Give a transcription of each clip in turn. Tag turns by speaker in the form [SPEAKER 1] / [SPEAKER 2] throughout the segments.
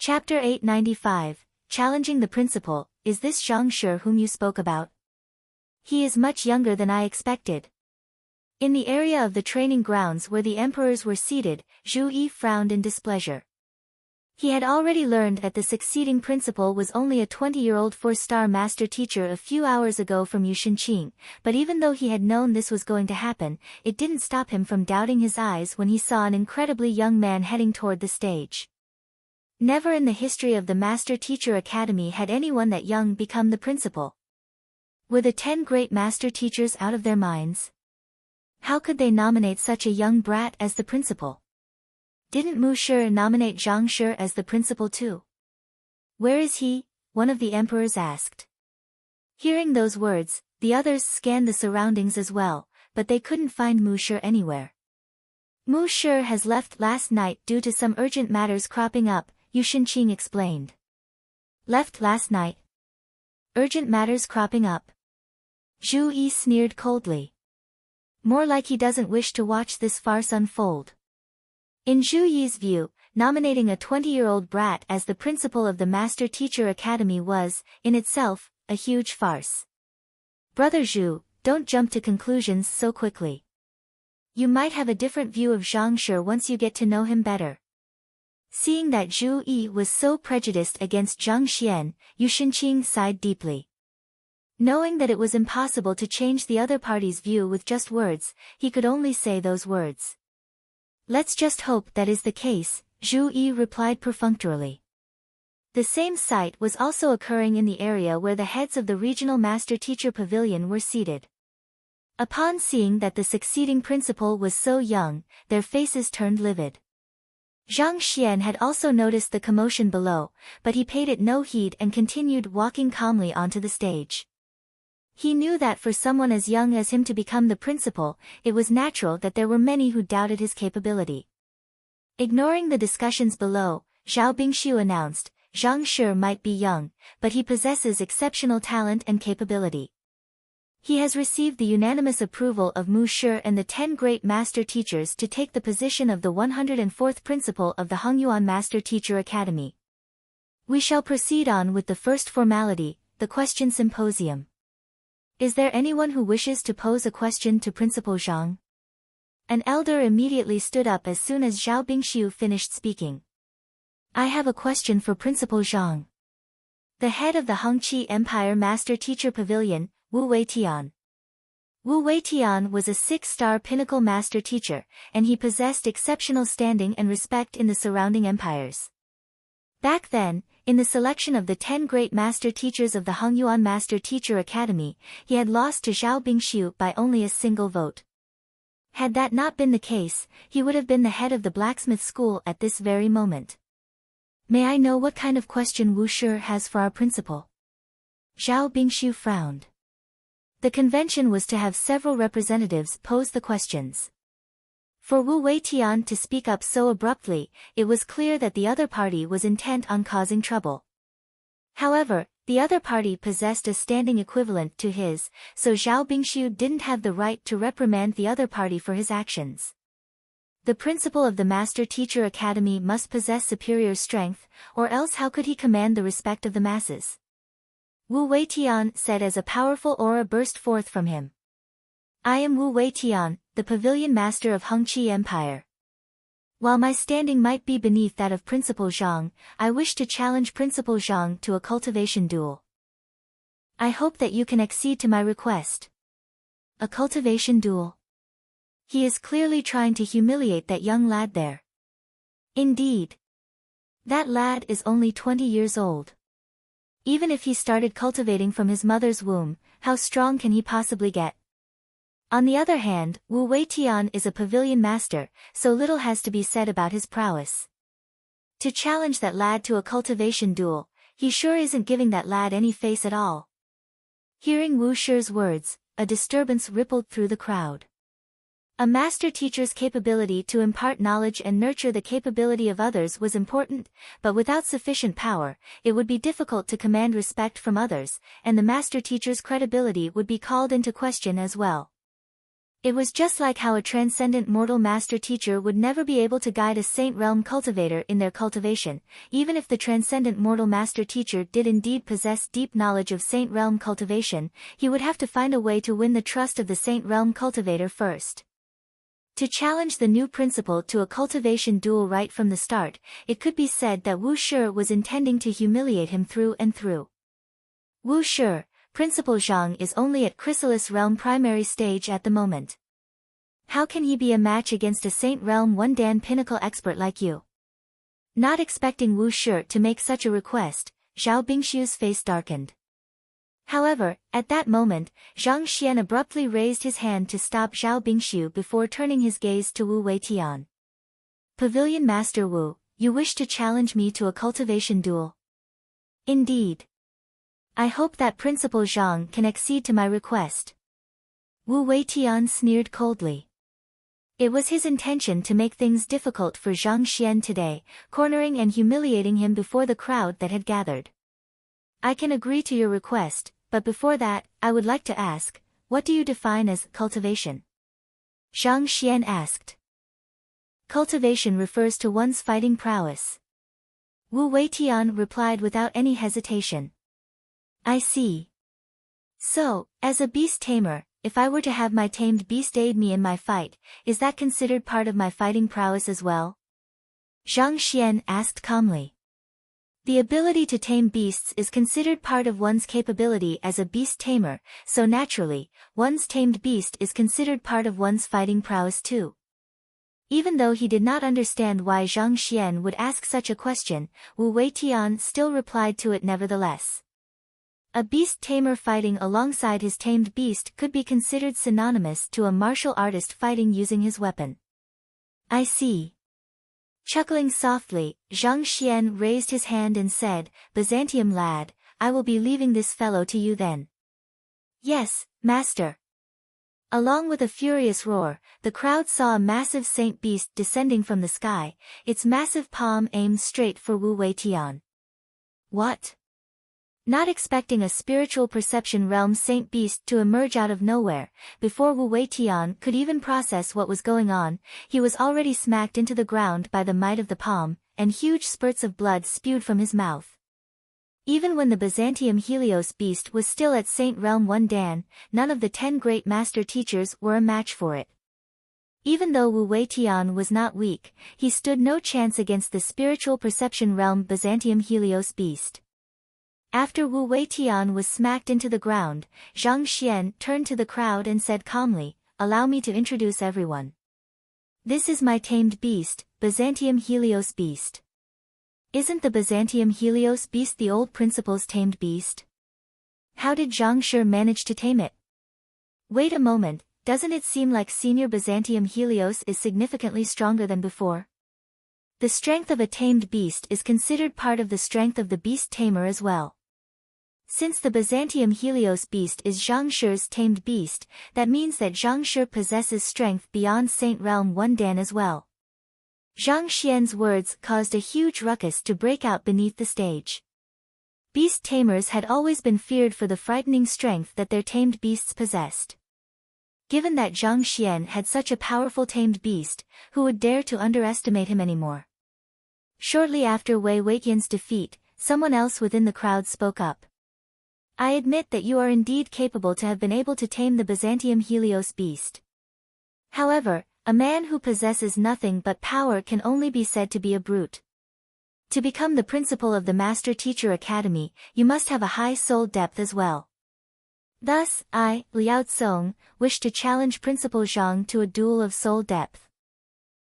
[SPEAKER 1] Chapter 895, Challenging the Principal. Is this Zhang Shi whom you spoke about? He is much younger than I expected. In the area of the training grounds where the emperors were seated, Zhu Yi frowned in displeasure. He had already learned that the succeeding principal was only a 20-year-old four-star master teacher a few hours ago from Yushanqing, but even though he had known this was going to happen, it didn't stop him from doubting his eyes when he saw an incredibly young man heading toward the stage. Never in the history of the Master Teacher Academy had anyone that young become the principal. Were the 10 great master teachers out of their minds? How could they nominate such a young brat as the principal? Didn't Mu Shi nominate Zhang Shi as the principal too? Where is he? One of the emperors asked. Hearing those words, the others scanned the surroundings as well, but they couldn't find Mu Shi anywhere. Mu Shi has left last night due to some urgent matters cropping up, Yushanqing explained. Left last night? Urgent matters cropping up? Zhu Yi sneered coldly. More like he doesn't wish to watch this farce unfold. In Zhu Yi's view, nominating a 20-year-old brat as the principal of the Master Teacher Academy was, in itself, a huge farce. Brother Zhu, don't jump to conclusions so quickly. You might have a different view of Zhang Shi once you get to know him better. Seeing that Zhu Yi was so prejudiced against Zhang Xian, Yushanqing sighed deeply. Knowing that it was impossible to change the other party's view with just words, he could only say those words. Let's just hope that is the case, Zhu Yi replied perfunctorily. The same sight was also occurring in the area where the heads of the regional master teacher pavilion were seated. Upon seeing that the succeeding principal was so young, their faces turned livid. Zhang Xian had also noticed the commotion below, but he paid it no heed and continued walking calmly onto the stage. He knew that for someone as young as him to become the principal, it was natural that there were many who doubted his capability. Ignoring the discussions below, Zhao Bingxiu announced, Zhang Shi might be young, but he possesses exceptional talent and capability. He has received the unanimous approval of Mu Shi and the 10 great master teachers to take the position of the 104th principal of the Hongyuan Master Teacher Academy. We shall proceed on with the first formality, the question symposium. Is there anyone who wishes to pose a question to Principal Zhang? An elder immediately stood up as soon as Zhao Bingxiu finished speaking. I have a question for Principal Zhang. The head of the Hongqi Empire Master Teacher Pavilion, Wu Weitian. Wu Weitian was a 6-star pinnacle master teacher, and he possessed exceptional standing and respect in the surrounding empires. Back then, in the selection of the 10 great master teachers of the Hongyuan Master Teacher Academy, he had lost to Zhao Bingxiu by only a single vote. Had that not been the case, he would have been the head of the blacksmith school at this very moment. May I know what kind of question Wu Shi has for our principal? Zhao Bingxiu frowned. The convention was to have several representatives pose the questions. For Wu Weitian to speak up so abruptly, it was clear that the other party was intent on causing trouble. However, the other party possessed a standing equivalent to his, so Zhao Bingxiu didn't have the right to reprimand the other party for his actions. The principal of the Master Teacher Academy must possess superior strength, or else how could he command the respect of the masses? Wu Weitian said as a powerful aura burst forth from him. I am Wu Weitian, the pavilion master of Hongqi Empire. While my standing might be beneath that of Principal Zhang, I wish to challenge Principal Zhang to a cultivation duel. I hope that you can accede to my request. A cultivation duel? He is clearly trying to humiliate that young lad there. Indeed. That lad is only 20 years old. Even if he started cultivating from his mother's womb, how strong can he possibly get? On the other hand, Wu Weitian is a pavilion master, so little has to be said about his prowess. To challenge that lad to a cultivation duel, he sure isn't giving that lad any face at all. Hearing Wu Shi's words, a disturbance rippled through the crowd. A master teacher's capability to impart knowledge and nurture the capability of others was important, but without sufficient power, it would be difficult to command respect from others, and the master teacher's credibility would be called into question as well. It was just like how a transcendent mortal master teacher would never be able to guide a saint realm cultivator in their cultivation. Even if the transcendent mortal master teacher did indeed possess deep knowledge of saint realm cultivation, he would have to find a way to win the trust of the saint realm cultivator first. To challenge the new principal to a cultivation duel right from the start, it could be said that Wu Shi was intending to humiliate him through and through. Wu Shi, Principal Zhang, is only at Chrysalis Realm primary stage at the moment. How can he be a match against a Saint Realm 1 Dan pinnacle expert like you? Not expecting Wu Shi to make such a request, Zhao Bingshu's face darkened. However, at that moment, Zhang Xian abruptly raised his hand to stop Zhao Bingshu before turning his gaze to Wu Weitian. Pavilion Master Wu, you wish to challenge me to a cultivation duel? Indeed. I hope that Principal Zhang can accede to my request. Wu Weitian sneered coldly. It was his intention to make things difficult for Zhang Xian today, cornering and humiliating him before the crowd that had gathered. I can agree to your request, but before that, I would like to ask, what do you define as cultivation? Zhang Xian asked. Cultivation refers to one's fighting prowess. Wu Weitian replied without any hesitation. I see. So, as a beast tamer, if I were to have my tamed beast aid me in my fight, is that considered part of my fighting prowess as well? Zhang Xian asked calmly. The ability to tame beasts is considered part of one's capability as a beast tamer, so naturally, one's tamed beast is considered part of one's fighting prowess too. Even though he did not understand why Zhang Xian would ask such a question, Wu Weitian still replied to it nevertheless. A beast tamer fighting alongside his tamed beast could be considered synonymous to a martial artist fighting using his weapon. I see. Chuckling softly, Zhang Xian raised his hand and said, Byzantium lad, I will be leaving this fellow to you then. Yes, master. Along with a furious roar, the crowd saw a massive saint beast descending from the sky, its massive palm aimed straight for Wu Weitian. What? Not expecting a spiritual perception realm saint beast to emerge out of nowhere, before Wu Weitian could even process what was going on, he was already smacked into the ground by the might of the palm, and huge spurts of blood spewed from his mouth. Even when the Byzantium Helios beast was still at Saint Realm 1 Dan, none of the 10 great master teachers were a match for it. Even though Wu Weitian was not weak, he stood no chance against the spiritual perception realm Byzantium Helios beast. After Wu Weitian was smacked into the ground, Zhang Xian turned to the crowd and said calmly, Allow me to introduce everyone. This is my tamed beast, Byzantium Helios beast. Isn't the Byzantium Helios beast the old principal's tamed beast? How did Zhang Shi manage to tame it? Wait a moment, doesn't it seem like senior Byzantium Helios is significantly stronger than before? The strength of a tamed beast is considered part of the strength of the beast tamer as well. Since the Byzantium Helios beast is Zhang Shi's tamed beast, that means that Zhang Shi possesses strength beyond Saint Realm 1 Dan as well. Zhang Xian's words caused a huge ruckus to break out beneath the stage. Beast tamers had always been feared for the frightening strength that their tamed beasts possessed. Given that Zhang Xian had such a powerful tamed beast, who would dare to underestimate him anymore? Shortly after Wei Weitian's defeat, someone else within the crowd spoke up. I admit that you are indeed capable to have been able to tame the Byzantium Helios beast. However, a man who possesses nothing but power can only be said to be a brute. To become the principal of the Master Teacher Academy, you must have a high soul depth as well. Thus, I, Liao Tsong, wish to challenge Principal Zhang to a duel of soul depth.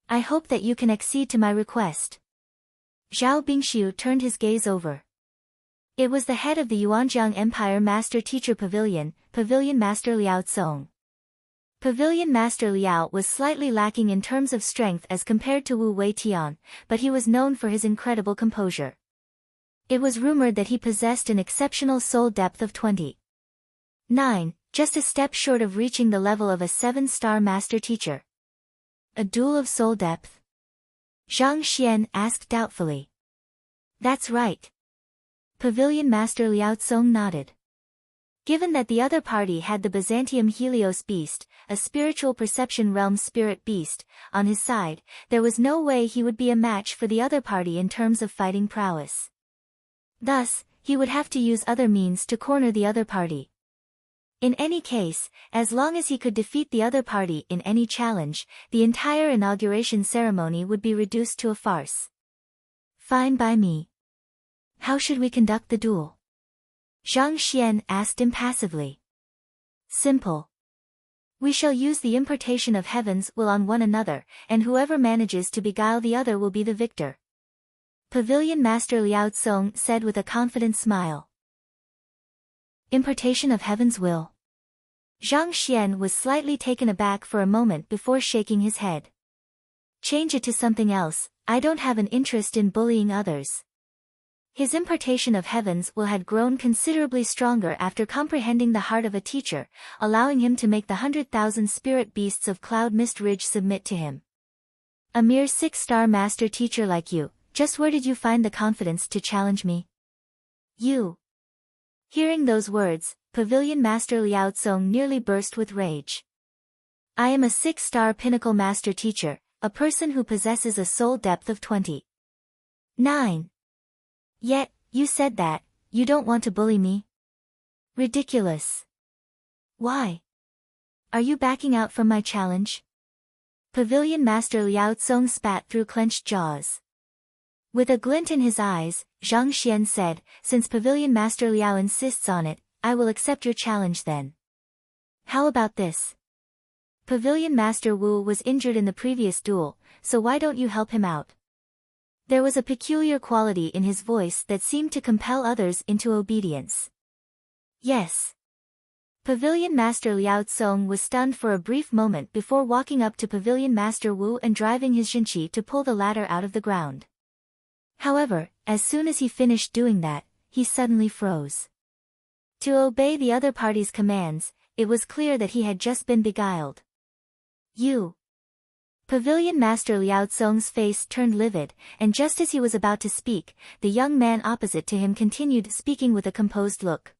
[SPEAKER 1] I hope that you can accede to my request. Zhao Bingshu turned his gaze over. It was the head of the Yuanjiang Empire Master Teacher Pavilion, Pavilion Master Liao Tsong. Pavilion Master Liao was slightly lacking in terms of strength as compared to Wu Weitian, but he was known for his incredible composure. It was rumored that he possessed an exceptional soul depth of 29, just a step short of reaching the level of a 7-star master teacher. A duel of soul depth? Zhang Xian asked doubtfully. That's right. Pavilion Master Liao Tsong nodded. Given that the other party had the Byzantium Helios beast, a spiritual perception realm spirit beast, on his side, there was no way he would be a match for the other party in terms of fighting prowess. Thus, he would have to use other means to corner the other party. In any case, as long as he could defeat the other party in any challenge, the entire inauguration ceremony would be reduced to a farce. Fine by me. How should we conduct the duel? Zhang Xian asked impassively. Simple. We shall use the importation of heaven's will on one another, and whoever manages to beguile the other will be the victor. Pavilion Master Liao Tsong said with a confident smile. Importation of heaven's will. Zhang Xian was slightly taken aback for a moment before shaking his head. Change it to something else, I don't have an interest in bullying others. His importation of heaven's will had grown considerably stronger after comprehending the heart of a teacher, allowing him to make the 100,000 spirit beasts of Cloud Mist Ridge submit to him. A mere 6-star master teacher like you, just where did you find the confidence to challenge me? You. Hearing those words, Pavilion Master Liao Tsong nearly burst with rage. I am a 6-star pinnacle master teacher, a person who possesses a soul depth of 29. Yet, you said that, you don't want to bully me? Ridiculous. Why? Are you backing out from my challenge? Pavilion Master Liao Tsong spat through clenched jaws. With a glint in his eyes, Zhang Xian said, since Pavilion Master Liao insists on it, I will accept your challenge then. How about this? Pavilion Master Wu was injured in the previous duel, so why don't you help him out? There was a peculiar quality in his voice that seemed to compel others into obedience. Yes. Pavilion Master Liao Tsong was stunned for a brief moment before walking up to Pavilion Master Wu and driving his Jinqi to pull the ladder out of the ground. However, as soon as he finished doing that, he suddenly froze. To obey the other party's commands, it was clear that he had just been beguiled. You. Pavilion Master Liao Tsong's face turned livid, and just as he was about to speak, the young man opposite to him continued speaking with a composed look.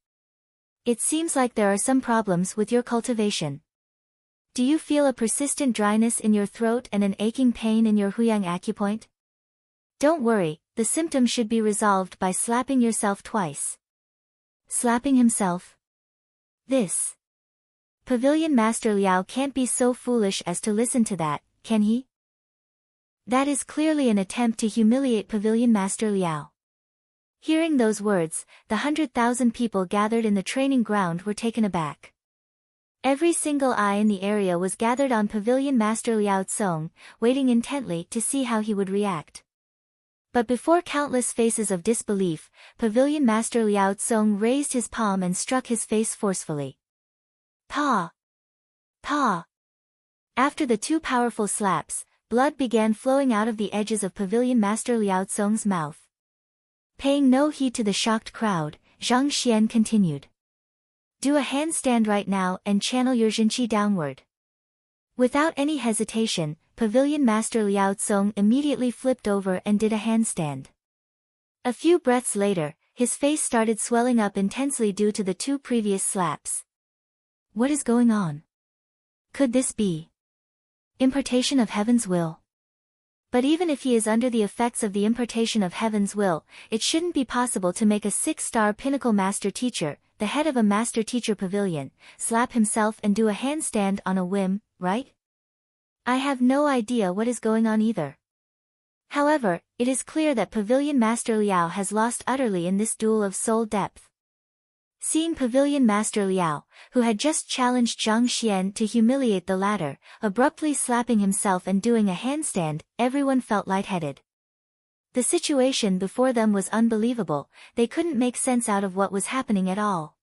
[SPEAKER 1] It seems like there are some problems with your cultivation. Do you feel a persistent dryness in your throat and an aching pain in your huyang acupoint? Don't worry, the symptom should be resolved by slapping yourself twice. Slapping himself? This. Pavilion Master Liao can't be so foolish as to listen to that, can he? That is clearly an attempt to humiliate Pavilion Master Liao. Hearing those words, the 100,000 people gathered in the training ground were taken aback. Every single eye in the area was gathered on Pavilion Master Liao Tsong, waiting intently to see how he would react. But before countless faces of disbelief, Pavilion Master Liao Tsong raised his palm and struck his face forcefully. Pa! Pa! After the two powerful slaps, blood began flowing out of the edges of Pavilion Master Liao Tsong's mouth. Paying no heed to the shocked crowd, Zhang Xian continued. Do a handstand right now and channel your Jinqi downward. Without any hesitation, Pavilion Master Liao Tsong immediately flipped over and did a handstand. A few breaths later, his face started swelling up intensely due to the two previous slaps. What is going on? Could this be impartation of heaven's will? But even if he is under the effects of the impartation of heaven's will, it shouldn't be possible to make a 6-star pinnacle master teacher, the head of a master teacher pavilion, slap himself and do a handstand on a whim, right? I have no idea what is going on either. However, it is clear that Pavilion Master Liao has lost utterly in this duel of soul depth. Seeing Pavilion Master Liao, who had just challenged Zhang Xian to humiliate the latter, abruptly slapping himself and doing a handstand, everyone felt lightheaded. The situation before them was unbelievable, they couldn't make sense out of what was happening at all.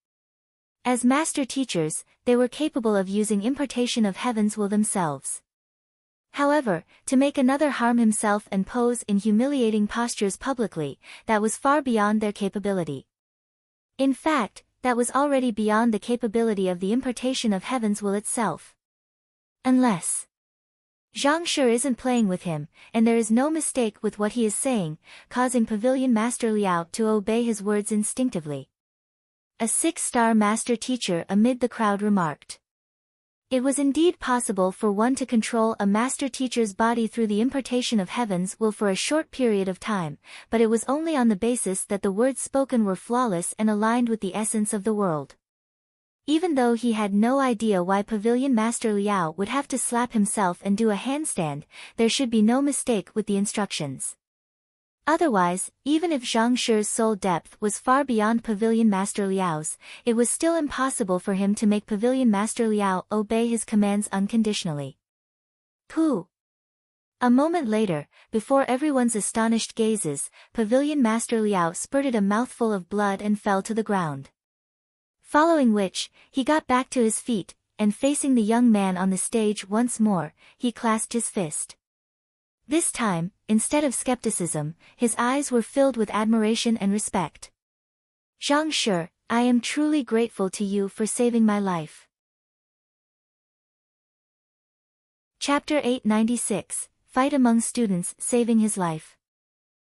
[SPEAKER 1] As master teachers, they were capable of using impartation of heaven's will themselves. However, to make another harm himself and pose in humiliating postures publicly, that was far beyond their capability. In fact, that was already beyond the capability of the impartation of heaven's will itself. Unless Zhang Shi isn't playing with him, and there is no mistake with what he is saying, causing Pavilion Master Liao to obey his words instinctively. A 6-star master teacher amid the crowd remarked. It was indeed possible for one to control a master teacher's body through the impartation of heaven's will for a short period of time, but it was only on the basis that the words spoken were flawless and aligned with the essence of the world. Even though he had no idea why Pavilion Master Liao would have to slap himself and do a handstand, there should be no mistake with the instructions. Otherwise, even if Zhang Shi's soul depth was far beyond Pavilion Master Liao's, it was still impossible for him to make Pavilion Master Liao obey his commands unconditionally. Pooh! A moment later, before everyone's astonished gazes, Pavilion Master Liao spurted a mouthful of blood and fell to the ground. Following which, he got back to his feet, and facing the young man on the stage once more, he clasped his fist. This time, instead of skepticism, his eyes were filled with admiration and respect. Zhang Shi, I am truly grateful to you for saving my life. Chapter 896, Fight Among Students, Saving His Life.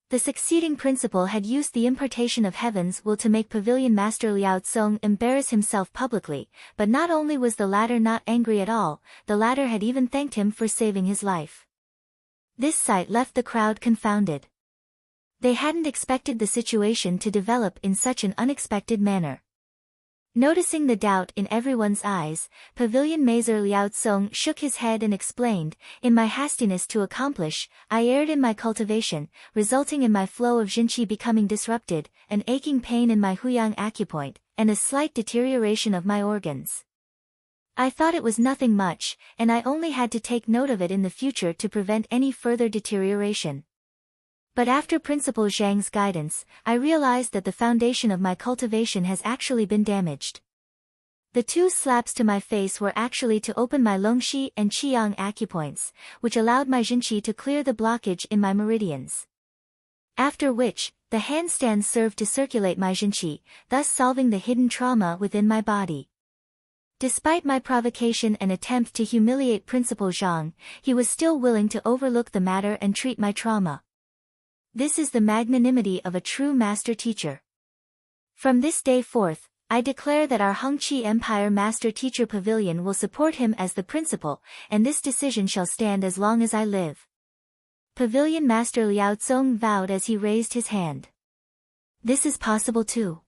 [SPEAKER 1] The succeeding principal had used the impartation of heaven's will to make Pavilion Master Liao Tsong embarrass himself publicly, but not only was the latter not angry at all, the latter had even thanked him for saving his life. This sight left the crowd confounded. They hadn't expected the situation to develop in such an unexpected manner. Noticing the doubt in everyone's eyes, Pavilion Master Liao Tsong shook his head and explained, in my hastiness to accomplish, I erred in my cultivation, resulting in my flow of Jinqi becoming disrupted, an aching pain in my Huyang acupoint, and a slight deterioration of my organs. I thought it was nothing much, and I only had to take note of it in the future to prevent any further deterioration. But after Principal Zhang's guidance, I realized that the foundation of my cultivation has actually been damaged. The 2 slaps to my face were actually to open my Longxi and Qiyang acupoints, which allowed my Jinqi to clear the blockage in my meridians. After which, the handstand served to circulate my Jinqi, thus solving the hidden trauma within my body. Despite my provocation and attempt to humiliate Principal Zhang, he was still willing to overlook the matter and treat my trauma. This is the magnanimity of a true master teacher. From this day forth, I declare that our Hengqi Empire Master Teacher Pavilion will support him as the principal, and this decision shall stand as long as I live. Pavilion Master Liao Tsong vowed as he raised his hand. This is possible too.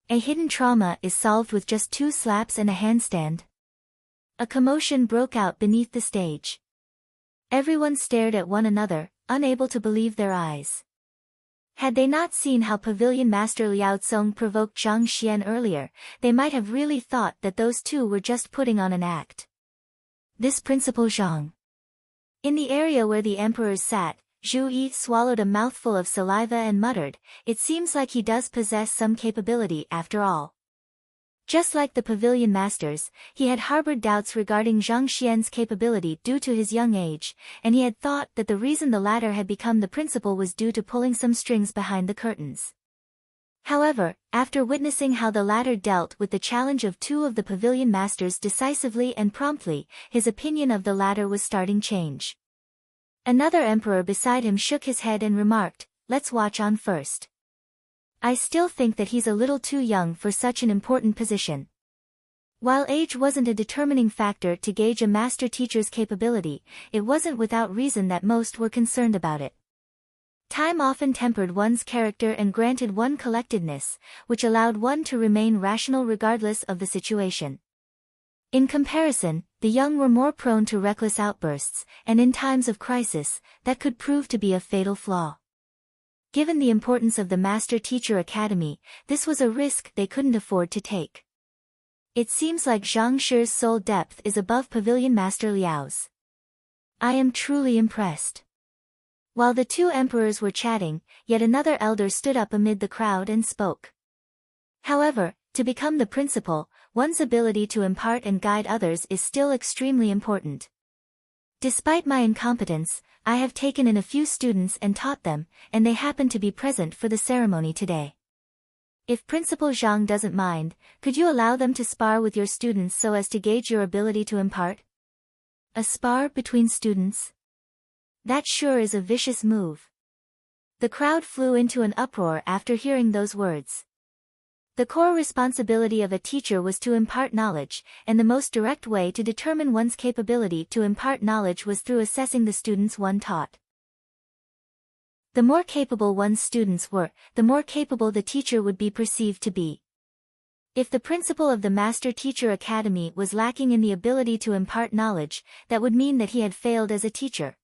[SPEAKER 1] A hidden trauma is solved with just 2 slaps and a handstand. A commotion broke out beneath the stage. Everyone stared at one another, unable to believe their eyes. Had they not seen how Pavilion Master Liao Tsong provoked Zhang Xian earlier, they might have really thought that those 2 were just putting on an act. This Principal Zhang. In the area where the emperors sat, Zhu Yi swallowed a mouthful of saliva and muttered, it seems like he does possess some capability after all. Just like the Pavilion Masters, he had harbored doubts regarding Zhang Xian's capability due to his young age, and he had thought that the reason the latter had become the principal was due to pulling some strings behind the curtains. However, after witnessing how the latter dealt with the challenge of 2 of the Pavilion Masters decisively and promptly, his opinion of the latter was starting to change. Another emperor beside him shook his head and remarked, let's watch on first. I still think that he's a little too young for such an important position. While age wasn't a determining factor to gauge a master teacher's capability, it wasn't without reason that most were concerned about it. Time often tempered one's character and granted one collectedness, which allowed one to remain rational regardless of the situation. In comparison, the young were more prone to reckless outbursts, and in times of crisis, that could prove to be a fatal flaw. Given the importance of the Master Teacher Academy, this was a risk they couldn't afford to take. It seems like Zhang Shi's soul depth is above Pavilion Master Liao's. I am truly impressed. While the 2 emperors were chatting, yet another elder stood up amid the crowd and spoke. However, to become the principal, one's ability to impart and guide others is still extremely important. Despite my incompetence, I have taken in a few students and taught them, and they happen to be present for the ceremony today. If Principal Zhang doesn't mind, could you allow them to spar with your students so as to gauge your ability to impart? A spar between students? That sure is a vicious move. The crowd flew into an uproar after hearing those words. The core responsibility of a teacher was to impart knowledge, and the most direct way to determine one's capability to impart knowledge was through assessing the students one taught. The more capable one's students were, the more capable the teacher would be perceived to be. If the principal of the Master Teacher Academy was lacking in the ability to impart knowledge, that would mean that he had failed as a teacher.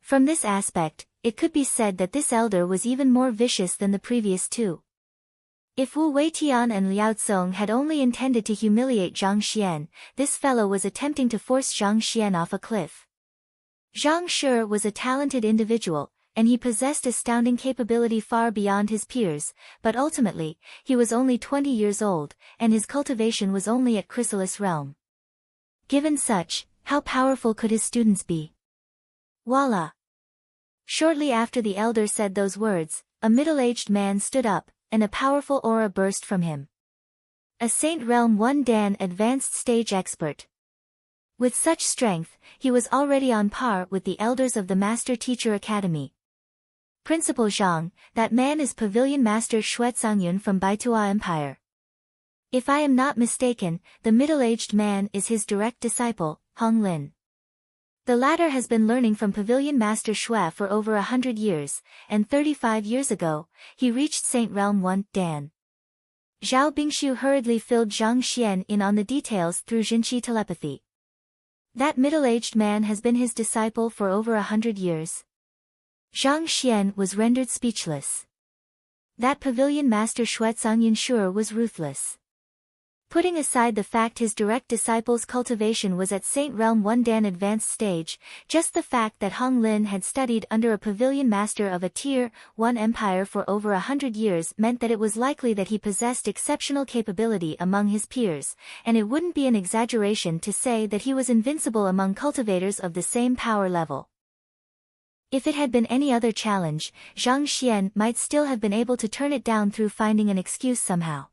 [SPEAKER 1] From this aspect, it could be said that this elder was even more vicious than the previous two. If Wu Weitian and Liao Tsong had only intended to humiliate Zhang Xian, this fellow was attempting to force Zhang Xian off a cliff. Zhang Shi was a talented individual, and he possessed astounding capability far beyond his peers, but ultimately, he was only 20 years old, and his cultivation was only at chrysalis realm. Given such, how powerful could his students be? Voila! Shortly after the elder said those words, a middle-aged man stood up, and a powerful aura burst from him. A Saint Realm 1 Dan advanced stage expert. With such strength, he was already on par with the elders of the Master Teacher Academy. Principal Zhang, that man is Pavilion Master Xuezangyun from Baitua Empire. If I am not mistaken, the middle-aged man is his direct disciple, Hong Lin. The latter has been learning from Pavilion Master Xue for over 100 years, and 35 years ago, he reached Saint Realm 1 Dan. Zhao Bingshu hurriedly filled Zhang Xian in on the details through Jinqi telepathy. That middle-aged man has been his disciple for over 100 years. Zhang Xian was rendered speechless. That Pavilion Master Xuezangyun sure was ruthless. Putting aside the fact his direct disciple's cultivation was at Saint Realm 1 Dan advanced stage, just the fact that Hong Lin had studied under a pavilion master of a Tier 1 empire for over 100 years meant that it was likely that he possessed exceptional capability among his peers, and it wouldn't be an exaggeration to say that he was invincible among cultivators of the same power level. If it had been any other challenge, Zhang Xian might still have been able to turn it down through finding an excuse somehow.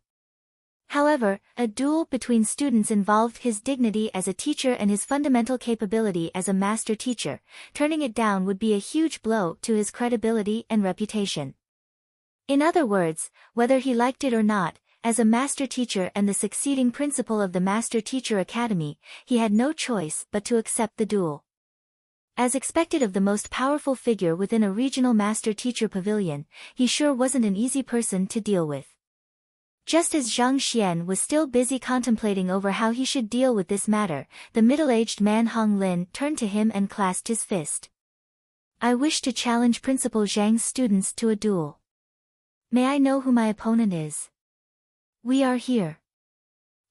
[SPEAKER 1] However, a duel between students involved his dignity as a teacher and his fundamental capability as a master teacher. Turning it down would be a huge blow to his credibility and reputation. In other words, whether he liked it or not, as a master teacher and the succeeding principal of the Master Teacher Academy, he had no choice but to accept the duel. As expected of the most powerful figure within a regional master teacher pavilion, he sure wasn't an easy person to deal with. Just as Zhang Xian was still busy contemplating over how he should deal with this matter, the middle-aged man Hong Lin turned to him and clasped his fist. I wish to challenge Principal Zhang's students to a duel. May I know who my opponent is? We are here.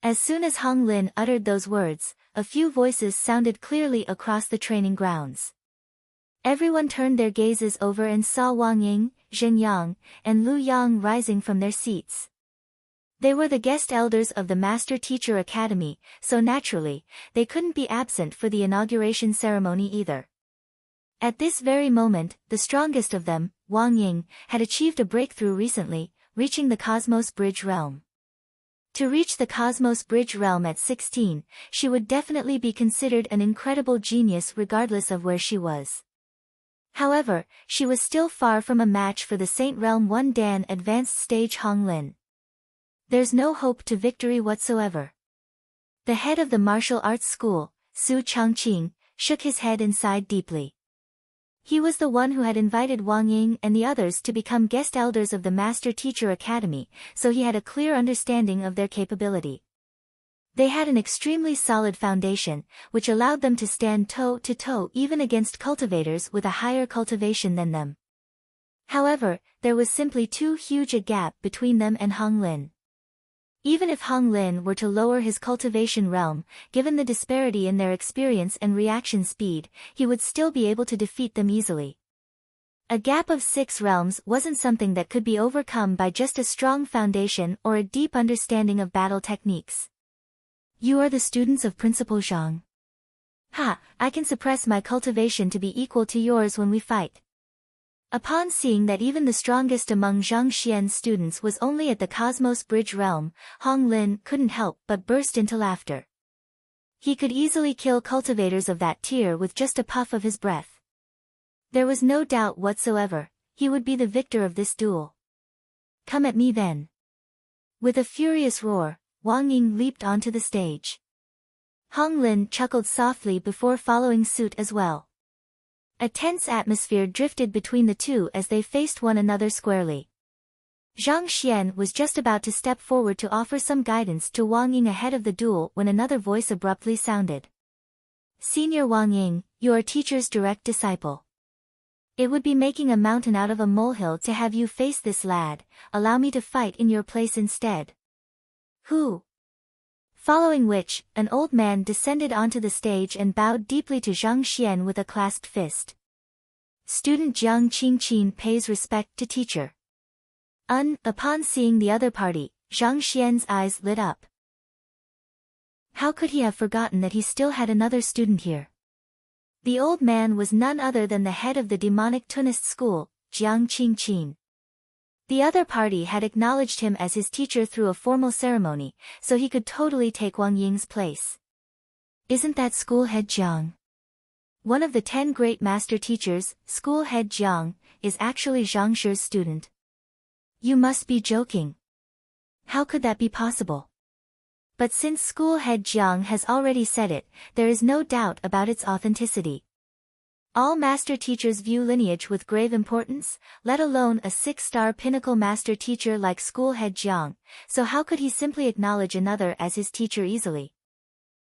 [SPEAKER 1] As soon as Hong Lin uttered those words, a few voices sounded clearly across the training grounds. Everyone turned their gazes over and saw Wang Ying, Zhen Yang, and Lu Yang rising from their seats. They were the guest elders of the Master Teacher Academy, so naturally, they couldn't be absent for the inauguration ceremony either. At this very moment, the strongest of them, Wang Ying, had achieved a breakthrough recently, reaching the Cosmos Bridge realm. To reach the Cosmos Bridge realm at 16, she would definitely be considered an incredible genius regardless of where she was. However, she was still far from a match for the Saint Realm 1 Dan advanced stage Hong Lin. There's no hope to victory whatsoever. The head of the martial arts school, Su Changqing, shook his head and sighed deeply. He was the one who had invited Wang Ying and the others to become guest elders of the Master Teacher Academy, so he had a clear understanding of their capability. They had an extremely solid foundation, which allowed them to stand toe-to-toe even against cultivators with a higher cultivation than them. However, there was simply too huge a gap between them and Hong Lin. Even if Hong Lin were to lower his cultivation realm, given the disparity in their experience and reaction speed, he would still be able to defeat them easily. A gap of 6 realms wasn't something that could be overcome by just a strong foundation or a deep understanding of battle techniques. You are the students of Principal Zhang. Ha, I can suppress my cultivation to be equal to yours when we fight. Upon seeing that even the strongest among Zhang Xian's students was only at the Cosmos Bridge realm, Hong Lin couldn't help but burst into laughter. He could easily kill cultivators of that tier with just a puff of his breath. There was no doubt whatsoever, he would be the victor of this duel. Come at me then. With a furious roar, Wang Ying leaped onto the stage. Hong Lin chuckled softly before following suit as well. A tense atmosphere drifted between the two as they faced one another squarely. Zhang Xian was just about to step forward to offer some guidance to Wang Ying ahead of the duel when another voice abruptly sounded. "Senior Wang Ying, you are teacher's direct disciple. It would be making a mountain out of a molehill to have you face this lad. Allow me to fight in your place instead." "Who?" Following which, an old man descended onto the stage and bowed deeply to Zhang Xian with a clasped fist. "Student Jiang Qingqin pays respect to teacher." Upon seeing the other party, Zhang Xian's eyes lit up. How could he have forgotten that he still had another student here? The old man was none other than the head of the demonic Tunist school, Jiang Qingqin. The other party had acknowledged him as his teacher through a formal ceremony, so he could totally take Wang Ying's place. "Isn't that school head Jiang?" One of the 10 great master teachers, school head Jiang, is actually Zhang Shi's student. "You must be joking. How could that be possible?" But since school head Jiang has already said it, there is no doubt about its authenticity. All master teachers view lineage with grave importance, let alone a 6-star pinnacle master teacher like school head Jiang, so how could he simply acknowledge another as his teacher easily?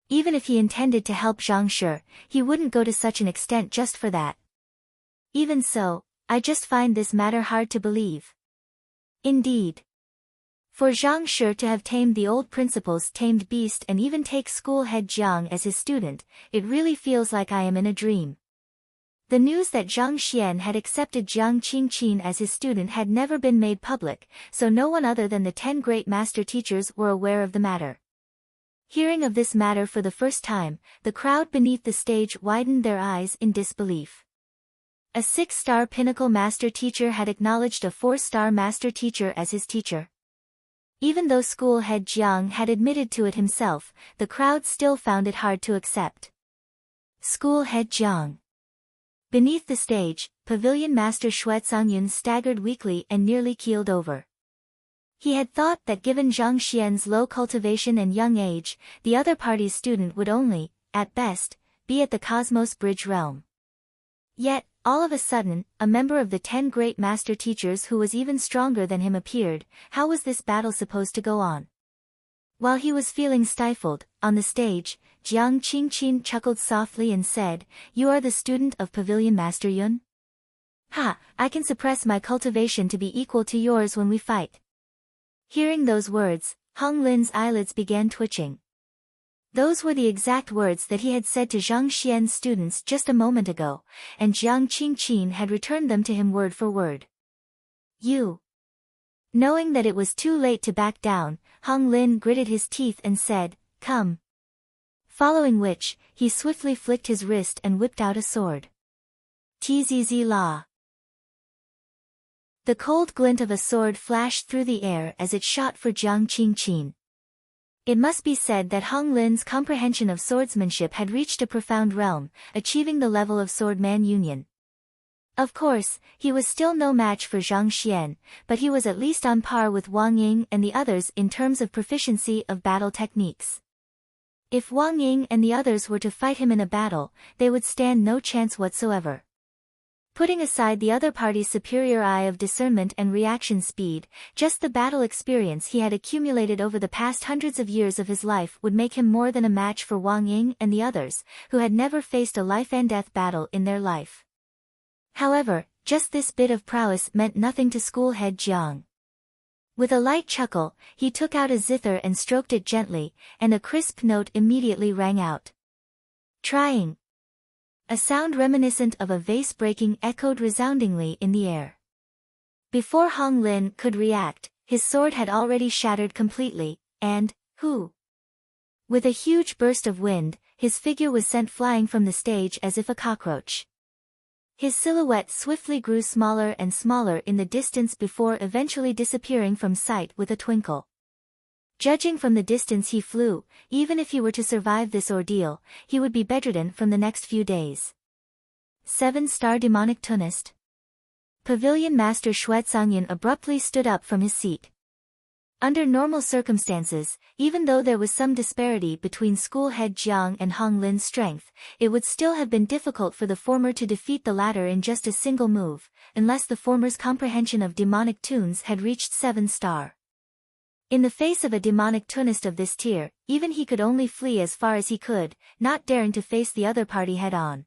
[SPEAKER 1] Even if he intended to help Zhang Shi, he wouldn't go to such an extent just for that. Even so, I just find this matter hard to believe. Indeed. For Zhang Shi to have tamed the old principal's tamed beast and even take school head Jiang as his student, it really feels like I am in a dream. The news that Zhang Xian had accepted Jiang Qingqin as his student had never been made public, so no one other than the 10 great master teachers were aware of the matter. Hearing of this matter for the first time, the crowd beneath the stage widened their eyes in disbelief. A 6-star pinnacle master teacher had acknowledged a 4-star master teacher as his teacher. Even though school head Jiang had admitted to it himself, the crowd still found it hard to accept. School head Jiang. Beneath the stage, pavilion master Xuezongyun staggered weakly and nearly keeled over. He had thought that given Zhang Xian's low cultivation and young age, the other party's student would only, at best, be at the Cosmos Bridge realm. Yet, all of a sudden, a member of the 10 great master teachers who was even stronger than him appeared. How was this battle supposed to go on? While he was feeling stifled, on the stage, Jiang Qingqin chuckled softly and said, "You are the student of Pavilion Master Yun? Ha, I can suppress my cultivation to be equal to yours when we fight." Hearing those words, Hong Lin's eyelids began twitching. Those were the exact words that he had said to Zhang Xian's students just a moment ago, and Jiang Qingqin had returned them to him word for word. "You." Knowing that it was too late to back down, Hong Lin gritted his teeth and said, "Come." Following which, he swiftly flicked his wrist and whipped out a sword. Tzz la. The cold glint of a sword flashed through the air as it shot for Jiang Qingqin. It must be said that Hong Lin's comprehension of swordsmanship had reached a profound realm, achieving the level of swordman union. Of course, he was still no match for Zhang Xian, but he was at least on par with Wang Ying and the others in terms of proficiency of battle techniques. If Wang Ying and the others were to fight him in a battle, they would stand no chance whatsoever. Putting aside the other party's superior eye of discernment and reaction speed, just the battle experience he had accumulated over the past hundreds of years of his life would make him more than a match for Wang Ying and the others, who had never faced a life-and-death battle in their life. However, just this bit of prowess meant nothing to school head Jiang. With a light chuckle, he took out a zither and stroked it gently, and a crisp note immediately rang out. "Trying." A sound reminiscent of a vase breaking echoed resoundingly in the air. Before Hong Lin could react, his sword had already shattered completely, and, with a huge burst of wind, his figure was sent flying from the stage as if a cockroach. His silhouette swiftly grew smaller and smaller in the distance before eventually disappearing from sight with a twinkle. Judging from the distance he flew, even if he were to survive this ordeal, he would be bedridden from the next few days. 7-star demonic Tunist. Pavilion Master Xuezongyun abruptly stood up from his seat. Under normal circumstances, even though there was some disparity between school head Jiang and Hong Lin's strength, it would still have been difficult for the former to defeat the latter in just a single move, unless the former's comprehension of demonic tunes had reached 7-star. In the face of a demonic tunist of this tier, even he could only flee as far as he could, not daring to face the other party head-on.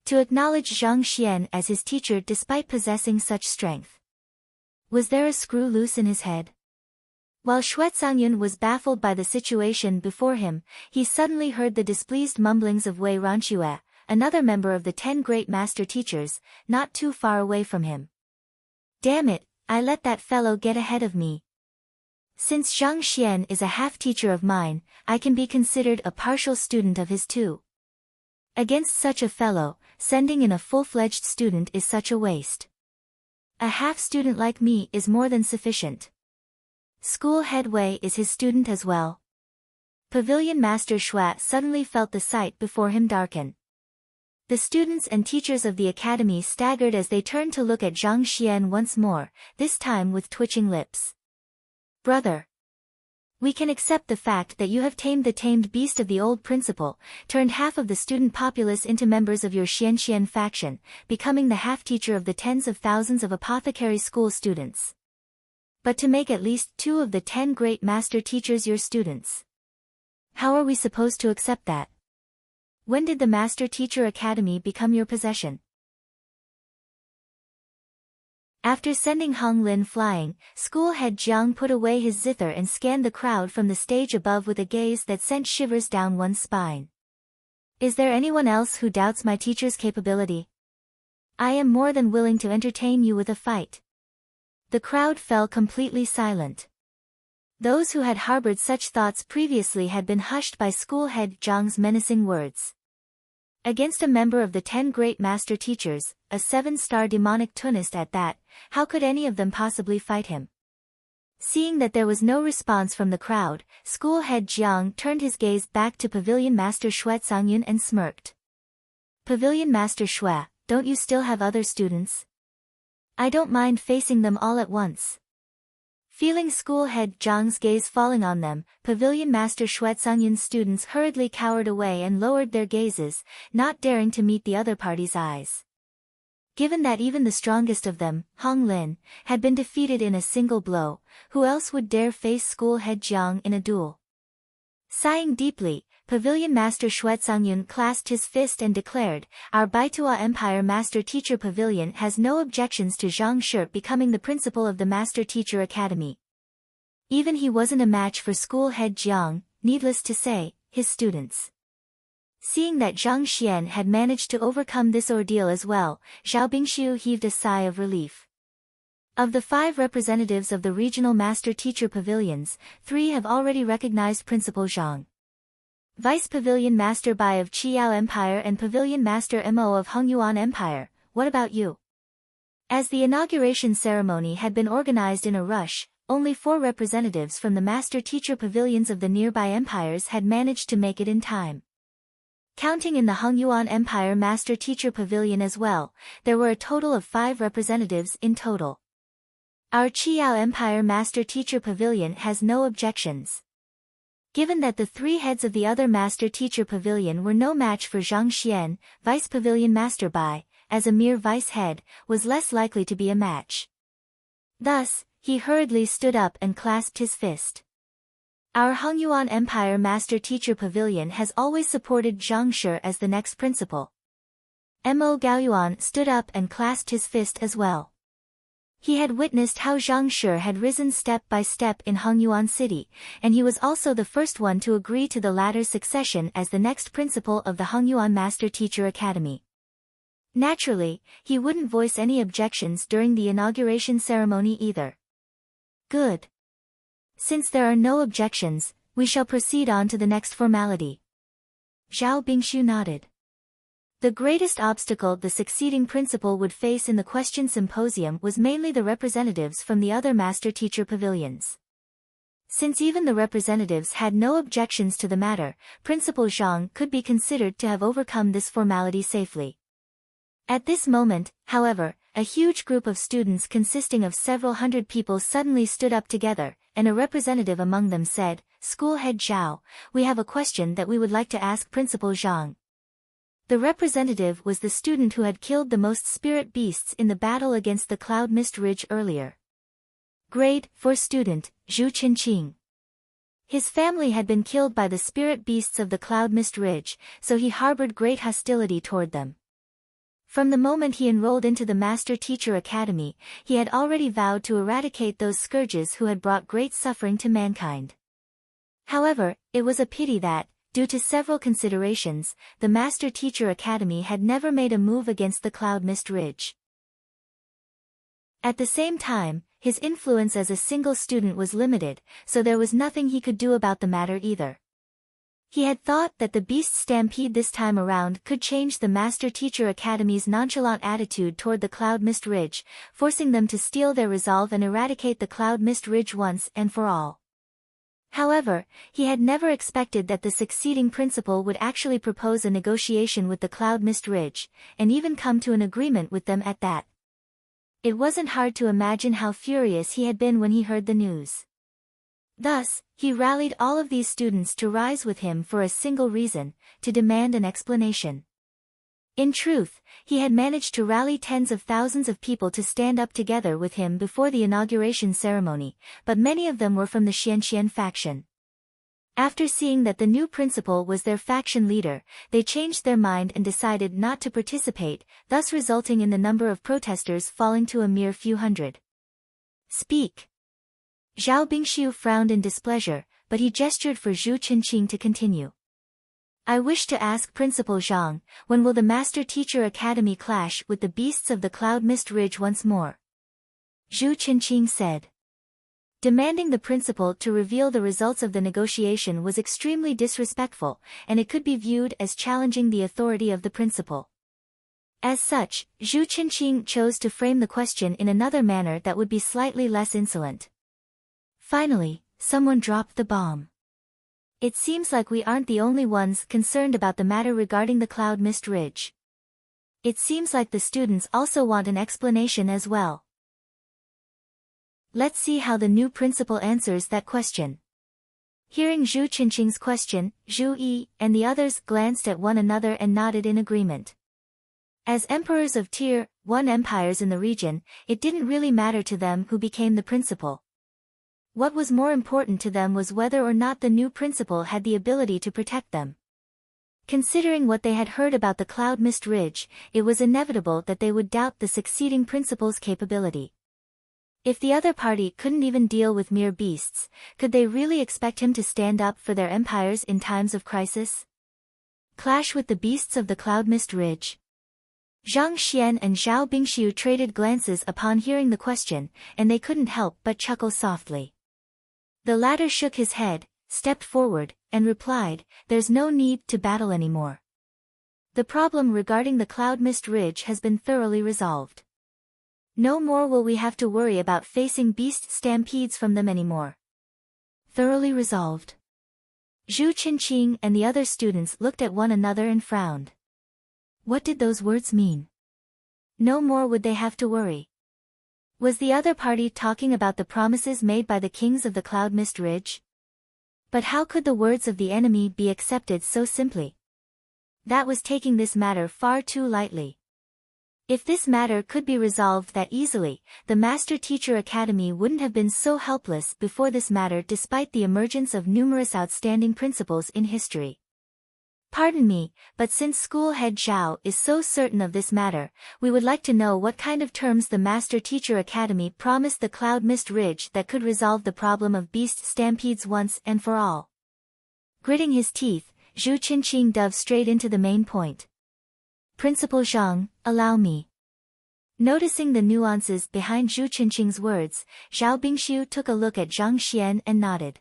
[SPEAKER 1] To acknowledge Zhang Xian as his teacher despite possessing such strength. Was there a screw loose in his head? While Xuezhangyun was baffled by the situation before him, he suddenly heard the displeased mumblings of Wei Ranxue, another member of the 10 great master teachers, not too far away from him. Damn it, I let that fellow get ahead of me. Since Zhang Xian is a half-teacher of mine, I can be considered a partial student of his too. Against such a fellow, sending in a full-fledged student is such a waste. A half-student like me is more than sufficient. School head Wei is his student as well. Pavilion Master Shui suddenly felt the sight before him darken. The students and teachers of the academy staggered as they turned to look at Zhang Xian once more, this time with twitching lips. Brother. We can accept the fact that you have tamed the tamed beast of the old principal, turned half of the student populace into members of your Xianxian faction, becoming the half-teacher of the tens of thousands of apothecary school students. But to make at least 2 of the 10 great master teachers your students. How are we supposed to accept that? When did the Master Teacher Academy become your possession? After sending Hong Lin flying, school head Jiang put away his zither and scanned the crowd from the stage above with a gaze that sent shivers down one's spine. Is there anyone else who doubts my teacher's capability? I am more than willing to entertain you with a fight. The crowd fell completely silent. Those who had harbored such thoughts previously had been hushed by school head Jiang's menacing words. Against a member of the 10 great master teachers, a 7-star demonic tunist at that, how could any of them possibly fight him? Seeing that there was no response from the crowd, school head Jiang turned his gaze back to Pavilion Master Xuezhangyun and smirked. Pavilion Master Shui, don't you still have other students? I don't mind facing them all at once. Feeling school head Zhang's gaze falling on them, Pavilion Master Xuezhangyun's students hurriedly cowered away and lowered their gazes, not daring to meet the other party's eyes. Given that even the strongest of them, Hong Lin, had been defeated in a single blow, who else would dare face school head Jiang in a duel? Sighing deeply, Pavilion Master Xuezhangyun clasped his fist and declared, Our Baitua Empire Master Teacher Pavilion has no objections to Zhang Shi becoming the principal of the Master Teacher Academy. Even he wasn't a match for school head Jiang, needless to say, his students. Seeing that Zhang Xian had managed to overcome this ordeal as well, Zhao Bingxiu heaved a sigh of relief. Of the 5 representatives of the regional Master Teacher Pavilions, 3 have already recognized Principal Zhang. Vice Pavilion Master Bai of Qiyao Empire and Pavilion Master Mo of Hongyuan Empire, what about you? As the inauguration ceremony had been organized in a rush, only 4 representatives from the Master Teacher Pavilions of the nearby empires had managed to make it in time. Counting in the Hongyuan Empire Master Teacher Pavilion as well, there were a total of 5 representatives in total. Our Qiyao Empire Master Teacher Pavilion has no objections. Given that the 3 heads of the other Master Teacher Pavilion were no match for Zhang Xian, Vice Pavilion Master Bai, as a mere vice head, was less likely to be a match. Thus, he hurriedly stood up and clasped his fist. Our Hongyuan Empire Master Teacher Pavilion has always supported Zhang Shi as the next principal. Mo Gaoyuan stood up and clasped his fist as well. He had witnessed how Zhang Shi had risen step by step in Hongyuan City, and he was also the first one to agree to the latter's succession as the next principal of the Hongyuan Master Teacher Academy. Naturally, he wouldn't voice any objections during the inauguration ceremony either. Good. Since there are no objections, we shall proceed on to the next formality. Zhao Bingxiu nodded. The greatest obstacle the succeeding principal would face in the question symposium was mainly the representatives from the other Master Teacher Pavilions. Since even the representatives had no objections to the matter, Principal Zhang could be considered to have overcome this formality safely. At this moment, however, a huge group of students consisting of several hundred people suddenly stood up together, and a representative among them said, "School head Zhao, we have a question that we would like to ask Principal Zhang." The representative was the student who had killed the most spirit beasts in the battle against the Cloud Mist Ridge earlier. Grade 4 student, Zhu Qinqing. His family had been killed by the spirit beasts of the Cloud Mist Ridge, so he harbored great hostility toward them. From the moment he enrolled into the Master Teacher Academy, he had already vowed to eradicate those scourges who had brought great suffering to mankind. However, it was a pity that, due to several considerations, the Master Teacher Academy had never made a move against the Cloud Mist Ridge. At the same time, his influence as a single student was limited, so there was nothing he could do about the matter either. He had thought that the beast stampede this time around could change the Master Teacher Academy's nonchalant attitude toward the Cloud Mist Ridge, forcing them to steel their resolve and eradicate the Cloud Mist Ridge once and for all. However, he had never expected that the succeeding principal would actually propose a negotiation with the Cloud Mist Ridge, and even come to an agreement with them at that. It wasn't hard to imagine how furious he had been when he heard the news. Thus, he rallied all of these students to rise with him for a single reason, to demand an explanation. In truth, he had managed to rally tens of thousands of people to stand up together with him before the inauguration ceremony, but many of them were from the Xianxian faction. After seeing that the new principal was their faction leader, they changed their mind and decided not to participate, thus resulting in the number of protesters falling to a mere few hundred. "Speak." Zhao Bingxiu frowned in displeasure, but he gestured for Zhu Qinqing to continue. "I wish to ask Principal Zhang, when will the Master Teacher Academy clash with the beasts of the Cloud Mist Ridge once more?" Zhu Qinqing said. Demanding the principal to reveal the results of the negotiation was extremely disrespectful, and it could be viewed as challenging the authority of the principal. As such, Zhu Qinqing chose to frame the question in another manner that would be slightly less insolent. Finally, someone dropped the bomb. "It seems like we aren't the only ones concerned about the matter regarding the Cloud Mist Ridge. It seems like the students also want an explanation as well. Let's see how the new principal answers that question." Hearing Zhu Qinqing's question, Zhu Yi and the others glanced at one another and nodded in agreement. As emperors of Tier 1 empires in the region, it didn't really matter to them who became the principal. What was more important to them was whether or not the new principal had the ability to protect them. Considering what they had heard about the Cloud Mist Ridge, it was inevitable that they would doubt the succeeding principal's capability. If the other party couldn't even deal with mere beasts, could they really expect him to stand up for their empires in times of crisis? Clash with the beasts of the Cloud Mist Ridge. Zhang Xian and Zhao Bingxiu traded glances upon hearing the question, and they couldn't help but chuckle softly. The latter shook his head, stepped forward, and replied, "There's no need to battle anymore. The problem regarding the Cloud Mist Ridge has been thoroughly resolved. No more will we have to worry about facing beast stampedes from them anymore." Thoroughly resolved. Zhu Qinqing and the other students looked at one another and frowned. What did those words mean? No more would they have to worry. Was the other party talking about the promises made by the kings of the Cloud Mist Ridge? But how could the words of the enemy be accepted so simply? That was taking this matter far too lightly. If this matter could be resolved that easily, the Master Teacher Academy wouldn't have been so helpless before this matter despite the emergence of numerous outstanding principals in history. Pardon me, but since School Head Zhao is so certain of this matter, we would like to know what kind of terms the Master Teacher Academy promised the Cloud Mist Ridge that could resolve the problem of beast stampedes once and for all. Gritting his teeth, Zhu Qinqing dove straight into the main point. "Principal Zhang, allow me." Noticing the nuances behind Zhu Qinqing's words, Zhao Bingxiu took a look at Zhang Xian and nodded.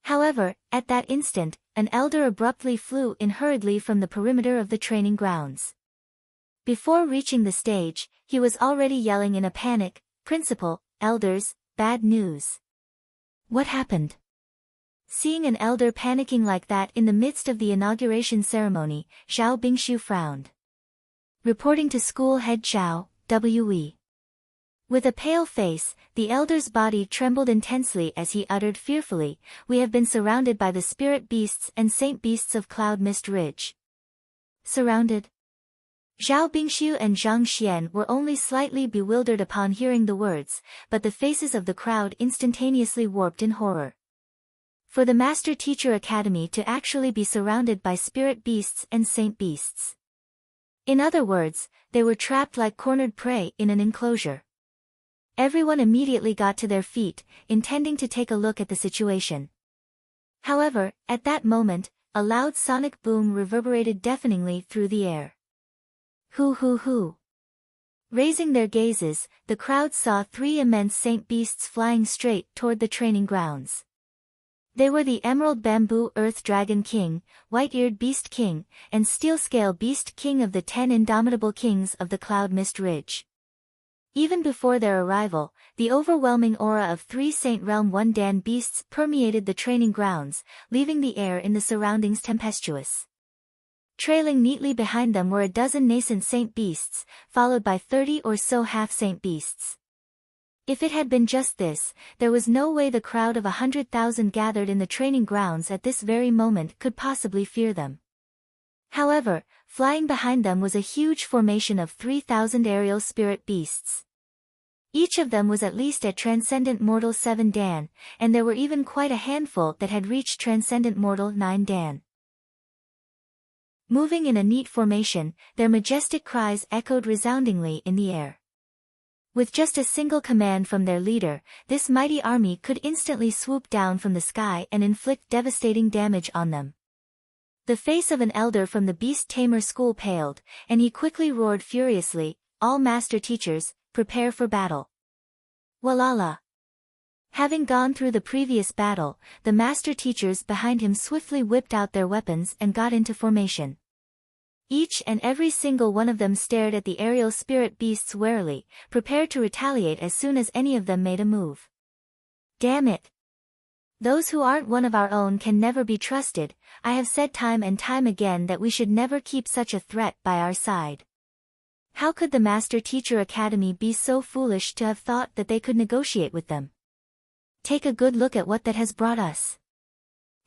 [SPEAKER 1] However, at that instant, an elder abruptly flew in hurriedly from the perimeter of the training grounds. Before reaching the stage, he was already yelling in a panic, "Principal, elders, bad news." What happened? Seeing an elder panicking like that in the midst of the inauguration ceremony, Zhao Bingxiu frowned. Reporting to School Head Zhao, W.E. With a pale face, the elder's body trembled intensely as he uttered fearfully, "We have been surrounded by the spirit beasts and saint beasts of Cloud Mist Ridge." Surrounded? Zhao Bingxiu and Zhang Xian were only slightly bewildered upon hearing the words, but the faces of the crowd instantaneously warped in horror. For the Master Teacher Academy to actually be surrounded by spirit beasts and saint beasts. In other words, they were trapped like cornered prey in an enclosure. Everyone immediately got to their feet, intending to take a look at the situation. However, at that moment, a loud sonic boom reverberated deafeningly through the air. Hoo hoo hoo. Raising their gazes, the crowd saw 3 immense saint beasts flying straight toward the training grounds. They were the Emerald Bamboo Earth Dragon King, White-Eared Beast King, and Steel Scale Beast King of the 10 Indomitable Kings of the Cloud Mist Ridge. Even before their arrival, the overwhelming aura of 3 Saint Realm 1 Dan beasts permeated the training grounds, leaving the air in the surroundings tempestuous. Trailing neatly behind them were a dozen nascent saint beasts, followed by 30 or so half-saint beasts. If it had been just this, there was no way the crowd of 100,000 gathered in the training grounds at this very moment could possibly fear them. However, flying behind them was a huge formation of 3,000 aerial spirit beasts. Each of them was at least at Transcendent Mortal 7 Dan, and there were even quite a handful that had reached Transcendent Mortal 9 Dan. Moving in a neat formation, their majestic cries echoed resoundingly in the air. With just a single command from their leader, this mighty army could instantly swoop down from the sky and inflict devastating damage on them. The face of an elder from the Beast Tamer school paled, and he quickly roared furiously, "All master teachers, prepare for battle." Walala. Having gone through the previous battle, the master teachers behind him swiftly whipped out their weapons and got into formation. Each and every single one of them stared at the aerial spirit beasts warily, prepared to retaliate as soon as any of them made a move. Damn it! Those who aren't one of our own can never be trusted. I have said time and time again that we should never keep such a threat by our side. How could the Master Teacher Academy be so foolish to have thought that they could negotiate with them? Take a good look at what that has brought us.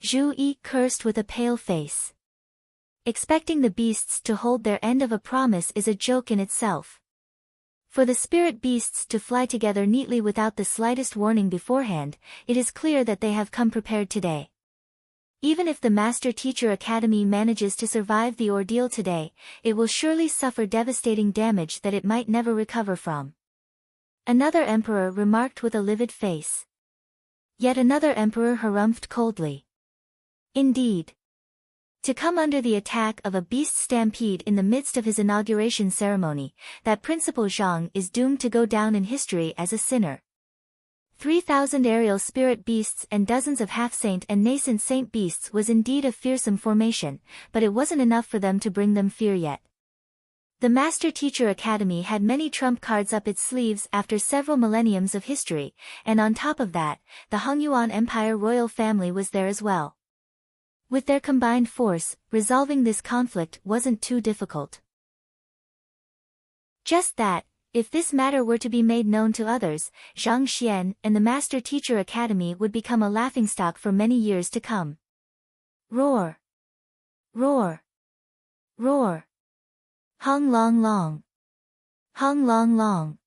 [SPEAKER 1] Zhu Yi cursed with a pale face. Expecting the beasts to hold their end of a promise is a joke in itself. For the spirit beasts to fly together neatly without the slightest warning beforehand, it is clear that they have come prepared today. Even if the Master Teacher Academy manages to survive the ordeal today, it will surely suffer devastating damage that it might never recover from. Another emperor remarked with a livid face. Yet another emperor harumphed coldly. Indeed. To come under the attack of a beast stampede in the midst of his inauguration ceremony, that Principal Zhang is doomed to go down in history as a sinner. 3,000 aerial spirit beasts and dozens of half-saint and nascent saint beasts was indeed a fearsome formation, but it wasn't enough for them to bring them fear yet. The Master Teacher Academy had many trump cards up its sleeves after several millenniums of history, and on top of that, the Hongyuan Empire royal family was there as well. With their combined force, resolving this conflict wasn't too difficult. Just that, if this matter were to be made known to others, Zhang Xian and the Master Teacher Academy would become a laughingstock for many years to come. Roar! Roar! Roar! Hung long long! Hung long long!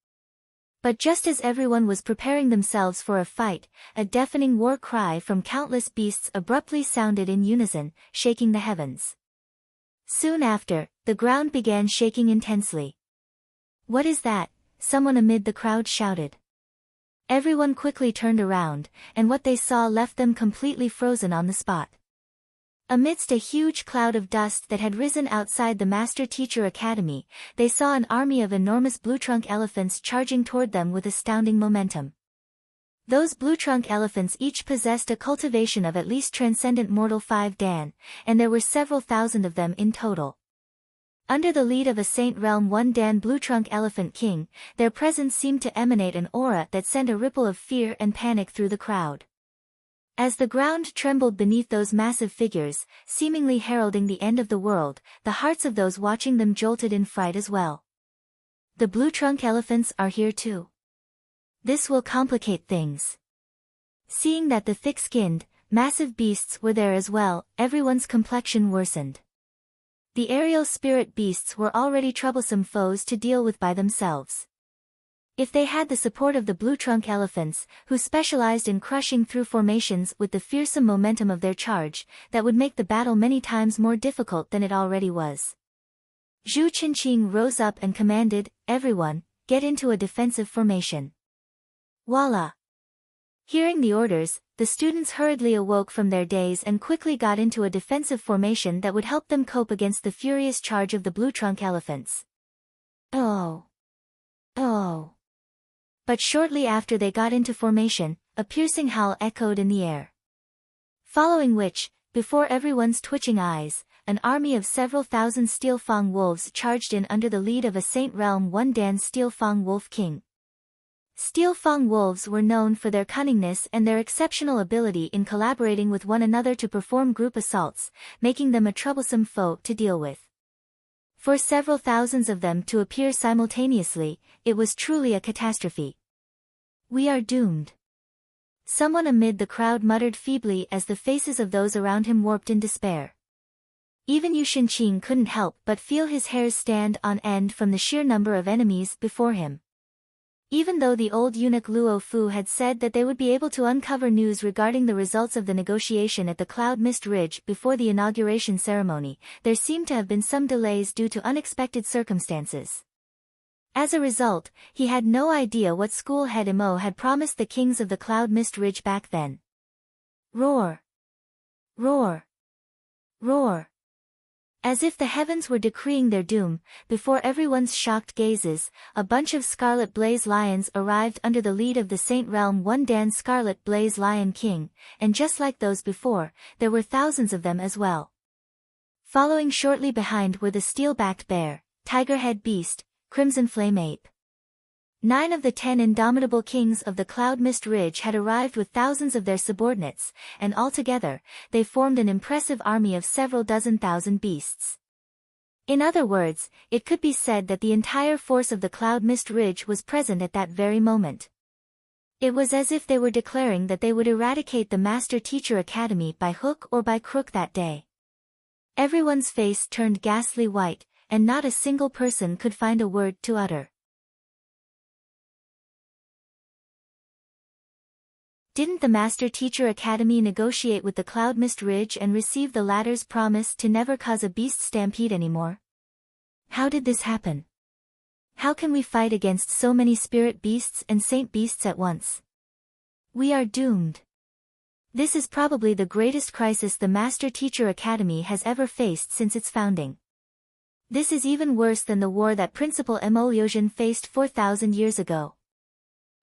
[SPEAKER 1] But just as everyone was preparing themselves for a fight, a deafening war cry from countless beasts abruptly sounded in unison, shaking the heavens. Soon after, the ground began shaking intensely. "What is that?" someone amid the crowd shouted. Everyone quickly turned around, and what they saw left them completely frozen on the spot. Amidst a huge cloud of dust that had risen outside the Master Teacher Academy, they saw an army of enormous blue-trunk elephants charging toward them with astounding momentum. Those blue-trunk elephants each possessed a cultivation of at least Transcendent Mortal 5 Dan, and there were several thousand of them in total. Under the lead of a Saint Realm 1 Dan Blue-Trunk Elephant King, their presence seemed to emanate an aura that sent a ripple of fear and panic through the crowd. As the ground trembled beneath those massive figures, seemingly heralding the end of the world, the hearts of those watching them jolted in fright as well. The blue-trunk elephants are here too. This will complicate things. Seeing that the thick-skinned, massive beasts were there as well, everyone's complexion worsened. The aerial spirit beasts were already troublesome foes to deal with by themselves. If they had the support of the blue-trunk elephants, who specialized in crushing through formations with the fearsome momentum of their charge, that would make the battle many times more difficult than it already was. Zhu Qinqing rose up and commanded, "Everyone, get into a defensive formation." Voila! Hearing the orders, the students hurriedly awoke from their daze and quickly got into a defensive formation that would help them cope against the furious charge of the blue-trunk elephants. Oh! Oh! But shortly after they got into formation, a piercing howl echoed in the air. Following which, before everyone's twitching eyes, an army of several thousand Steelfang wolves charged in under the lead of a Saint Realm 1 Dan Steelfang Wolf King. Steelfang wolves were known for their cunningness and their exceptional ability in collaborating with one another to perform group assaults, making them a troublesome foe to deal with. For several thousands of them to appear simultaneously, it was truly a catastrophe. "We are doomed." Someone amid the crowd muttered feebly as the faces of those around him warped in despair. Even Yu Shenqing couldn't help but feel his hairs stand on end from the sheer number of enemies before him. Even though the old eunuch Luo Fu had said that they would be able to uncover news regarding the results of the negotiation at the Cloud Mist Ridge before the inauguration ceremony, there seemed to have been some delays due to unexpected circumstances. As a result, he had no idea what school head Imo had promised the kings of the Cloud Mist Ridge back then. Roar! Roar! Roar! As if the heavens were decreeing their doom, before everyone's shocked gazes, a bunch of Scarlet Blaze Lions arrived under the lead of the Saint Realm 1 Dan Scarlet Blaze Lion King, and just like those before, there were thousands of them as well. Following shortly behind were the Steel-backed Bear, Tiger-head Beast, Crimson Flame Ape. 9 of the 10 indomitable kings of the Cloud Mist Ridge had arrived with thousands of their subordinates, and altogether, they formed an impressive army of several dozen thousand beasts. In other words, it could be said that the entire force of the Cloud Mist Ridge was present at that very moment. It was as if they were declaring that they would eradicate the Master Teacher Academy by hook or by crook that day. Everyone's face turned ghastly white, and not a single person could find a word to utter. Didn't the Master Teacher Academy negotiate with the Cloud Mist Ridge and receive the latter's promise to never cause a beast stampede anymore? How did this happen? How can we fight against so many spirit beasts and saint beasts at once? We are doomed. This is probably the greatest crisis the Master Teacher Academy has ever faced since its founding. This is even worse than the war that Principal Mo Liuzhen faced 4,000 years ago.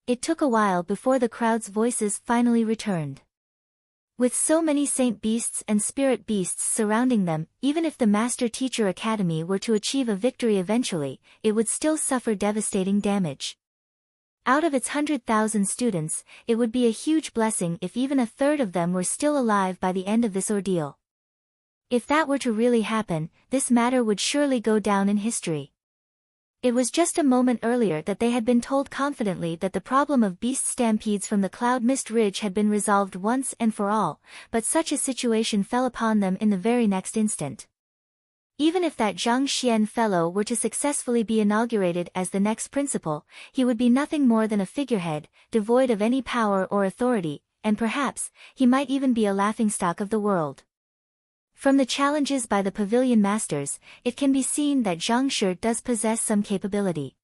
[SPEAKER 1] It took a while before the crowd's voices finally returned. With so many saint beasts and spirit beasts surrounding them, even if the Master Teacher Academy were to achieve a victory eventually, it would still suffer devastating damage. Out of its 100,000 students, it would be a huge blessing if even a third of them were still alive by the end of this ordeal. If that were to really happen, this matter would surely go down in history. It was just a moment earlier that they had been told confidently that the problem of beast stampedes from the Cloud Mist Ridge had been resolved once and for all, but such a situation fell upon them in the very next instant. Even if that Zhang Xian fellow were to successfully be inaugurated as the next principal, he would be nothing more than a figurehead, devoid of any power or authority, and perhaps, he might even be a laughingstock of the world. From the challenges by the pavilion masters, it can be seen that Zhang Shi does possess some capability.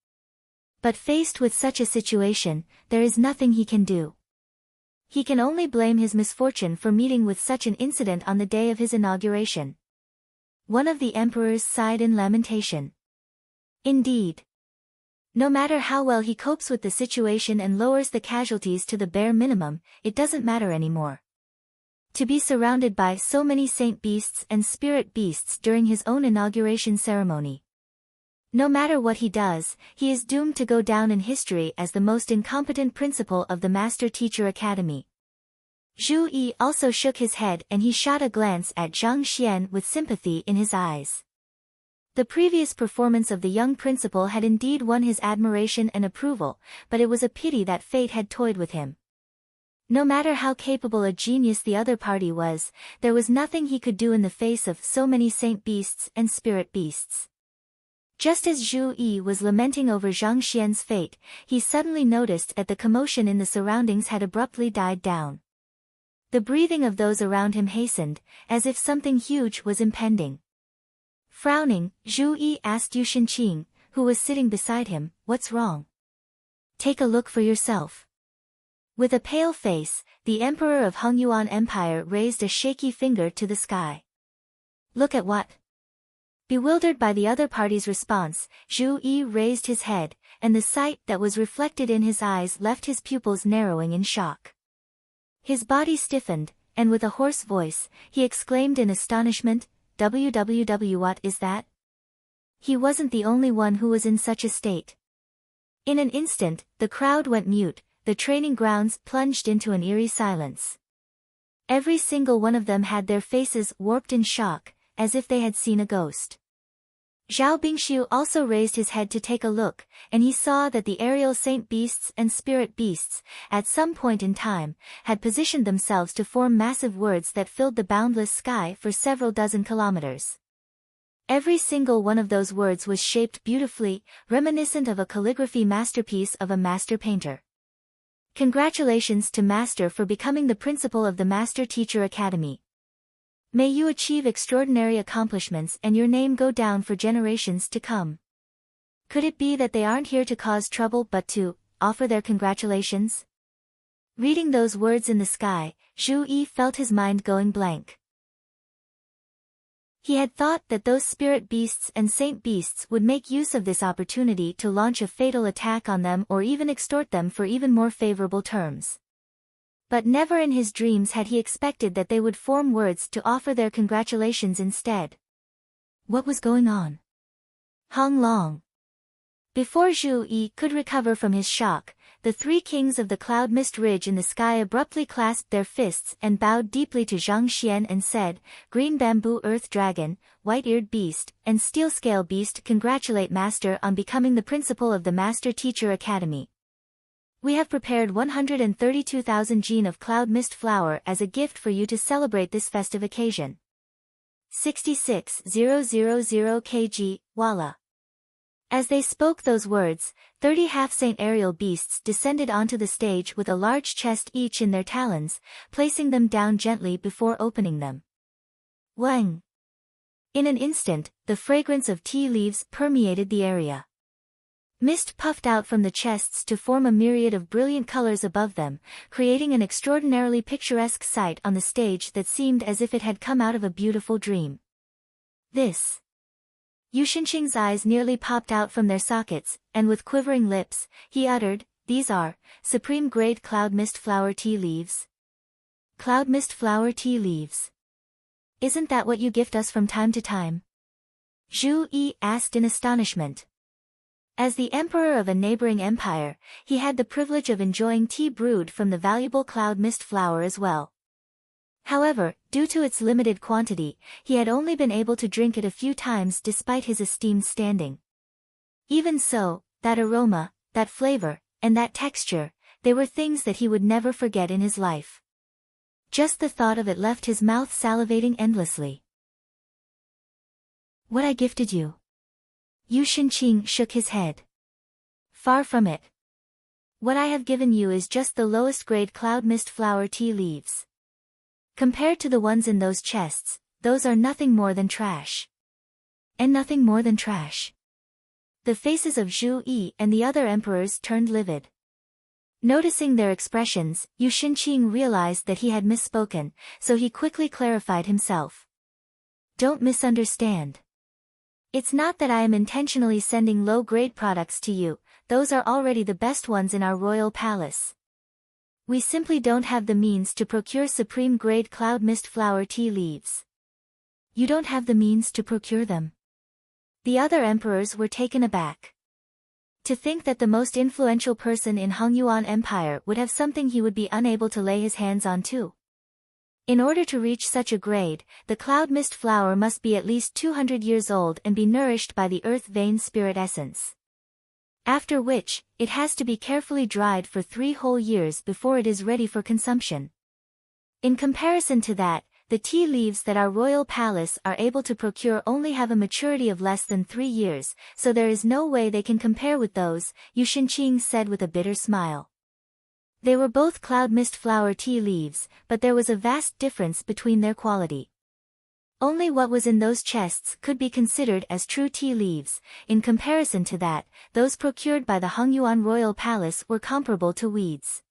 [SPEAKER 1] But faced with such a situation, there is nothing he can do. He can only blame his misfortune for meeting with such an incident on the day of his inauguration. One of the emperors sighed in lamentation. Indeed. No matter how well he copes with the situation and lowers the casualties to the bare minimum, it doesn't matter anymore. To be surrounded by so many saint beasts and spirit beasts during his own inauguration ceremony. No matter what he does, he is doomed to go down in history as the most incompetent principal of the Master Teacher Academy. Zhu Yi also shook his head and he shot a glance at Zhang Xian with sympathy in his eyes. The previous performance of the young principal had indeed won his admiration and approval, but it was a pity that fate had toyed with him. No matter how capable a genius the other party was, there was nothing he could do in the face of so many saint beasts and spirit beasts. Just as Zhu Yi was lamenting over Zhang Xian's fate, he suddenly noticed that the commotion in the surroundings had abruptly died down. The breathing of those around him hastened, as if something huge was impending. Frowning, Zhu Yi asked Yu Shenqing, who was sitting beside him, "What's wrong? Take a look for yourself." With a pale face, the emperor of Hongyuan Empire raised a shaky finger to the sky. "Look at what?" Bewildered by the other party's response, Zhu Yi raised his head, and the sight that was reflected in his eyes left his pupils narrowing in shock. His body stiffened, and with a hoarse voice, he exclaimed in astonishment, "WWW, what is that?" He wasn't the only one who was in such a state. In an instant, the crowd went mute, the training grounds plunged into an eerie silence. Every single one of them had their faces warped in shock, as if they had seen a ghost. Zhao Bingxiu also raised his head to take a look, and he saw that the aerial saint beasts and spirit beasts, at some point in time, had positioned themselves to form massive words that filled the boundless sky for several dozen kilometers. Every single one of those words was shaped beautifully, reminiscent of a calligraphy masterpiece of a master painter. Congratulations to Master for becoming the principal of the Master Teacher Academy. May you achieve extraordinary accomplishments and your name go down for generations to come. Could it be that they aren't here to cause trouble but to offer their congratulations? Reading those words in the sky, Zhu Yi felt his mind going blank. He had thought that those spirit beasts and saint beasts would make use of this opportunity to launch a fatal attack on them or even extort them for even more favorable terms. But never in his dreams had he expected that they would form words to offer their congratulations instead. What was going on? Hong Long. Before Zhu Yi could recover from his shock, the three kings of the cloud mist ridge in the sky abruptly clasped their fists and bowed deeply to Zhang Xian and said, "Green bamboo earth dragon, white-eared beast, and steel-scale beast, congratulate Master on becoming the principal of the Master Teacher Academy. We have prepared 132,000 jin of cloud mist flower as a gift for you to celebrate this festive occasion. 66,000 kg, Walla." As they spoke those words, 30 half-saint aerial beasts descended onto the stage with a large chest each in their talons, placing them down gently before opening them. Wang! In an instant, the fragrance of tea leaves permeated the area. Mist puffed out from the chests to form a myriad of brilliant colors above them, creating an extraordinarily picturesque sight on the stage that seemed as if it had come out of a beautiful dream. This. Yu Shenqing's eyes nearly popped out from their sockets, and with quivering lips, he uttered, "These are supreme-grade cloud mist flower tea leaves." Cloud mist flower tea leaves. Isn't that what you gift us from time to time? Zhu Yi asked in astonishment. As the emperor of a neighboring empire, he had the privilege of enjoying tea brewed from the valuable cloud mist flower as well. However, due to its limited quantity, he had only been able to drink it a few times despite his esteemed standing. Even so, that aroma, that flavor, and that texture, they were things that he would never forget in his life. Just the thought of it left his mouth salivating endlessly. "What I gifted you?" Yu Shenqing shook his head. "Far from it. What I have given you is just the lowest grade cloud mist flower tea leaves. Compared to the ones in those chests, those are nothing more than trash." And nothing more than trash. The faces of Zhu Yi and the other emperors turned livid. Noticing their expressions, Yu Shenqing realized that he had misspoken, so he quickly clarified himself. "Don't misunderstand. It's not that I am intentionally sending low-grade products to you, those are already the best ones in our royal palace. We simply don't have the means to procure supreme-grade cloud mist flower tea leaves." "You don't have the means to procure them?" The other emperors were taken aback. To think that the most influential person in Hongyuan Empire would have something he would be unable to lay his hands on too. In order to reach such a grade, the cloud mist flower must be at least 200 years old and be nourished by the earth vein spirit essence. After which, it has to be carefully dried for 3 whole years before it is ready for consumption. In comparison to that, the tea leaves that our royal palace are able to procure only have a maturity of less than 3 years, so there is no way they can compare with those, Yu Shenqing said with a bitter smile. They were both cloud mist flower tea leaves, but there was a vast difference between their quality. Only what was in those chests could be considered as true tea leaves. In comparison to that, those procured by the Hongyuan royal palace were comparable to weeds.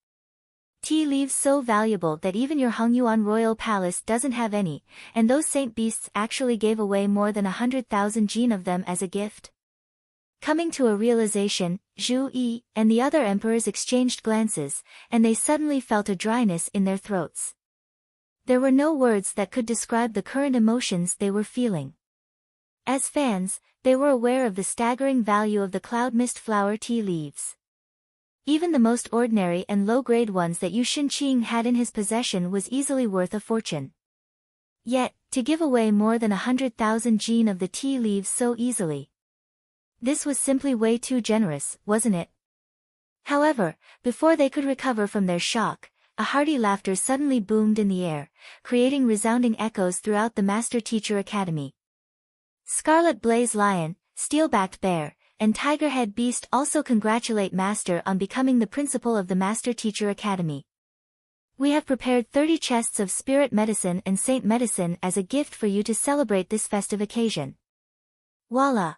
[SPEAKER 1] Tea leaves so valuable that even your Hongyuan royal palace doesn't have any, and those saint beasts actually gave away more than 100,000 jin of them as a gift. Coming to a realization, Zhu Yi and the other emperors exchanged glances, and they suddenly felt a dryness in their throats. There were no words that could describe the current emotions they were feeling. As fans, they were aware of the staggering value of the cloud mist flower tea leaves. Even the most ordinary and low-grade ones that Yu Shenqing had in his possession was easily worth a fortune. Yet, to give away more than 100,000 jin of the tea leaves so easily. This was simply way too generous, wasn't it? However, before they could recover from their shock, a hearty laughter suddenly boomed in the air, creating resounding echoes throughout the Master-Teacher Academy. Scarlet Blaze Lion, Steel-Backed Bear, and Tiger-Head Beast also congratulate Master on becoming the principal of the Master-Teacher Academy. We have prepared 30 chests of spirit medicine and saint medicine as a gift for you to celebrate this festive occasion. Voila!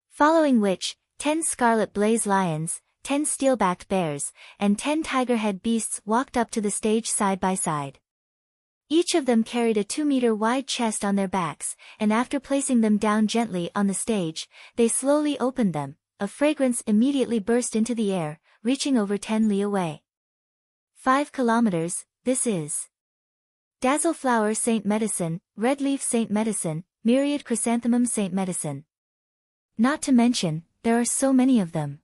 [SPEAKER 1] Following which, 10 Scarlet Blaze Lions, 10 Steel-Backed Bears, and 10 Tiger-Head Beasts walked up to the stage side by side. Each of them carried a 2-meter-wide chest on their backs, and after placing them down gently on the stage, they slowly opened them. A fragrance immediately burst into the air, reaching over 10 li away. 5 kilometers, this is Dazzle Flower Saint Medicine, Red Leaf Saint Medicine, Myriad Chrysanthemum Saint Medicine. Not to mention, there are so many of them.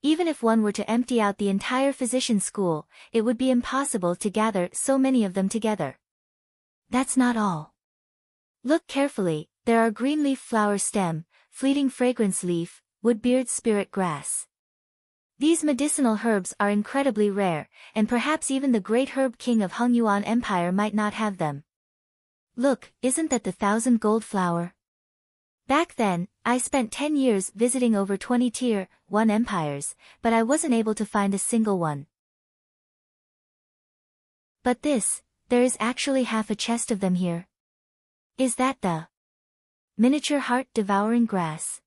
[SPEAKER 1] Even if one were to empty out the entire physician school, it would be impossible to gather so many of them together. That's not all. Look carefully, there are green leaf flower stem, fleeting fragrance leaf, woodbeard spirit grass. These medicinal herbs are incredibly rare, and perhaps even the great herb king of Hongyuan Empire might not have them. Look, isn't that the 1,000 gold flower? Back then, I spent 10 years visiting over 20 tier 1 empires, but I wasn't able to find a single one. But there is actually half a chest of them here. Is that the miniature heart-devouring grass?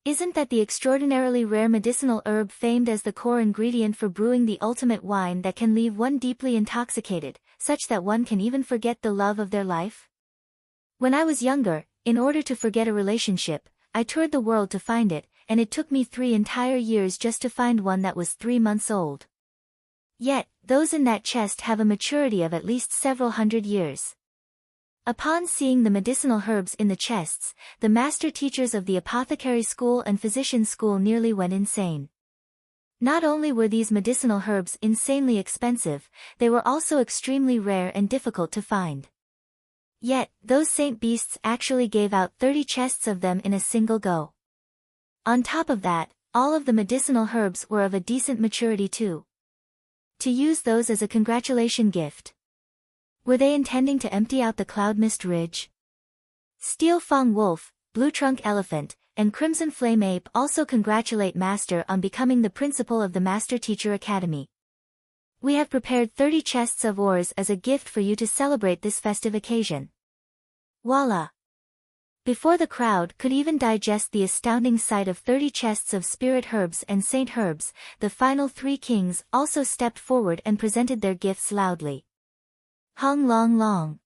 [SPEAKER 1] Isn't that the extraordinarily rare medicinal herb famed as the core ingredient for brewing the ultimate wine that can leave one deeply intoxicated, such that one can even forget the love of their life? When I was younger, in order to forget a relationship, I toured the world to find it, and it took me 3 entire years just to find one that was 3 months old. Yet, those in that chest have a maturity of at least several hundred years. Upon seeing the medicinal herbs in the chests, the master teachers of the apothecary school and physician school nearly went insane. Not only were these medicinal herbs insanely expensive, they were also extremely rare and difficult to find. Yet, those saint beasts actually gave out 30 chests of them in a single go. On top of that, all of the medicinal herbs were of a decent maturity too. To use those as a congratulation gift. Were they intending to empty out the Cloud Mist Ridge? Steel Fang Wolf, Blue Trunk Elephant, and Crimson Flame Ape also congratulate Master on becoming the principal of the Master Teacher Academy. We have prepared 30 chests of ores as a gift for you to celebrate this festive occasion. Voila! Before the crowd could even digest the astounding sight of 30 chests of spirit herbs and saint herbs, the final 3 kings also stepped forward and presented their gifts loudly. Hung Long Long.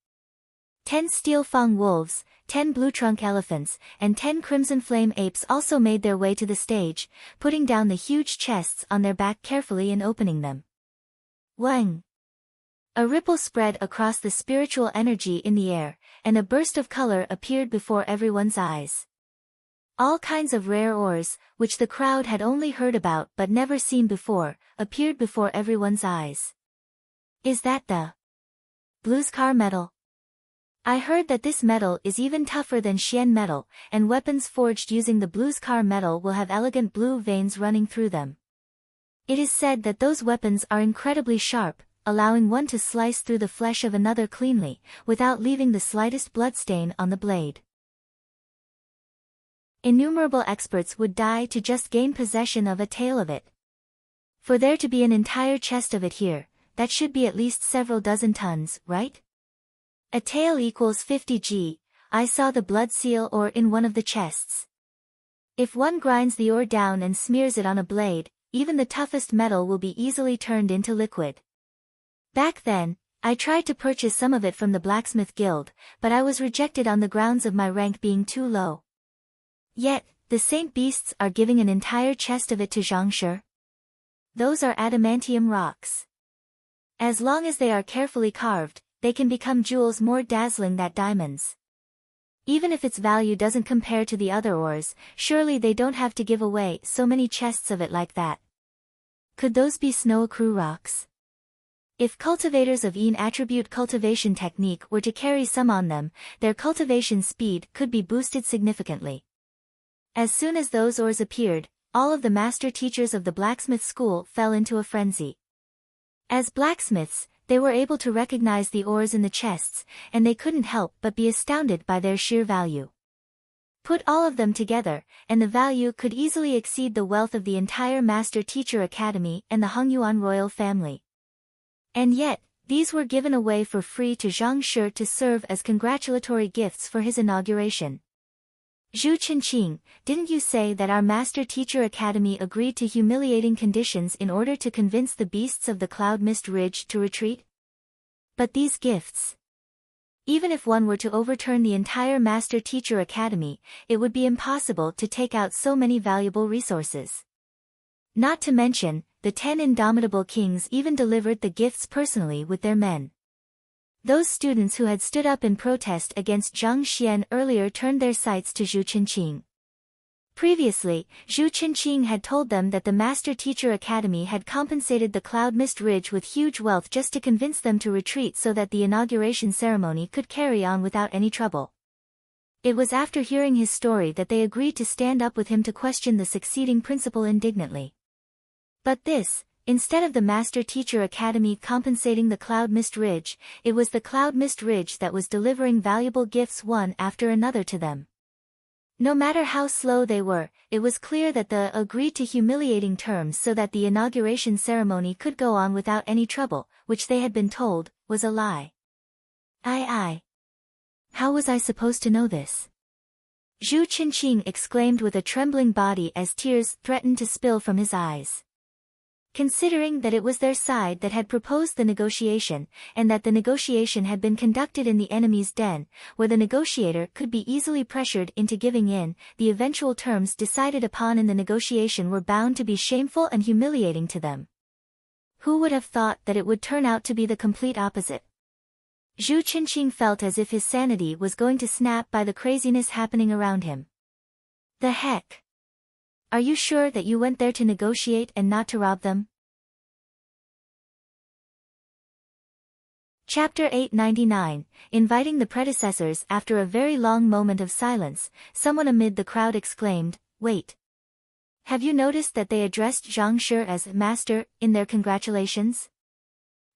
[SPEAKER 1] 10 Steel Fang Wolves, 10 Blue Trunk Elephants, and 10 Crimson Flame Apes also made their way to the stage, putting down the huge chests on their back carefully and opening them. Wang! A ripple spread across the spiritual energy in the air, and a burst of color appeared before everyone's eyes. All kinds of rare ores, which the crowd had only heard about but never seen before, appeared before everyone's eyes. Is that the Bluescar metal. I heard that this metal is even tougher than Xian metal, and weapons forged using the Bluescar metal will have elegant blue veins running through them. It is said that those weapons are incredibly sharp, allowing one to slice through the flesh of another cleanly, without leaving the slightest bloodstain on the blade. Innumerable experts would die to just gain possession of a tale of it. For there to be an entire chest of it here, that should be at least several dozen tons, right? A tale equals 50 g. I saw the blood seal ore in one of the chests. If one grinds the ore down and smears it on a blade, even the toughest metal will be easily turned into liquid. Back then, I tried to purchase some of it from the blacksmith guild, but I was rejected on the grounds of my rank being too low. Yet, the saint beasts are giving an entire chest of it to Zhangshi. Those are adamantium rocks. As long as they are carefully carved, they can become jewels more dazzling than diamonds. Even if its value doesn't compare to the other ores, surely they don't have to give away so many chests of it like that. Could those be snow accrue rocks? If cultivators of Een attribute cultivation technique were to carry some on them, their cultivation speed could be boosted significantly. As soon as those ores appeared, all of the master teachers of the blacksmith school fell into a frenzy. As blacksmiths, they were able to recognize the ores in the chests, and they couldn't help but be astounded by their sheer value. Put all of them together, and the value could easily exceed the wealth of the entire Master Teacher Academy and the Hongyuan royal family. And yet, these were given away for free to Zhang Shi to serve as congratulatory gifts for his inauguration. Zhu Qinqing, didn't you say that our Master Teacher Academy agreed to humiliating conditions in order to convince the beasts of the Cloud Mist Ridge to retreat? But these gifts... Even if one were to overturn the entire Master Teacher Academy, it would be impossible to take out so many valuable resources. Not to mention, the 10 indomitable kings even delivered the gifts personally with their men. Those students who had stood up in protest against Zhang Xian earlier turned their sights to Zhu Qinqing. Previously, Zhu Qinqing had told them that the Master Teacher Academy had compensated the Cloud Mist Ridge with huge wealth just to convince them to retreat so that the inauguration ceremony could carry on without any trouble. It was after hearing his story that they agreed to stand up with him to question the succeeding principal indignantly. But this, instead of the Master Teacher Academy compensating the Cloud Mist Ridge, it was the Cloud Mist Ridge that was delivering valuable gifts one after another to them. No matter how slow they were, it was clear that they agreed to humiliating terms so that the inauguration ceremony could go on without any trouble, which they had been told, was a lie. I. How was I supposed to know this? Zhu Qinqing exclaimed with a trembling body as tears threatened to spill from his eyes. Considering that it was their side that had proposed the negotiation, and that the negotiation had been conducted in the enemy's den, where the negotiator could be easily pressured into giving in, the eventual terms decided upon in the negotiation were bound to be shameful and humiliating to them. Who would have thought that it would turn out to be the complete opposite? Zhu Qinqing felt as if his sanity was going to snap by the craziness happening around him. The heck? Are you sure that you went there to negotiate and not to rob them? Chapter 899, Inviting the Predecessors. After a very long moment of silence, someone amid the crowd exclaimed, "Wait. Have you noticed that they addressed Zhang Shi as Master in their congratulations?"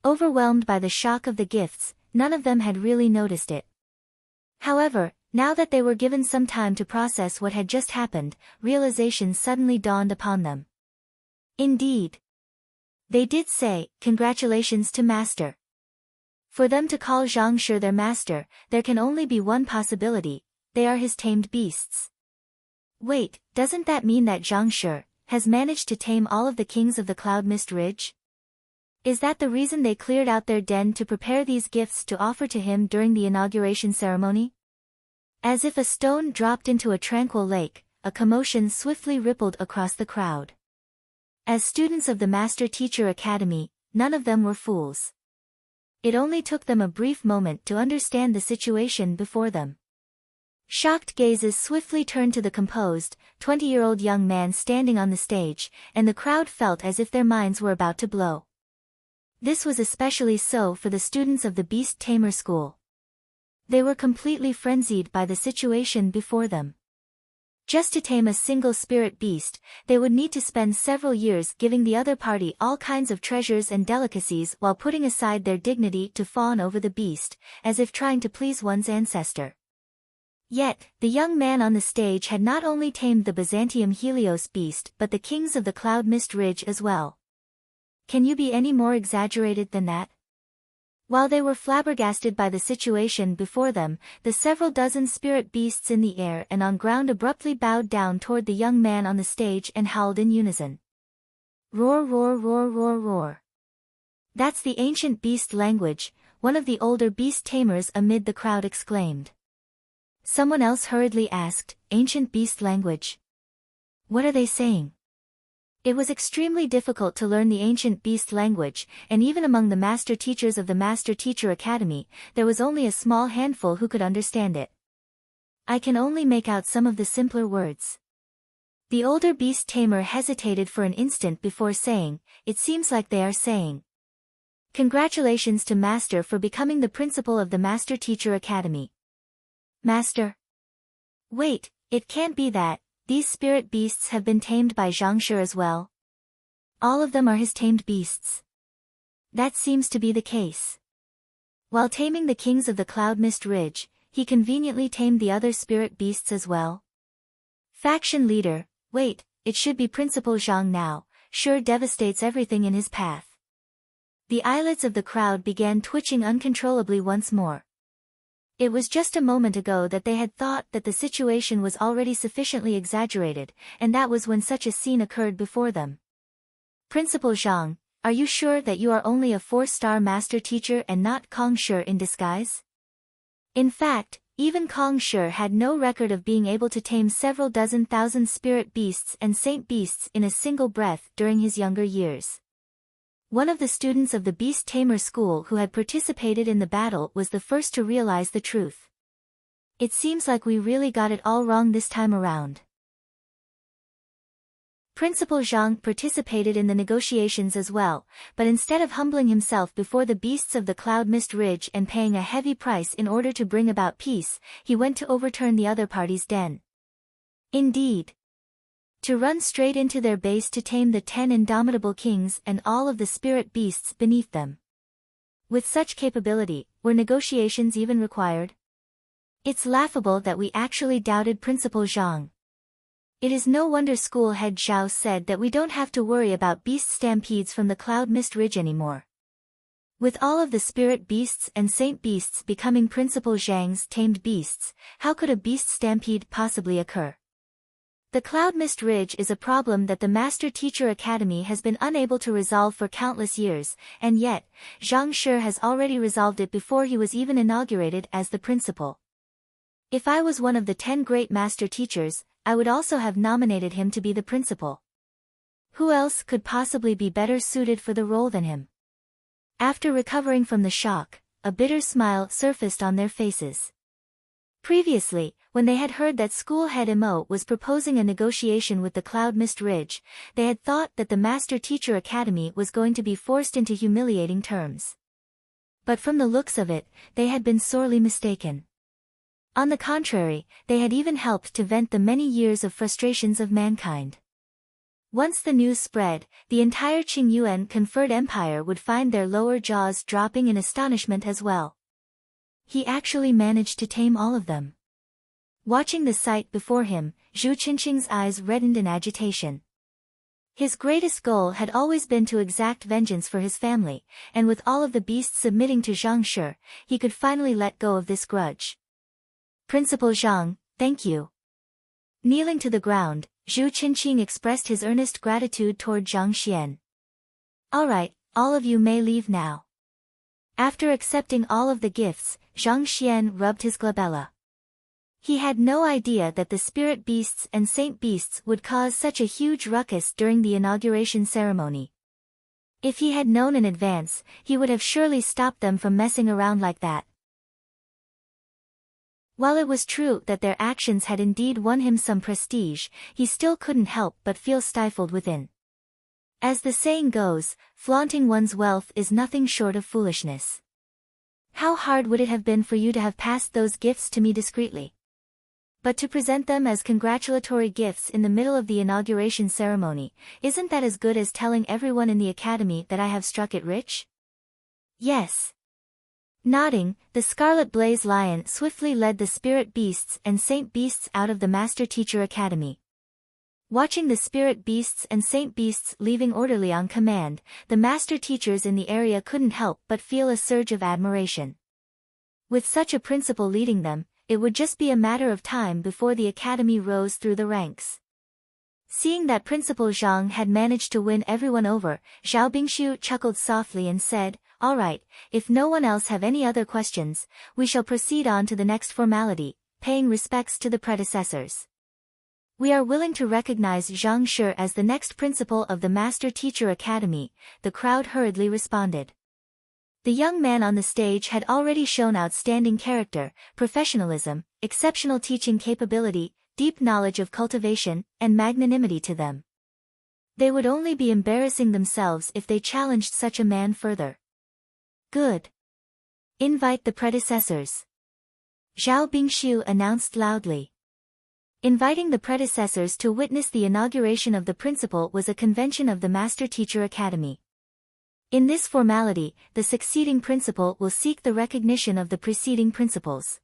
[SPEAKER 1] Overwhelmed by the shock of the gifts, none of them had really noticed it. However, now that they were given some time to process what had just happened, realization suddenly dawned upon them. Indeed. They did say, "Congratulations to Master." For them to call Zhang Shi their master, there can only be one possibility: they are his tamed beasts. Wait, doesn't that mean that Zhang Shi has managed to tame all of the kings of the Cloud Mist Ridge? Is that the reason they cleared out their den to prepare these gifts to offer to him during the inauguration ceremony? As if a stone dropped into a tranquil lake, a commotion swiftly rippled across the crowd. As students of the Master Teacher Academy, none of them were fools. It only took them a brief moment to understand the situation before them. Shocked gazes swiftly turned to the composed, 20-year-old young man standing on the stage, and the crowd felt as if their minds were about to blow. This was especially so for the students of the Beast Tamer School. They were completely frenzied by the situation before them. Just to tame a single spirit beast, they would need to spend several years giving the other party all kinds of treasures and delicacies while putting aside their dignity to fawn over the beast, as if trying to please one's ancestor. Yet, the young man on the stage had not only tamed the Byzantium Helios beast but the kings of the Cloud Mist Ridge as well. Can you be any more exaggerated than that? While they were flabbergasted by the situation before them, the several dozen spirit beasts in the air and on ground abruptly bowed down toward the young man on the stage and howled in unison. Roar, roar, roar, roar, roar. That's the ancient beast language, one of the older beast tamers amid the crowd exclaimed. Someone else hurriedly asked, ancient beast language? What are they saying? It was extremely difficult to learn the ancient beast language, and even among the master teachers of the Master Teacher Academy, there was only a small handful who could understand it. I can only make out some of the simpler words. The older beast tamer hesitated for an instant before saying, it seems like they are saying, congratulations to Master for becoming the principal of the Master Teacher Academy. Master? Wait, it can't be that. These spirit beasts have been tamed by Zhang Shi as well. All of them are his tamed beasts. That seems to be the case. While taming the kings of the Cloud Mist Ridge, he conveniently tamed the other spirit beasts as well. Faction leader, wait, it should be Principal Zhang now, sure devastates everything in his path. The eyelids of the crowd began twitching uncontrollably once more. It was just a moment ago that they had thought that the situation was already sufficiently exaggerated, and that was when such a scene occurred before them. Principal Zhang, are you sure that you are only a 4-star master teacher and not Kong Shi in disguise? In fact, even Kong Shi had no record of being able to tame several dozen thousand spirit beasts and saint beasts in a single breath during his younger years. One of the students of the Beast Tamer School who had participated in the battle was the first to realize the truth. It seems like we really got it all wrong this time around. Principal Zhang participated in the negotiations as well, but instead of humbling himself before the beasts of the Cloud Mist Ridge and paying a heavy price in order to bring about peace, he went to overturn the other party's den. Indeed. To run straight into their base to tame the 10 indomitable kings and all of the spirit beasts beneath them. With such capability, were negotiations even required? It's laughable that we actually doubted Principal Zhang. It is no wonder school head Zhao said that we don't have to worry about beast stampedes from the Cloud Mist Ridge anymore. With all of the spirit beasts and saint beasts becoming Principal Zhang's tamed beasts, how could a beast stampede possibly occur? The Cloud Mist Ridge is a problem that the Master Teacher Academy has been unable to resolve for countless years, and yet, Zhang Shi has already resolved it before he was even inaugurated as the principal. If I was one of the 10 great Master Teachers, I would also have nominated him to be the principal. Who else could possibly be better suited for the role than him? After recovering from the shock, a bitter smile surfaced on their faces. Previously, when they had heard that school head Imo was proposing a negotiation with the Cloud Mist Ridge, they had thought that the Master Teacher Academy was going to be forced into humiliating terms. But from the looks of it, they had been sorely mistaken. On the contrary, they had even helped to vent the many years of frustrations of mankind. Once the news spread, the entire Qingyuan conferred empire would find their lower jaws dropping in astonishment as well. He actually managed to tame all of them. Watching the sight before him, Zhu Qinqing's eyes reddened in agitation. His greatest goal had always been to exact vengeance for his family, and with all of the beasts submitting to Zhang Shi, he could finally let go of this grudge. Principal Zhang, thank you. Kneeling to the ground, Zhu Qinqing expressed his earnest gratitude toward Zhang Xian. All right, all of you may leave now. After accepting all of the gifts, Zhang Xian rubbed his glabella. He had no idea that the spirit beasts and saint beasts would cause such a huge ruckus during the inauguration ceremony. If he had known in advance, he would have surely stopped them from messing around like that. While it was true that their actions had indeed won him some prestige, he still couldn't help but feel stifled within. As the saying goes, flaunting one's wealth is nothing short of foolishness. How hard would it have been for you to have passed those gifts to me discreetly? But to present them as congratulatory gifts in the middle of the inauguration ceremony, isn't that as good as telling everyone in the academy that I have struck it rich? Yes. Nodding, the Scarlet Blaze Lion swiftly led the Spirit Beasts and Saint Beasts out of the Master Teacher Academy. Watching the Spirit Beasts and Saint Beasts leaving orderly on command, the Master Teachers in the area couldn't help but feel a surge of admiration. With such a principal leading them, it would just be a matter of time before the academy rose through the ranks. Seeing that Principal Zhang had managed to win everyone over, Zhao Bingshu chuckled softly and said, "All right, if no one else have any other questions, we shall proceed on to the next formality, paying respects to the predecessors. We are willing to recognize Zhang Shi as the next principal of the Master Teacher Academy," the crowd hurriedly responded. The young man on the stage had already shown outstanding character, professionalism, exceptional teaching capability, deep knowledge of cultivation, and magnanimity to them. They would only be embarrassing themselves if they challenged such a man further. Good. Invite the predecessors. Zhao Bingshu announced loudly. Inviting the predecessors to witness the inauguration of the principal was a convention of the Master Teacher Academy. In this formality, the succeeding principal will seek the recognition of the preceding principals.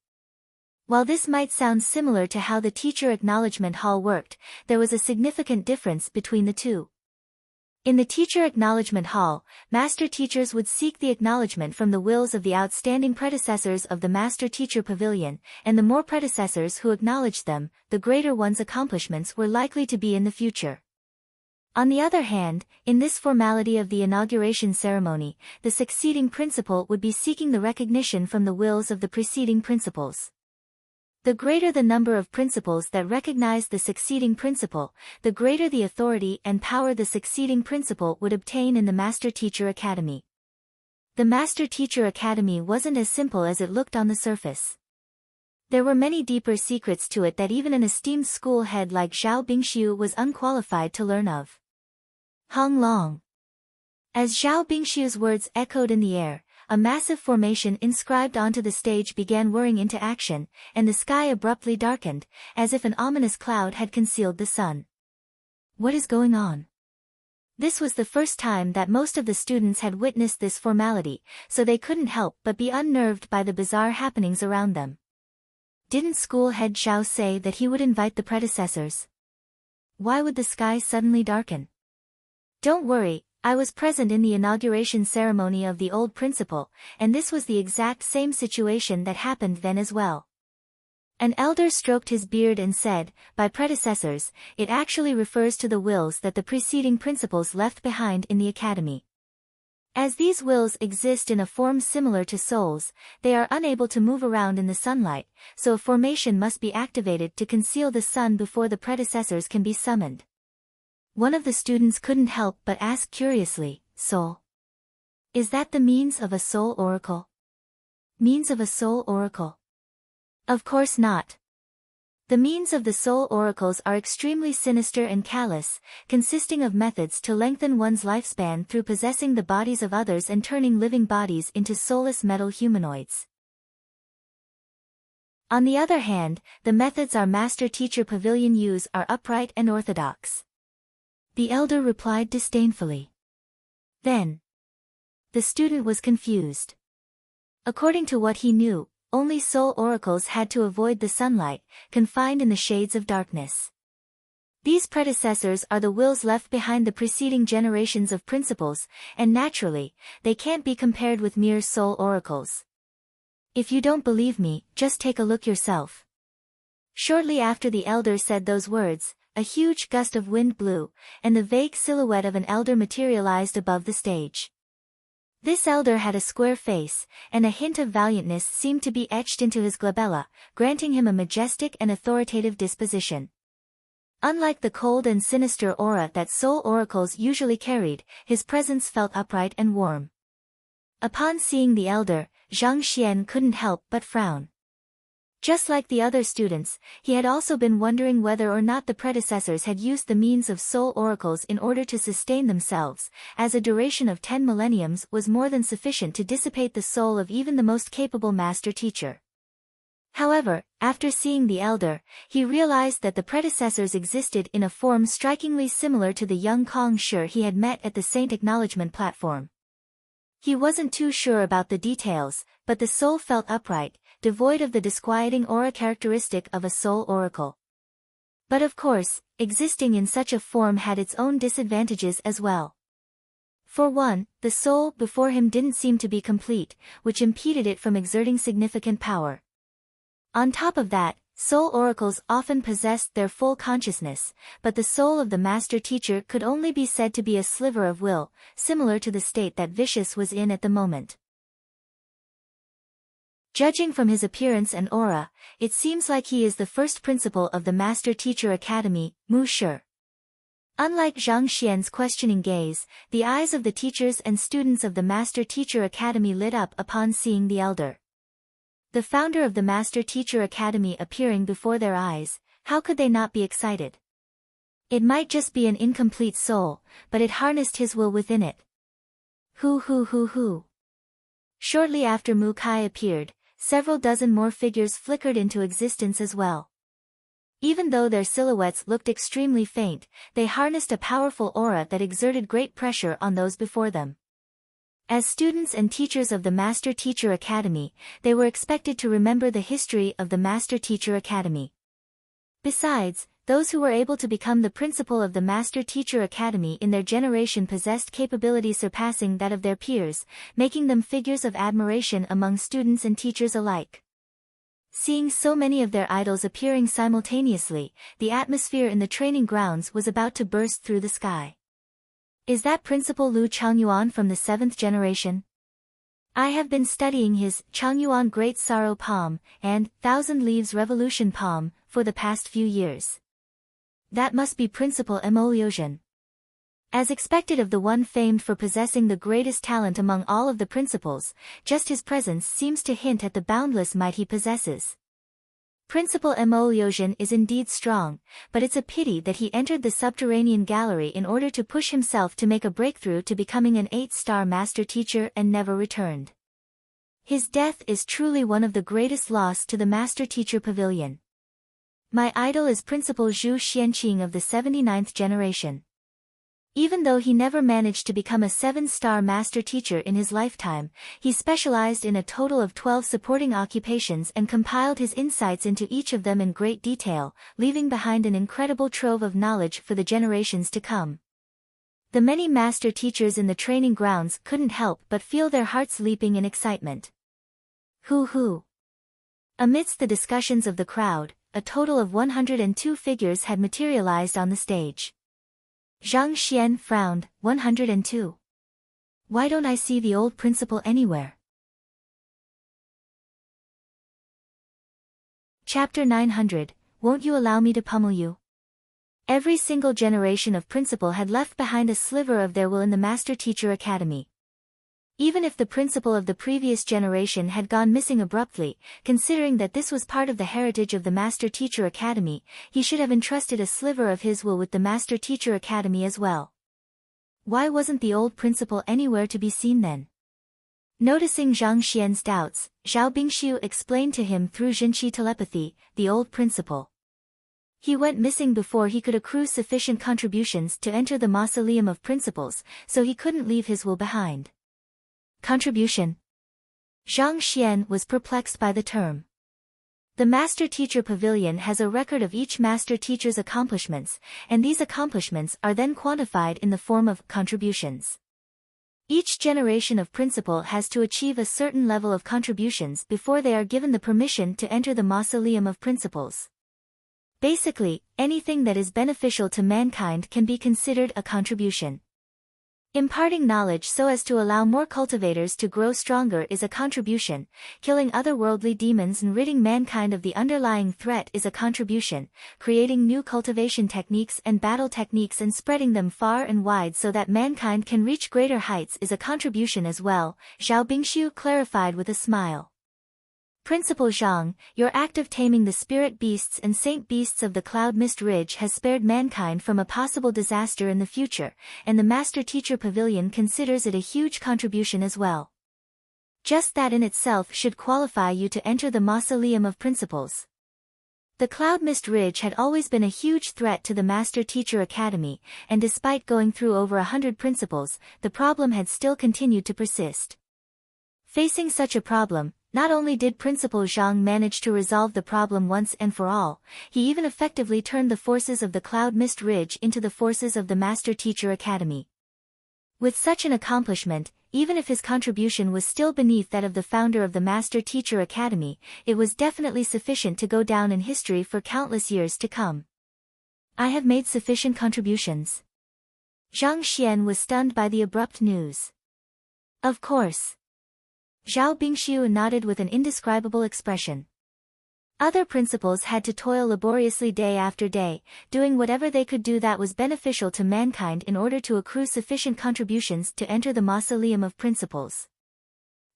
[SPEAKER 1] While this might sound similar to how the Teacher Acknowledgement Hall worked, there was a significant difference between the two. In the Teacher Acknowledgement Hall, Master Teachers would seek the acknowledgement from the wills of the outstanding predecessors of the Master Teacher Pavilion, and the more predecessors who acknowledged them, the greater one's accomplishments were likely to be in the future. On the other hand, in this formality of the inauguration ceremony, the succeeding principal would be seeking the recognition from the wills of the preceding principals. The greater the number of principals that recognize the succeeding principal, the greater the authority and power the succeeding principal would obtain in the Master Teacher Academy. The Master Teacher Academy wasn't as simple as it looked on the surface. There were many deeper secrets to it that even an esteemed school head like Zhao Bingshu was unqualified to learn of. Hong Long. As Zhao Bingshu's words echoed in the air, a massive formation inscribed onto the stage began whirring into action, and the sky abruptly darkened, as if an ominous cloud had concealed the sun. What is going on? This was the first time that most of the students had witnessed this formality, so they couldn't help but be unnerved by the bizarre happenings around them. Didn't school head Zhao say that he would invite the predecessors? Why would the sky suddenly darken? Don't worry, I was present in the inauguration ceremony of the old principal, and this was the exact same situation that happened then as well. An elder stroked his beard and said, "By predecessors, it actually refers to the wills that the preceding principals left behind in the academy. As these wills exist in a form similar to souls, they are unable to move around in the sunlight, so a formation must be activated to conceal the sun before the predecessors can be summoned." One of the students couldn't help but ask curiously, "Soul? Is that the means of a soul oracle?" Means of a soul oracle? Of course not. The means of the soul oracles are extremely sinister and callous, consisting of methods to lengthen one's lifespan through possessing the bodies of others and turning living bodies into soulless metal humanoids. On the other hand, the methods our Master Teacher Pavilion use are upright and orthodox. The elder replied disdainfully. Then, the student was confused. According to what he knew, only soul oracles had to avoid the sunlight, confined in the shades of darkness. These predecessors are the wills left behind the preceding generations of principals, and naturally, they can't be compared with mere soul oracles. If you don't believe me, just take a look yourself. Shortly after the elder said those words, a huge gust of wind blew, and the vague silhouette of an elder materialized above the stage. This elder had a square face, and a hint of valiantness seemed to be etched into his glabella, granting him a majestic and authoritative disposition. Unlike the cold and sinister aura that soul oracles usually carried, his presence felt upright and warm. Upon seeing the elder, Zhang Xian couldn't help but frown. Just like the other students, he had also been wondering whether or not the predecessors had used the means of soul oracles in order to sustain themselves, as a duration of 10 millenniums was more than sufficient to dissipate the soul of even the most capable master teacher. However, after seeing the elder, he realized that the predecessors existed in a form strikingly similar to the young Kong Shi he had met at the Saint Acknowledgement platform. He wasn't too sure about the details, but the soul felt upright, devoid of the disquieting aura characteristic of a soul oracle. But of course, existing in such a form had its own disadvantages as well. For one, the soul before him didn't seem to be complete, which impeded it from exerting significant power. On top of that, soul oracles often possessed their full consciousness, but the soul of the master teacher could only be said to be a sliver of will, similar to the state that Vicious was in at the moment. Judging from his appearance and aura, it seems like he is the first principal of the Master Teacher Academy, Mu Shi. Unlike Zhang Xian's questioning gaze, the eyes of the teachers and students of the Master Teacher Academy lit up upon seeing the elder. The founder of the Master Teacher Academy appearing before their eyes, how could they not be excited? It might just be an incomplete soul, but it harnessed his will within it. Hu. Shortly after Mu Kai appeared, several dozen more figures flickered into existence as well. Even though their silhouettes looked extremely faint, they harnessed a powerful aura that exerted great pressure on those before them. As students and teachers of the Master Teacher Academy, they were expected to remember the history of the Master Teacher Academy. Besides, those who were able to become the principal of the Master Teacher Academy in their generation possessed capabilities surpassing that of their peers, making them figures of admiration among students and teachers alike. Seeing so many of their idols appearing simultaneously, the atmosphere in the training grounds was about to burst through the sky. Is that Principal Lu Changyuan from the 7th generation? I have been studying his Changyuan Great Sorrow Palm and Thousand Leaves Revolution Palm for the past few years. That must be Principal Mo Liuzhen. As expected of the one famed for possessing the greatest talent among all of the principals, just his presence seems to hint at the boundless might he possesses. Principal Mo Liuzhen is indeed strong, but it's a pity that he entered the subterranean gallery in order to push himself to make a breakthrough to becoming an 8-star master teacher and never returned. His death is truly one of the greatest loss to the Master Teacher Pavilion. My idol is Principal Zhu Xianqing of the 79th generation. Even though he never managed to become a 7-star master teacher in his lifetime, he specialized in a total of 12 supporting occupations and compiled his insights into each of them in great detail, leaving behind an incredible trove of knowledge for the generations to come. The many master teachers in the training grounds couldn't help but feel their hearts leaping in excitement. Hu. Amidst the discussions of the crowd, a total of 102 figures had materialized on the stage. Zhang Xian frowned. 102. Why don't I see the old principal anywhere? Chapter 900, Won't you allow me to pummel you? Every single generation of principal had left behind a sliver of their will in the Master Teacher Academy. Even if the principal of the previous generation had gone missing abruptly, considering that this was part of the heritage of the Master Teacher Academy, he should have entrusted a sliver of his will with the Master Teacher Academy as well. Why wasn't the old principal anywhere to be seen then? Noticing Zhang Xian's doubts, Zhao Bingxiu explained to him through Jinqi telepathy, the old principal. He went missing before he could accrue sufficient contributions to enter the mausoleum of principals, so he couldn't leave his will behind. Contribution. Zhang Xian was perplexed by the term. The Master Teacher Pavilion has a record of each Master Teacher's accomplishments, and these accomplishments are then quantified in the form of contributions. Each generation of principal has to achieve a certain level of contributions before they are given the permission to enter the mausoleum of principals. Basically, anything that is beneficial to mankind can be considered a contribution. Imparting knowledge so as to allow more cultivators to grow stronger is a contribution, killing otherworldly demons and ridding mankind of the underlying threat is a contribution, creating new cultivation techniques and battle techniques and spreading them far and wide so that mankind can reach greater heights is a contribution as well, Zhao Bingxiu clarified with a smile. Principal Zhang, your act of taming the spirit beasts and saint beasts of the Cloud Mist Ridge has spared mankind from a possible disaster in the future, and the Master Teacher Pavilion considers it a huge contribution as well. Just that in itself should qualify you to enter the Mausoleum of Principles. The Cloud Mist Ridge had always been a huge threat to the Master Teacher Academy, and despite going through over 100 principles, the problem had still continued to persist. Facing such a problem, not only did Principal Zhang manage to resolve the problem once and for all, he even effectively turned the forces of the Cloud Mist Ridge into the forces of the Master Teacher Academy. With such an accomplishment, even if his contribution was still beneath that of the founder of the Master Teacher Academy, it was definitely sufficient to go down in history for countless years to come. I have made sufficient contributions. Zhang Xian was stunned by the abrupt news. Of course. Zhao Bingxiu nodded with an indescribable expression. Other principals had to toil laboriously day after day, doing whatever they could do that was beneficial to mankind in order to accrue sufficient contributions to enter the Mausoleum of Principles.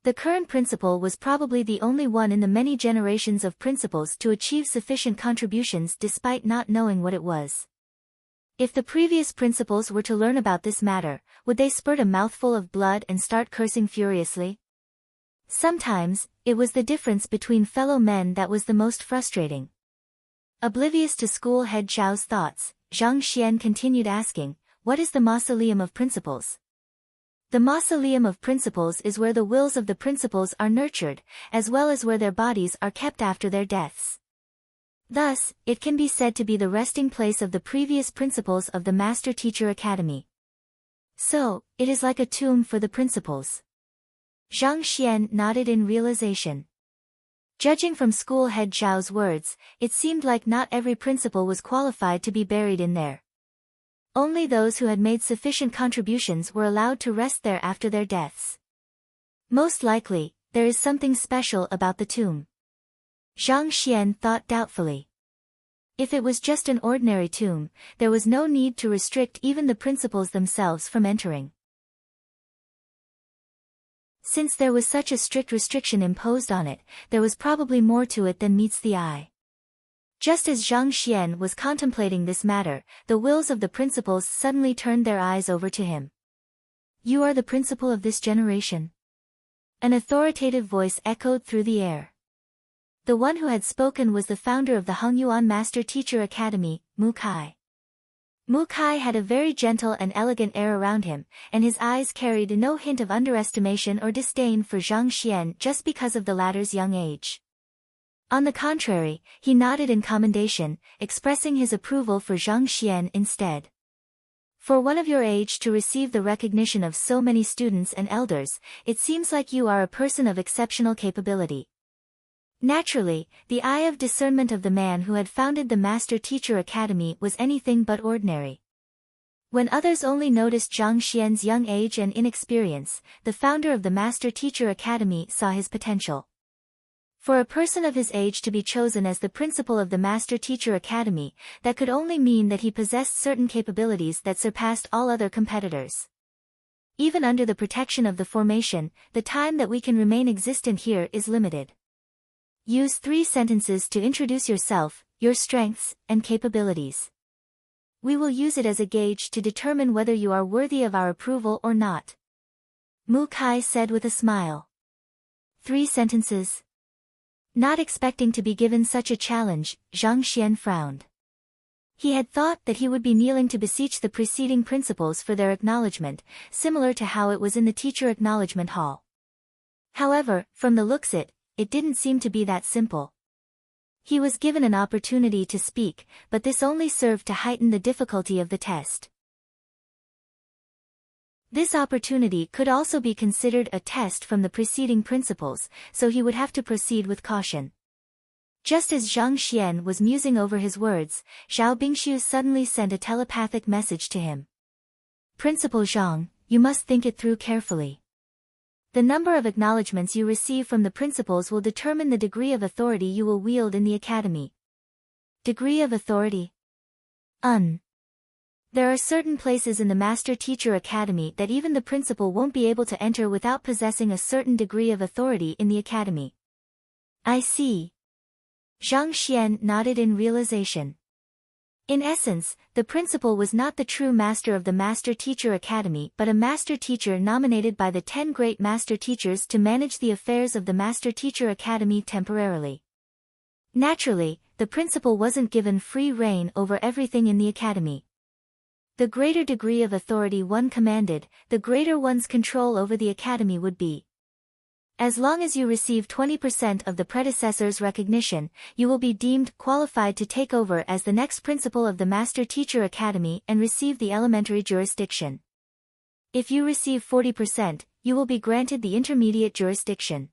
[SPEAKER 1] The current principal was probably the only one in the many generations of principals to achieve sufficient contributions despite not knowing what it was. If the previous principals were to learn about this matter, would they spurt a mouthful of blood and start cursing furiously? Sometimes, it was the difference between fellow men that was the most frustrating. Oblivious to school head Zhao's thoughts, Zhang Xian continued asking, "What is the Mausoleum of Principles?" The Mausoleum of Principles is where the wills of the principals are nurtured, as well as where their bodies are kept after their deaths. Thus, it can be said to be the resting place of the previous principals of the Master Teacher Academy. So, it is like a tomb for the principals. Zhang Xian nodded in realization. Judging from school head Zhao's words, it seemed like not every principal was qualified to be buried in there. Only those who had made sufficient contributions were allowed to rest there after their deaths. Most likely, there is something special about the tomb. Zhang Xian thought doubtfully. If it was just an ordinary tomb, there was no need to restrict even the principals themselves from entering. Since there was such a strict restriction imposed on it, there was probably more to it than meets the eye. Just as Zhang Xian was contemplating this matter, the wills of the principals suddenly turned their eyes over to him. "You are the principal of this generation?" An authoritative voice echoed through the air. The one who had spoken was the founder of the Hongyuan Master Teacher Academy, Mu Kai. Mu Kai had a very gentle and elegant air around him, and his eyes carried no hint of underestimation or disdain for Zhang Xian just because of the latter's young age. On the contrary, he nodded in commendation, expressing his approval for Zhang Xian instead. "For one of your age to receive the recognition of so many students and elders, it seems like you are a person of exceptional capability." Naturally, the eye of discernment of the man who had founded the Master Teacher Academy was anything but ordinary. When others only noticed Zhang Xian's young age and inexperience, the founder of the Master Teacher Academy saw his potential. For a person of his age to be chosen as the principal of the Master Teacher Academy, that could only mean that he possessed certain capabilities that surpassed all other competitors. Even under the protection of the formation, the time that we can remain existent here is limited. Use 3 sentences to introduce yourself, your strengths, and capabilities. We will use it as a gauge to determine whether you are worthy of our approval or not. Mu Kai said with a smile. 3 sentences. Not expecting to be given such a challenge, Zhang Xian frowned. He had thought that he would be kneeling to beseech the preceding principals for their acknowledgement, similar to how it was in the teacher acknowledgement hall. However, from the looks it didn't seem to be that simple. He was given an opportunity to speak, but this only served to heighten the difficulty of the test. This opportunity could also be considered a test from the preceding principles, so he would have to proceed with caution. Just as Zhang Xian was musing over his words, Zhao Bingxiu suddenly sent a telepathic message to him. "Principal Zhang, you must think it through carefully. The number of acknowledgements you receive from the principals will determine the degree of authority you will wield in the academy." Degree of authority? There are certain places in the Master Teacher Academy that even the principal won't be able to enter without possessing a certain degree of authority in the academy. I see. Zhang Xian nodded in realization. In essence, the principal was not the true master of the Master Teacher Academy but a master teacher nominated by the 10 great master teachers to manage the affairs of the Master Teacher Academy temporarily. Naturally, the principal wasn't given free rein over everything in the academy. The greater degree of authority one commanded, the greater one's control over the academy would be. As long as you receive 20% of the predecessor's recognition, you will be deemed qualified to take over as the next principal of the Master Teacher Academy and receive the elementary jurisdiction. If you receive 40%, you will be granted the intermediate jurisdiction.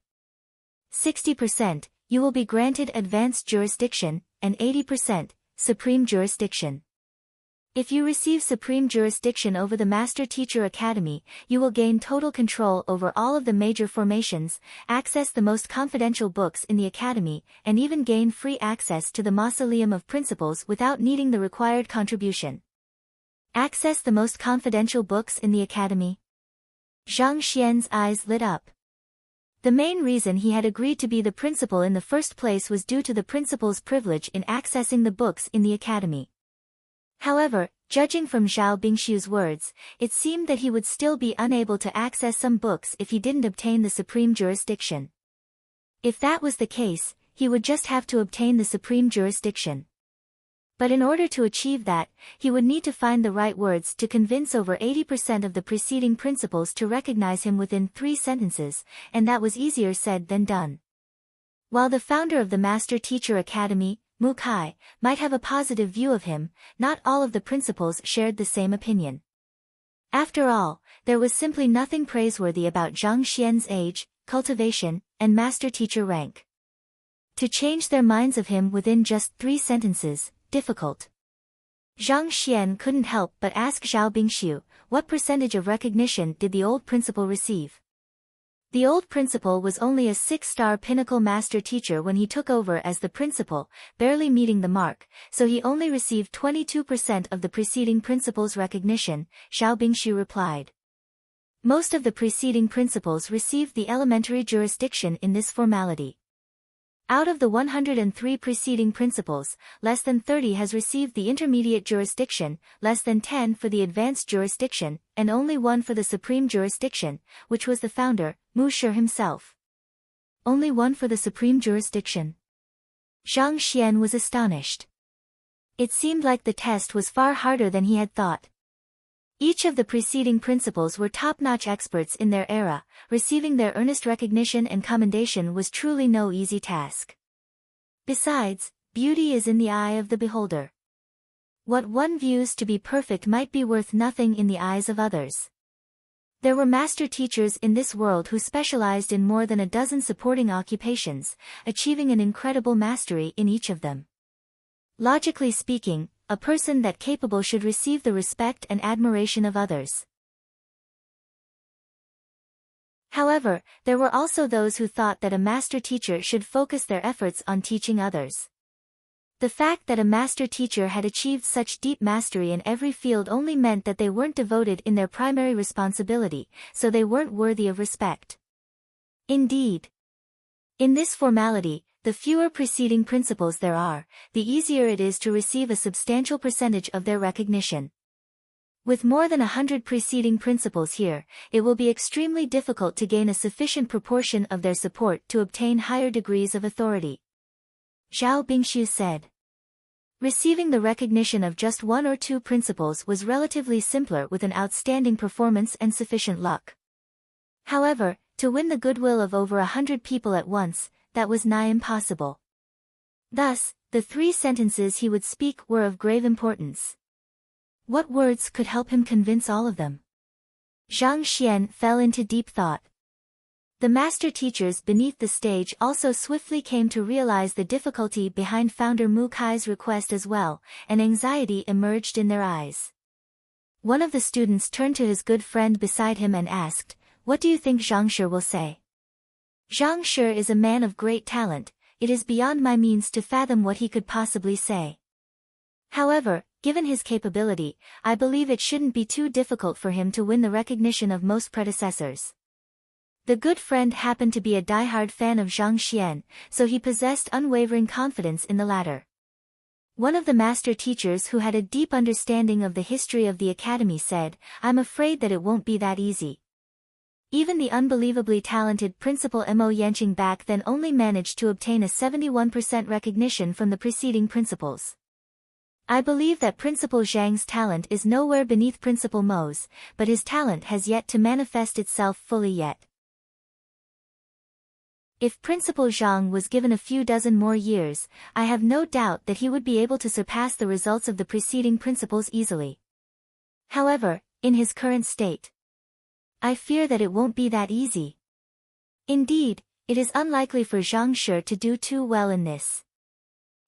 [SPEAKER 1] 60%, you will be granted advanced jurisdiction, and 80%, supreme jurisdiction. If you receive supreme jurisdiction over the Master Teacher Academy, you will gain total control over all of the major formations, access the most confidential books in the academy, and even gain free access to the mausoleum of principals without needing the required contribution. Access the most confidential books in the academy? Zhang Xian's eyes lit up. The main reason he had agreed to be the principal in the first place was due to the principal's privilege in accessing the books in the academy. However, judging from Zhao Bingshu's words, it seemed that he would still be unable to access some books if he didn't obtain the supreme jurisdiction. If that was the case, he would just have to obtain the supreme jurisdiction. But in order to achieve that, he would need to find the right words to convince over 80% of the preceding principals to recognize him within 3 sentences, and that was easier said than done. While the founder of the Master Teacher Academy, Mu Kai, might have a positive view of him, not all of the principals shared the same opinion. After all, there was simply nothing praiseworthy about Zhang Xian's age, cultivation, and master teacher rank. To change their minds of him within just 3 sentences, difficult. Zhang Xian couldn't help but ask Zhao Bingshu, what percentage of recognition did the old principal receive? The old principal was only a 6-star pinnacle master teacher when he took over as the principal, barely meeting the mark, so he only received 22% of the preceding principal's recognition, Zhao Bingshu replied. Most of the preceding principals received the elementary jurisdiction in this formality. Out of the 103 preceding principals, less than 30 has received the intermediate jurisdiction, less than 10 for the advanced jurisdiction, and only 1 for the supreme jurisdiction, which was the founder, Mu Shi himself. Only 1 for the supreme jurisdiction. Zhang Xian was astonished. It seemed like the test was far harder than he had thought. Each of the preceding principals were top-notch experts in their era, receiving their earnest recognition and commendation was truly no easy task. Besides, beauty is in the eye of the beholder. What one views to be perfect might be worth nothing in the eyes of others. There were master teachers in this world who specialized in more than a dozen supporting occupations, achieving an incredible mastery in each of them. Logically speaking, a person that capable should receive the respect and admiration of others. However, there were also those who thought that a master teacher should focus their efforts on teaching others. The fact that a master teacher had achieved such deep mastery in every field only meant that they weren't devoted in their primary responsibility, so they weren't worthy of respect. Indeed, in this formality, the fewer preceding principals there are, the easier it is to receive a substantial percentage of their recognition. With more than 100 preceding principals here, it will be extremely difficult to gain a sufficient proportion of their support to obtain higher degrees of authority. Zhao Bingshu said. Receiving the recognition of just 1 or 2 principals was relatively simpler with an outstanding performance and sufficient luck. However, to win the goodwill of over 100 people at once, that was nigh impossible. Thus, the 3 sentences he would speak were of grave importance. What words could help him convince all of them? Zhang Xian fell into deep thought. The master teachers beneath the stage also swiftly came to realize the difficulty behind founder Mu Kai's request as well, and anxiety emerged in their eyes. One of the students turned to his good friend beside him and asked, "What do you think Zhang Shi will say?" Zhang Shi is a man of great talent, it is beyond my means to fathom what he could possibly say. However, given his capability, I believe it shouldn't be too difficult for him to win the recognition of most predecessors. The good friend happened to be a diehard fan of Zhang Xian, so he possessed unwavering confidence in the latter. One of the master teachers who had a deep understanding of the history of the academy said, "I'm afraid that it won't be that easy." Even the unbelievably talented Principal Mo Yanqing back then only managed to obtain a 71% recognition from the preceding principals. I believe that Principal Zhang's talent is nowhere beneath Principal Mo's, but his talent has yet to manifest itself fully yet. If Principal Zhang was given a few dozen more years, I have no doubt that he would be able to surpass the results of the preceding principals easily. However, in his current state, I fear that it won't be that easy. Indeed, it is unlikely for Zhang Shi to do too well in this.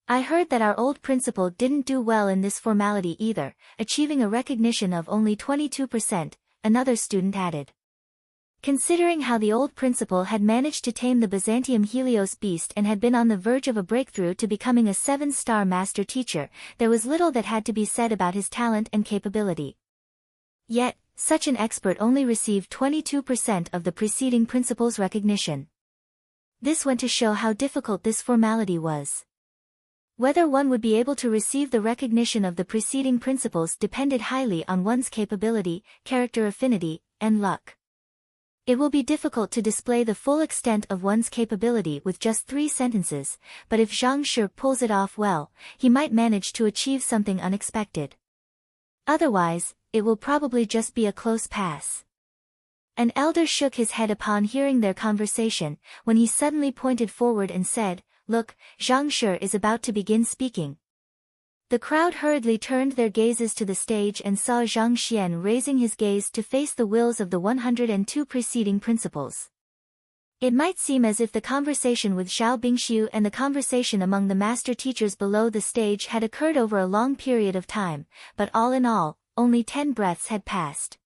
[SPEAKER 1] I heard that our old principal didn't do well in this formality either, achieving a recognition of only 22%, another student added. Considering how the old principal had managed to tame the Byzantium Helios beast and had been on the verge of a breakthrough to becoming a 7-star master teacher, there was little that had to be said about his talent and capability. Yet, such an expert only received 22% of the preceding principal's recognition. This went to show how difficult this formality was. Whether one would be able to receive the recognition of the preceding principals depended highly on one's capability, character affinity, and luck. It will be difficult to display the full extent of one's capability with just 3 sentences, but if Zhang Shi pulls it off well, he might manage to achieve something unexpected. Otherwise, it will probably just be a close pass. An elder shook his head upon hearing their conversation, when he suddenly pointed forward and said, "Look, Zhang Shi is about to begin speaking." The crowd hurriedly turned their gazes to the stage and saw Zhang Xian raising his gaze to face the wills of the 102 preceding principals. It might seem as if the conversation with Zhao Bingxiu and the conversation among the master teachers below the stage had occurred over a long period of time, but all in all, only 10 breaths had passed.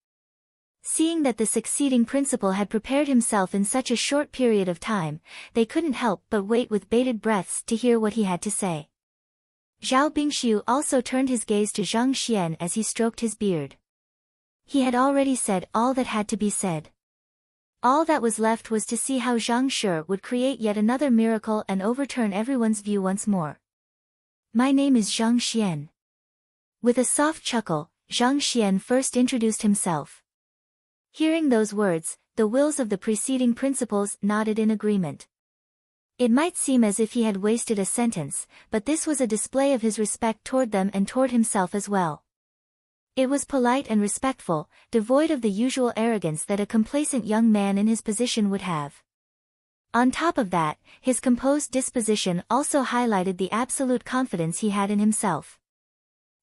[SPEAKER 1] Seeing that the succeeding principal had prepared himself in such a short period of time, they couldn't help but wait with bated breaths to hear what he had to say. Zhao Bingxiu also turned his gaze to Zhang Xian as he stroked his beard. He had already said all that had to be said. All that was left was to see how Zhang Shi would create yet another miracle and overturn everyone's view once more. "My name is Zhang Xian." With a soft chuckle, Zhang Xian first introduced himself. Hearing those words, the wills of the preceding principals nodded in agreement. It might seem as if he had wasted a sentence, but this was a display of his respect toward them and toward himself as well. It was polite and respectful, devoid of the usual arrogance that a complacent young man in his position would have. On top of that, his composed disposition also highlighted the absolute confidence he had in himself.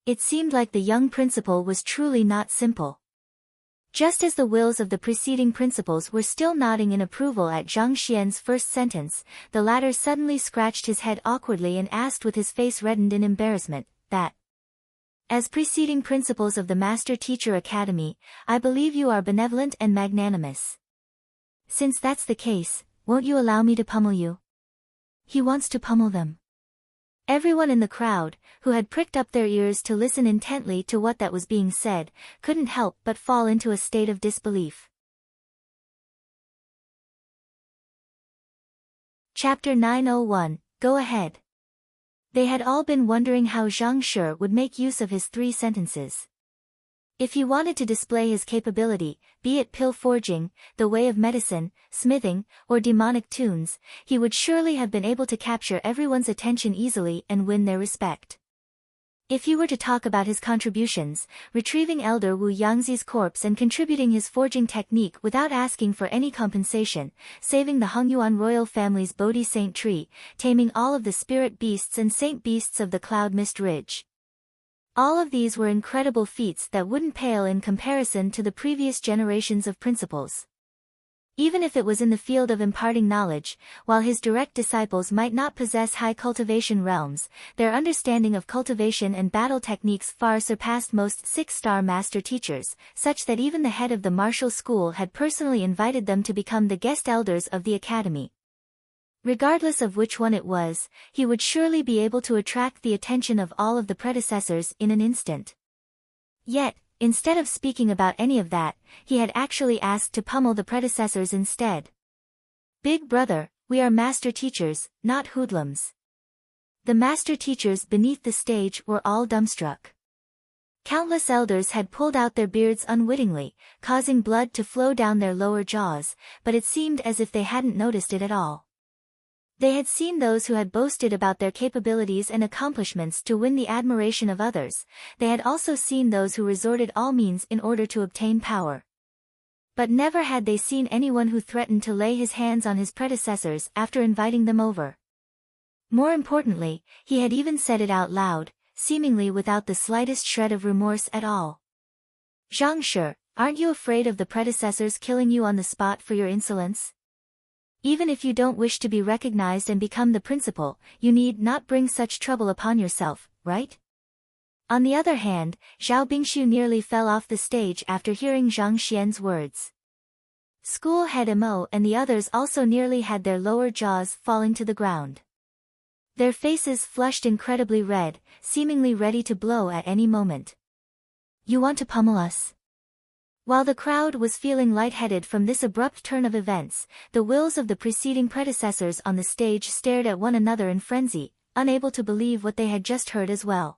[SPEAKER 1] It seemed like the young principal was truly not simple. Just as the wills of the preceding principals were still nodding in approval at Zhang Xian's first sentence, the latter suddenly scratched his head awkwardly and asked with his face reddened in embarrassment, "That? As preceding principals of the Master Teacher Academy, I believe you are benevolent and magnanimous. Since that's the case, won't you allow me to pummel you?" He wants to pummel them. Everyone in the crowd, who had pricked up their ears to listen intently to what that was being said, couldn't help but fall into a state of disbelief. Chapter 901, Go Ahead. They had all been wondering how Zhang Shi would make use of his 3 sentences. If he wanted to display his capability, be it pill forging, the way of medicine, smithing, or demonic tunes, he would surely have been able to capture everyone's attention easily and win their respect. If he were to talk about his contributions, retrieving Elder Wu Yangzi's corpse and contributing his forging technique without asking for any compensation, saving the Hongyuan royal family's Bodhi Saint tree, taming all of the spirit beasts and saint beasts of the Cloud Mist Ridge. All of these were incredible feats that wouldn't pale in comparison to the previous generations of principals. Even if it was in the field of imparting knowledge, while his direct disciples might not possess high cultivation realms, their understanding of cultivation and battle techniques far surpassed most 6-star master teachers, such that even the head of the martial school had personally invited them to become the guest elders of the academy. Regardless of which one it was, he would surely be able to attract the attention of all of the predecessors in an instant. Yet, instead of speaking about any of that, he had actually asked to pummel the predecessors instead. Big brother, we are master teachers, not hoodlums. The master teachers beneath the stage were all dumbstruck. Countless elders had pulled out their beards unwittingly, causing blood to flow down their lower jaws, but it seemed as if they hadn't noticed it at all. They had seen those who had boasted about their capabilities and accomplishments to win the admiration of others. They had also seen those who resorted all means in order to obtain power. But never had they seen anyone who threatened to lay his hands on his predecessors after inviting them over. More importantly, he had even said it out loud, seemingly without the slightest shred of remorse at all. Zhang Shi, aren't you afraid of the predecessors killing you on the spot for your insolence? Even if you don't wish to be recognized and become the principal, you need not bring such trouble upon yourself, right? On the other hand, Zhao Bingshu nearly fell off the stage after hearing Zhang Xian's words. School head Mo and the others also nearly had their lower jaws falling to the ground. Their faces flushed incredibly red, seemingly ready to blow at any moment. You want to pummel us? While the crowd was feeling lightheaded from this abrupt turn of events, the wills of the preceding predecessors on the stage stared at one another in frenzy, unable to believe what they had just heard as well.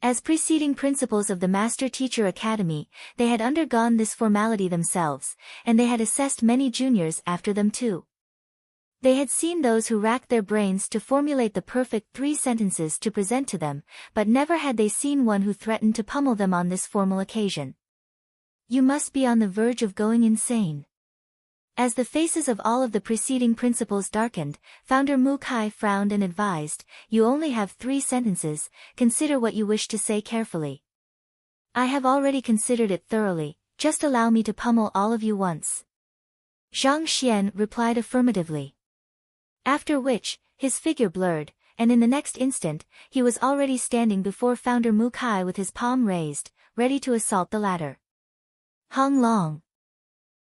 [SPEAKER 1] As preceding principals of the Master Teacher Academy, they had undergone this formality themselves, and they had assessed many juniors after them too. They had seen those who racked their brains to formulate the perfect 3 sentences to present to them, but never had they seen one who threatened to pummel them on this formal occasion. You must be on the verge of going insane. As the faces of all of the preceding principals darkened, Founder Mu Kai frowned and advised, you only have 3 sentences, consider what you wish to say carefully. I have already considered it thoroughly, just allow me to pummel all of you once. Zhang Xian replied affirmatively. After which, his figure blurred, and in the next instant, he was already standing before Founder Mu Kai with his palm raised, ready to assault the latter. Hung long.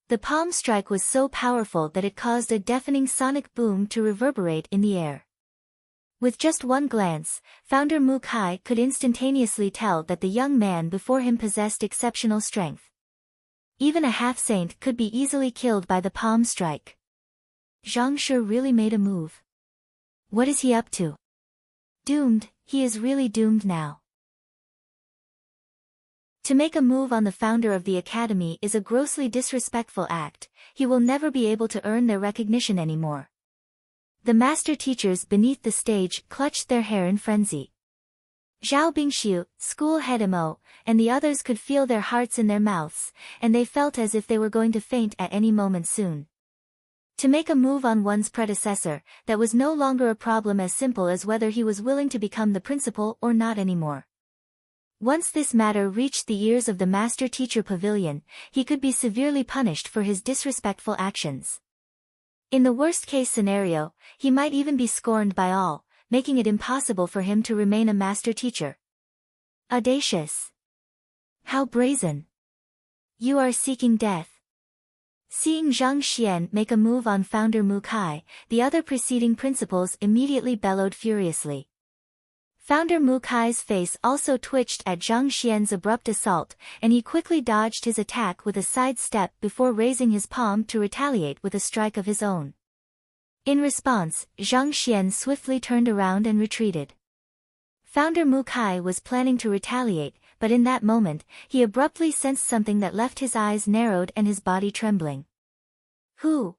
[SPEAKER 1] The palm strike was so powerful that it caused a deafening sonic boom to reverberate in the air. With just one glance, Founder Mu Kai could instantaneously tell that the young man before him possessed exceptional strength. Even a half-saint could be easily killed by the palm strike. Zhang Shi really made a move. What is he up to? Doomed, he is really doomed now. To make a move on the founder of the academy is a grossly disrespectful act. He will never be able to earn their recognition anymore. The master teachers beneath the stage clutched their hair in frenzy. Zhao Bingshu, school head Mo, and the others could feel their hearts in their mouths, and they felt as if they were going to faint at any moment soon. To make a move on one's predecessor, that was no longer a problem as simple as whether he was willing to become the principal or not anymore. Once this matter reached the ears of the Master Teacher Pavilion, he could be severely punished for his disrespectful actions. In the worst-case scenario, he might even be scorned by all, making it impossible for him to remain a master teacher. Audacious! How brazen! You are seeking death. Seeing Zhang Xian make a move on Founder Mu Kai, the other preceding principals immediately bellowed furiously. Founder Mu Kai's face also twitched at Zhang Xian's abrupt assault, and he quickly dodged his attack with a side step before raising his palm to retaliate with a strike of his own. In response, Zhang Xian swiftly turned around and retreated. Founder Mu Kai was planning to retaliate, but in that moment, he abruptly sensed something that left his eyes narrowed and his body trembling. Who?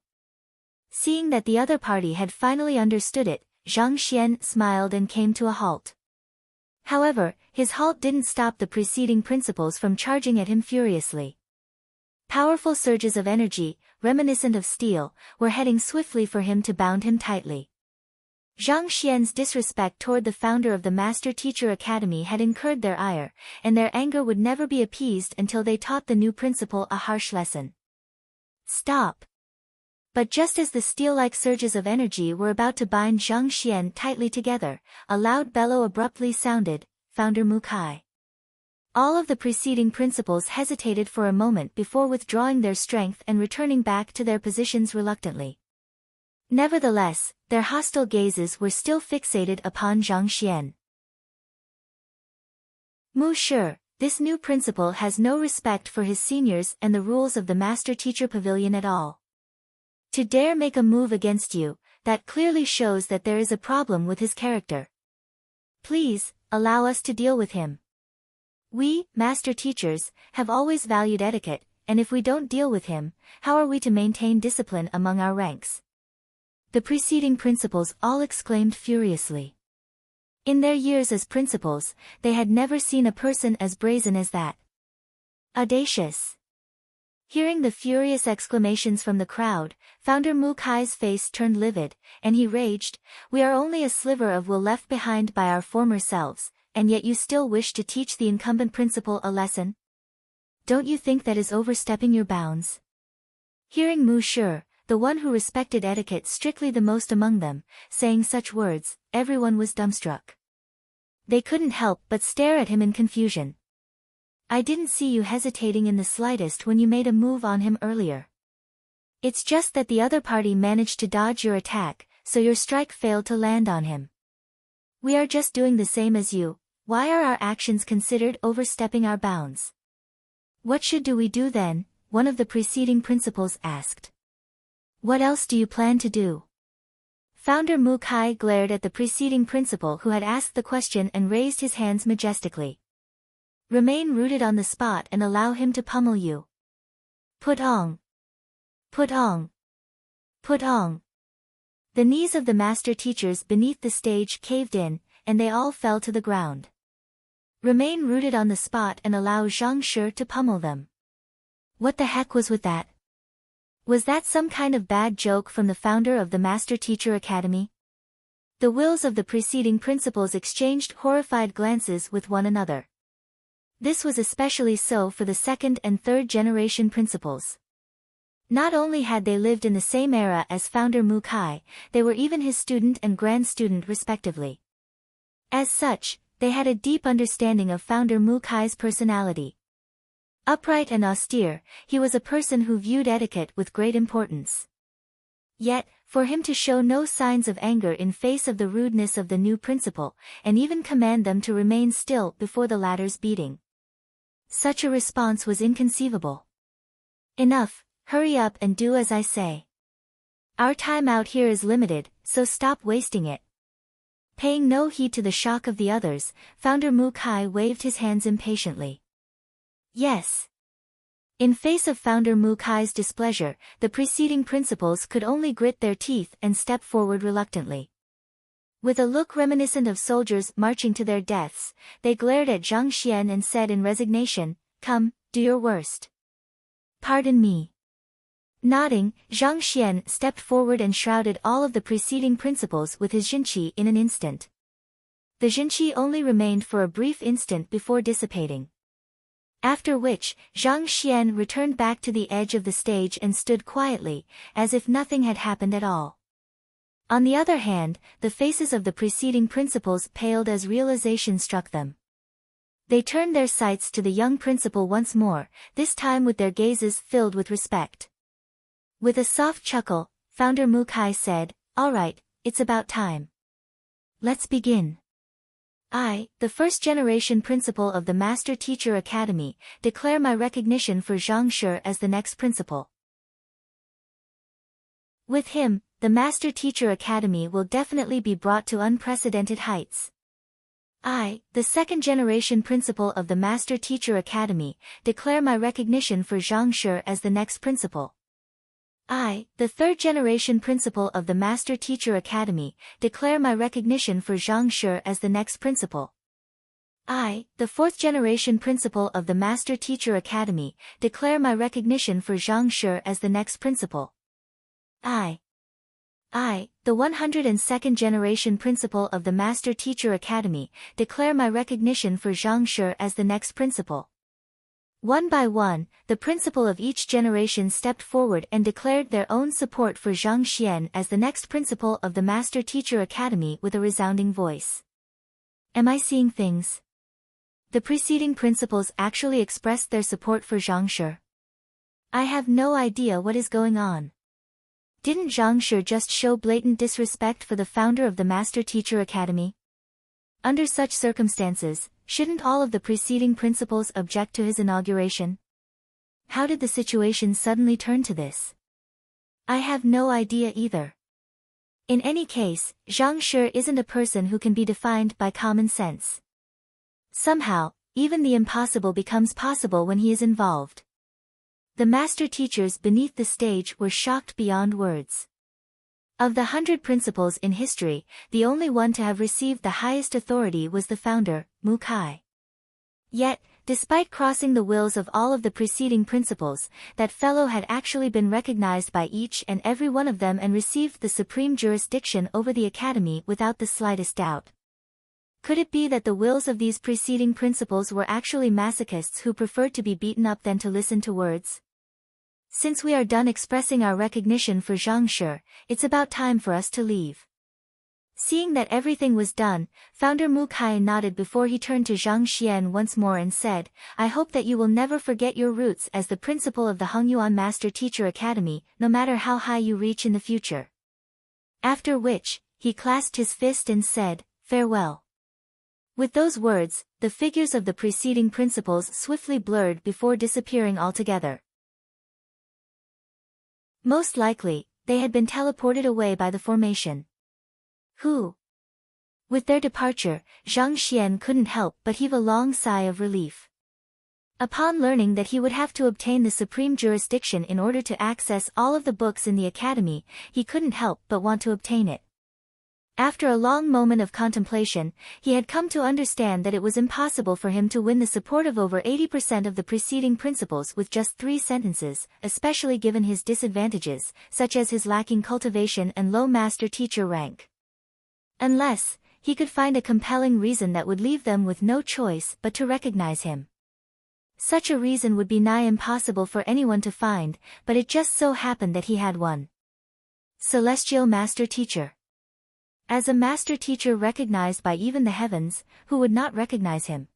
[SPEAKER 1] Seeing that the other party had finally understood it, Zhang Xian smiled and came to a halt. However, his halt didn't stop the preceding principals from charging at him furiously. Powerful surges of energy, reminiscent of steel, were heading swiftly for him to bound him tightly. Zhang Xian's disrespect toward the founder of the Master Teacher Academy had incurred their ire, and their anger would never be appeased until they taught the new principal a harsh lesson. Stop! But just as the steel-like surges of energy were about to bind Zhang Xian tightly together, a loud bellow abruptly sounded, Founder Mu Kai. All of the preceding principals hesitated for a moment before withdrawing their strength and returning back to their positions reluctantly. Nevertheless, their hostile gazes were still fixated upon Zhang Xian. Mu Shi, this new principal has no respect for his seniors and the rules of the Master Teacher Pavilion at all. To dare make a move against you, that clearly shows that there is a problem with his character. Please, allow us to deal with him. We, master teachers, have always valued etiquette, and if we don't deal with him, how are we to maintain discipline among our ranks? The preceding principals all exclaimed furiously. In their years as principals, they had never seen a person as brazen as that. Audacious. Hearing the furious exclamations from the crowd, Founder Mu Kai's face turned livid, and he raged, "We are only a sliver of will left behind by our former selves, and yet you still wish to teach the incumbent principal a lesson? Don't you think that is overstepping your bounds?" Hearing Mu Shi, the one who respected etiquette strictly the most among them, saying such words, everyone was dumbstruck. They couldn't help but stare at him in confusion. "I didn't see you hesitating in the slightest when you made a move on him earlier. It's just that the other party managed to dodge your attack, so your strike failed to land on him. We are just doing the same as you. Why are our actions considered overstepping our bounds?" "What should we do then?" one of the preceding principals asked. "What else do you plan to do?" Founder Mu Kai glared at the preceding principal who had asked the question and raised his hands majestically. "Remain rooted on the spot and allow him to pummel you. Put-ong! Put-ong! Put-ong!" The knees of the master teachers beneath the stage caved in, and they all fell to the ground. Remain rooted on the spot and allow Zhang Shi to pummel them. What the heck was with that? Was that some kind of bad joke from the founder of the Master Teacher Academy? The wills of the preceding principals exchanged horrified glances with one another. This was especially so for the second and third generation principals. Not only had they lived in the same era as founder Mu Kai, they were even his student and grand student respectively. As such, they had a deep understanding of founder Mu Kai's personality. Upright and austere, he was a person who viewed etiquette with great importance. Yet, for him to show no signs of anger in face of the rudeness of the new principal, and even command them to remain still before the latter's beating. Such a response was inconceivable. "Enough, hurry up and do as I say. Our time out here is limited, so stop wasting it." Paying no heed to the shock of the others, founder Mu Kai waved his hands impatiently. "Yes." In face of founder Mu Kai's displeasure, the preceding principals could only grit their teeth and step forward reluctantly. With a look reminiscent of soldiers marching to their deaths, they glared at Zhang Xian and said in resignation, "Come, do your worst." "Pardon me." Nodding, Zhang Xian stepped forward and shrouded all of the preceding principals with his jinqi in an instant. The jinqi only remained for a brief instant before dissipating. After which, Zhang Xian returned back to the edge of the stage and stood quietly, as if nothing had happened at all. On the other hand, the faces of the preceding principals paled as realization struck them. They turned their sights to the young principal once more, this time with their gazes filled with respect. With a soft chuckle, founder Mu Kai said, "All right, it's about time. Let's begin. I, the first-generation principal of the Master Teacher Academy, declare my recognition for Zhang Shi as the next principal. With him, the Master Teacher Academy will definitely be brought to unprecedented heights. I, the second-generation principal of the Master Teacher Academy, declare my recognition for Zhang Shi as the next principal. I, the third-generation principal of the Master Teacher Academy, declare my recognition for Zhang Shi as the next principal. I, the fourth-generation principal of the Master Teacher Academy, declare my recognition for Zhang Shi as the next principal. I, the 102nd generation principal of the Master Teacher Academy, declare my recognition for Zhang Shi as the next principal. One by one, the principal of each generation stepped forward and declared their own support for Zhang Xian as the next principal of the Master Teacher Academy with a resounding voice. Am I seeing things? The preceding principals actually expressed their support for Zhang Shi. I have no idea what is going on. Didn't Zhang Shi just show blatant disrespect for the founder of the Master Teacher Academy? Under such circumstances, shouldn't all of the preceding principals object to his inauguration? How did the situation suddenly turn to this? I have no idea either. In any case, Zhang Shi isn't a person who can be defined by common sense. Somehow, even the impossible becomes possible when he is involved. The master teachers beneath the stage were shocked beyond words. Of the 100 principals in history, the only one to have received the highest authority was the founder, Mu Kai. Yet, despite crossing the wills of all of the preceding principals, that fellow had actually been recognized by each and every one of them and received the supreme jurisdiction over the academy without the slightest doubt. Could it be that the wills of these preceding principals were actually masochists who preferred to be beaten up than to listen to words? Since we are done expressing our recognition for Zhang Shi, it's about time for us to leave. Seeing that everything was done, Founder Mu Kai nodded before he turned to Zhang Xian once more and said, I hope that you will never forget your roots as the principal of the Hongyuan Master Teacher Academy, no matter how high you reach in the future. After which, he clasped his fist and said, farewell. With those words, the figures of the preceding principals swiftly blurred before disappearing altogether. Most likely, they had been teleported away by the formation. Who? With their departure, Zhang Xian couldn't help but heave a long sigh of relief. Upon learning that he would have to obtain the supreme jurisdiction in order to access all of the books in the academy, he couldn't help but want to obtain it. After a long moment of contemplation, he had come to understand that it was impossible for him to win the support of over 80% of the preceding principals with just 3 sentences, especially given his disadvantages, such as his lacking cultivation and low master-teacher rank. Unless, he could find a compelling reason that would leave them with no choice but to recognize him. Such a reason would be nigh impossible for anyone to find, but it just so happened that he had one. Celestial Master Teacher. As a master teacher recognized by even the heavens, who would not recognize him?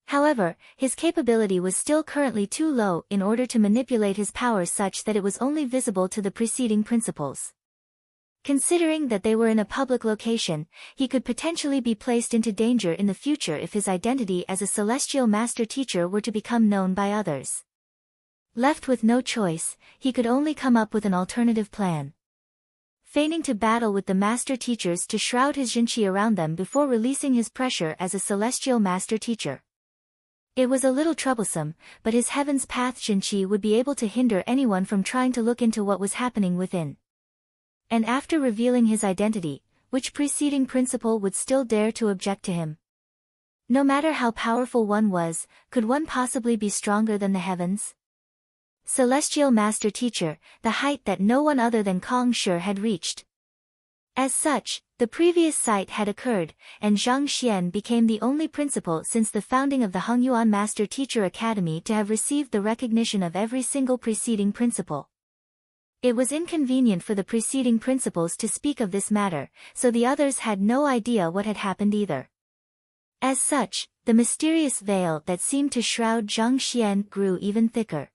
[SPEAKER 1] However, his capability was still currently too low in order to manipulate his powers such that it was only visible to the preceding principals. Considering that they were in a public location, he could potentially be placed into danger in the future if his identity as a celestial master teacher were to become known by others. Left with no choice, he could only come up with an alternative plan. Feigning to battle with the master teachers to shroud his Jinqi around them before releasing his pressure as a celestial master teacher. It was a little troublesome, but his heaven's path Jinqi would be able to hinder anyone from trying to look into what was happening within. And after revealing his identity, which preceding principal would still dare to object to him? No matter how powerful one was, could one possibly be stronger than the heavens? Celestial Master Teacher, the height that no one other than Kong Shi had reached. As such, the previous sight had occurred, and Zhang Xian became the only principal since the founding of the Hongyuan Master Teacher Academy to have received the recognition of every single preceding principal. It was inconvenient for the preceding principals to speak of this matter, so the others had no idea what had happened either. As such, the mysterious veil that seemed to shroud Zhang Xian grew even thicker.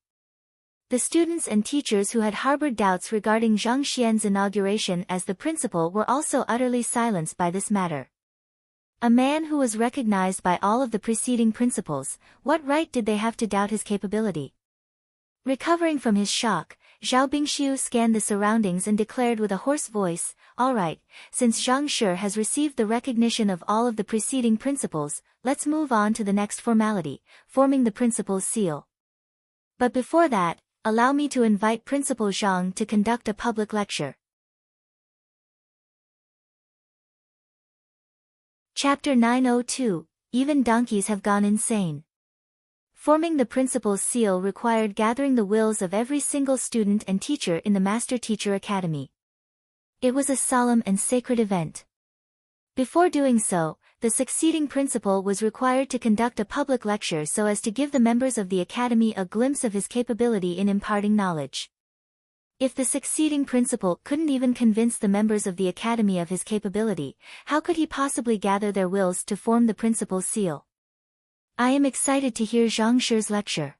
[SPEAKER 1] The students and teachers who had harbored doubts regarding Zhang Xian's inauguration as the principal were also utterly silenced by this matter. A man who was recognized by all of the preceding principals, what right did they have to doubt his capability? Recovering from his shock, Zhao Bingxiu scanned the surroundings and declared with a hoarse voice, all right, since Zhang Shi has received the recognition of all of the preceding principals, let's move on to the next formality, forming the principal's seal. But before that, allow me to invite Principal Zhang to conduct a public lecture. Chapter 902, Even Donkeys Have Gone Insane. Forming the principal's seal required gathering the wills of every single student and teacher in the Master Teacher Academy. It was a solemn and sacred event. Before doing so, the succeeding principal was required to conduct a public lecture so as to give the members of the academy a glimpse of his capability in imparting knowledge. If the succeeding principal couldn't even convince the members of the academy of his capability, how could he possibly gather their wills to form the principal's seal? I am excited to hear Zhang Shi's lecture.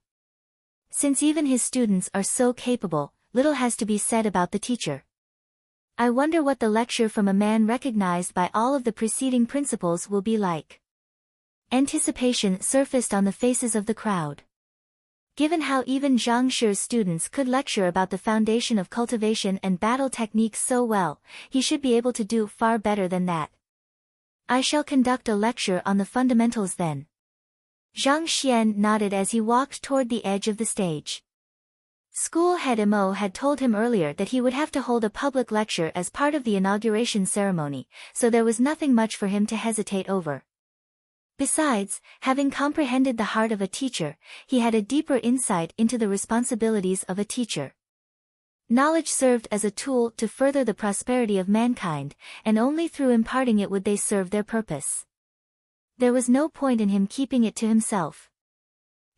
[SPEAKER 1] Since even his students are so capable, little has to be said about the teacher. I wonder what the lecture from a man recognized by all of the preceding principals will be like. Anticipation surfaced on the faces of the crowd. Given how even Zhang Shi's students could lecture about the foundation of cultivation and battle techniques so well, he should be able to do far better than that. I shall conduct a lecture on the fundamentals then. Zhang Xian nodded as he walked toward the edge of the stage. School head Mo had told him earlier that he would have to hold a public lecture as part of the inauguration ceremony, so there was nothing much for him to hesitate over. Besides, having comprehended the heart of a teacher, he had a deeper insight into the responsibilities of a teacher. Knowledge served as a tool to further the prosperity of mankind, and only through imparting it would they serve their purpose. There was no point in him keeping it to himself.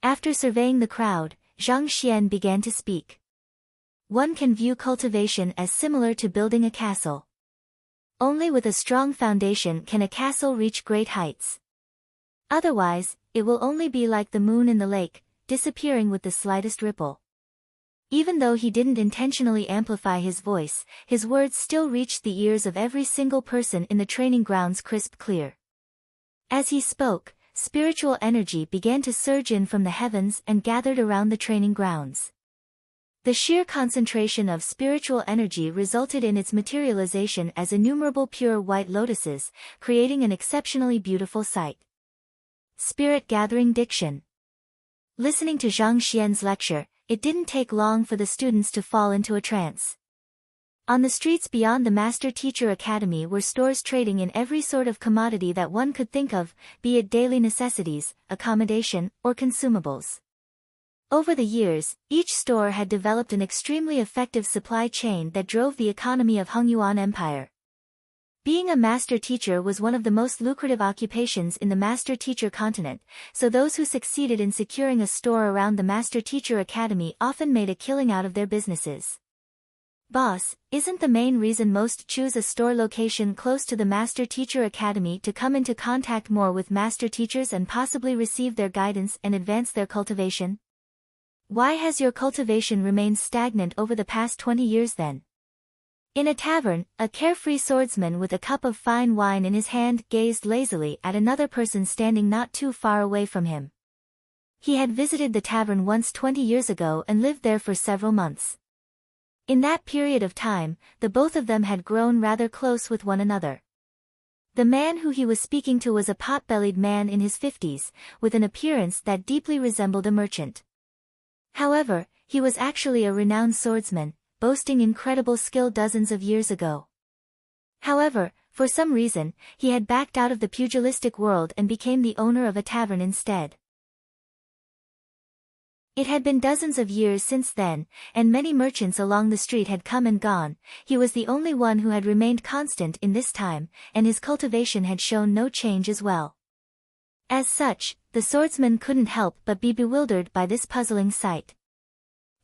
[SPEAKER 1] After surveying the crowd, Zhang Xian began to speak. One can view cultivation as similar to building a castle. Only with a strong foundation can a castle reach great heights. Otherwise, it will only be like the moon in the lake, disappearing with the slightest ripple. Even though he didn't intentionally amplify his voice, his words still reached the ears of every single person in the training grounds crisp clear. As he spoke, spiritual energy began to surge in from the heavens and gathered around the training grounds. The sheer concentration of spiritual energy resulted in its materialization as innumerable pure white lotuses, creating an exceptionally beautiful sight. Spirit gathering diction. Listening to Zhang Xian's lecture, it didn't take long for the students to fall into a trance. On the streets beyond the Master Teacher Academy were stores trading in every sort of commodity that one could think of, be it daily necessities, accommodation, or consumables. Over the years, each store had developed an extremely effective supply chain that drove the economy of Hongyuan Empire. Being a master teacher was one of the most lucrative occupations in the Master Teacher continent, so those who succeeded in securing a store around the Master Teacher Academy often made a killing out of their businesses. Boss, isn't the main reason most choose a store location close to the Master Teacher Academy to come into contact more with master teachers and possibly receive their guidance and advance their cultivation? Why has your cultivation remained stagnant over the past 20 years then? In a tavern, a carefree swordsman with a cup of fine wine in his hand gazed lazily at another person standing not too far away from him. He had visited the tavern once 20 years ago and lived there for several months. In that period of time, the both of them had grown rather close with one another. The man who he was speaking to was a pot-bellied man in his 50s, with an appearance that deeply resembled a merchant. However, he was actually a renowned swordsman, boasting incredible skill dozens of years ago. However, for some reason, he had backed out of the pugilistic world and became the owner of a tavern instead. It had been dozens of years since then, and many merchants along the street had come and gone. He was the only one who had remained constant in this time, and his cultivation had shown no change as well. As such, the swordsman couldn't help but be bewildered by this puzzling sight.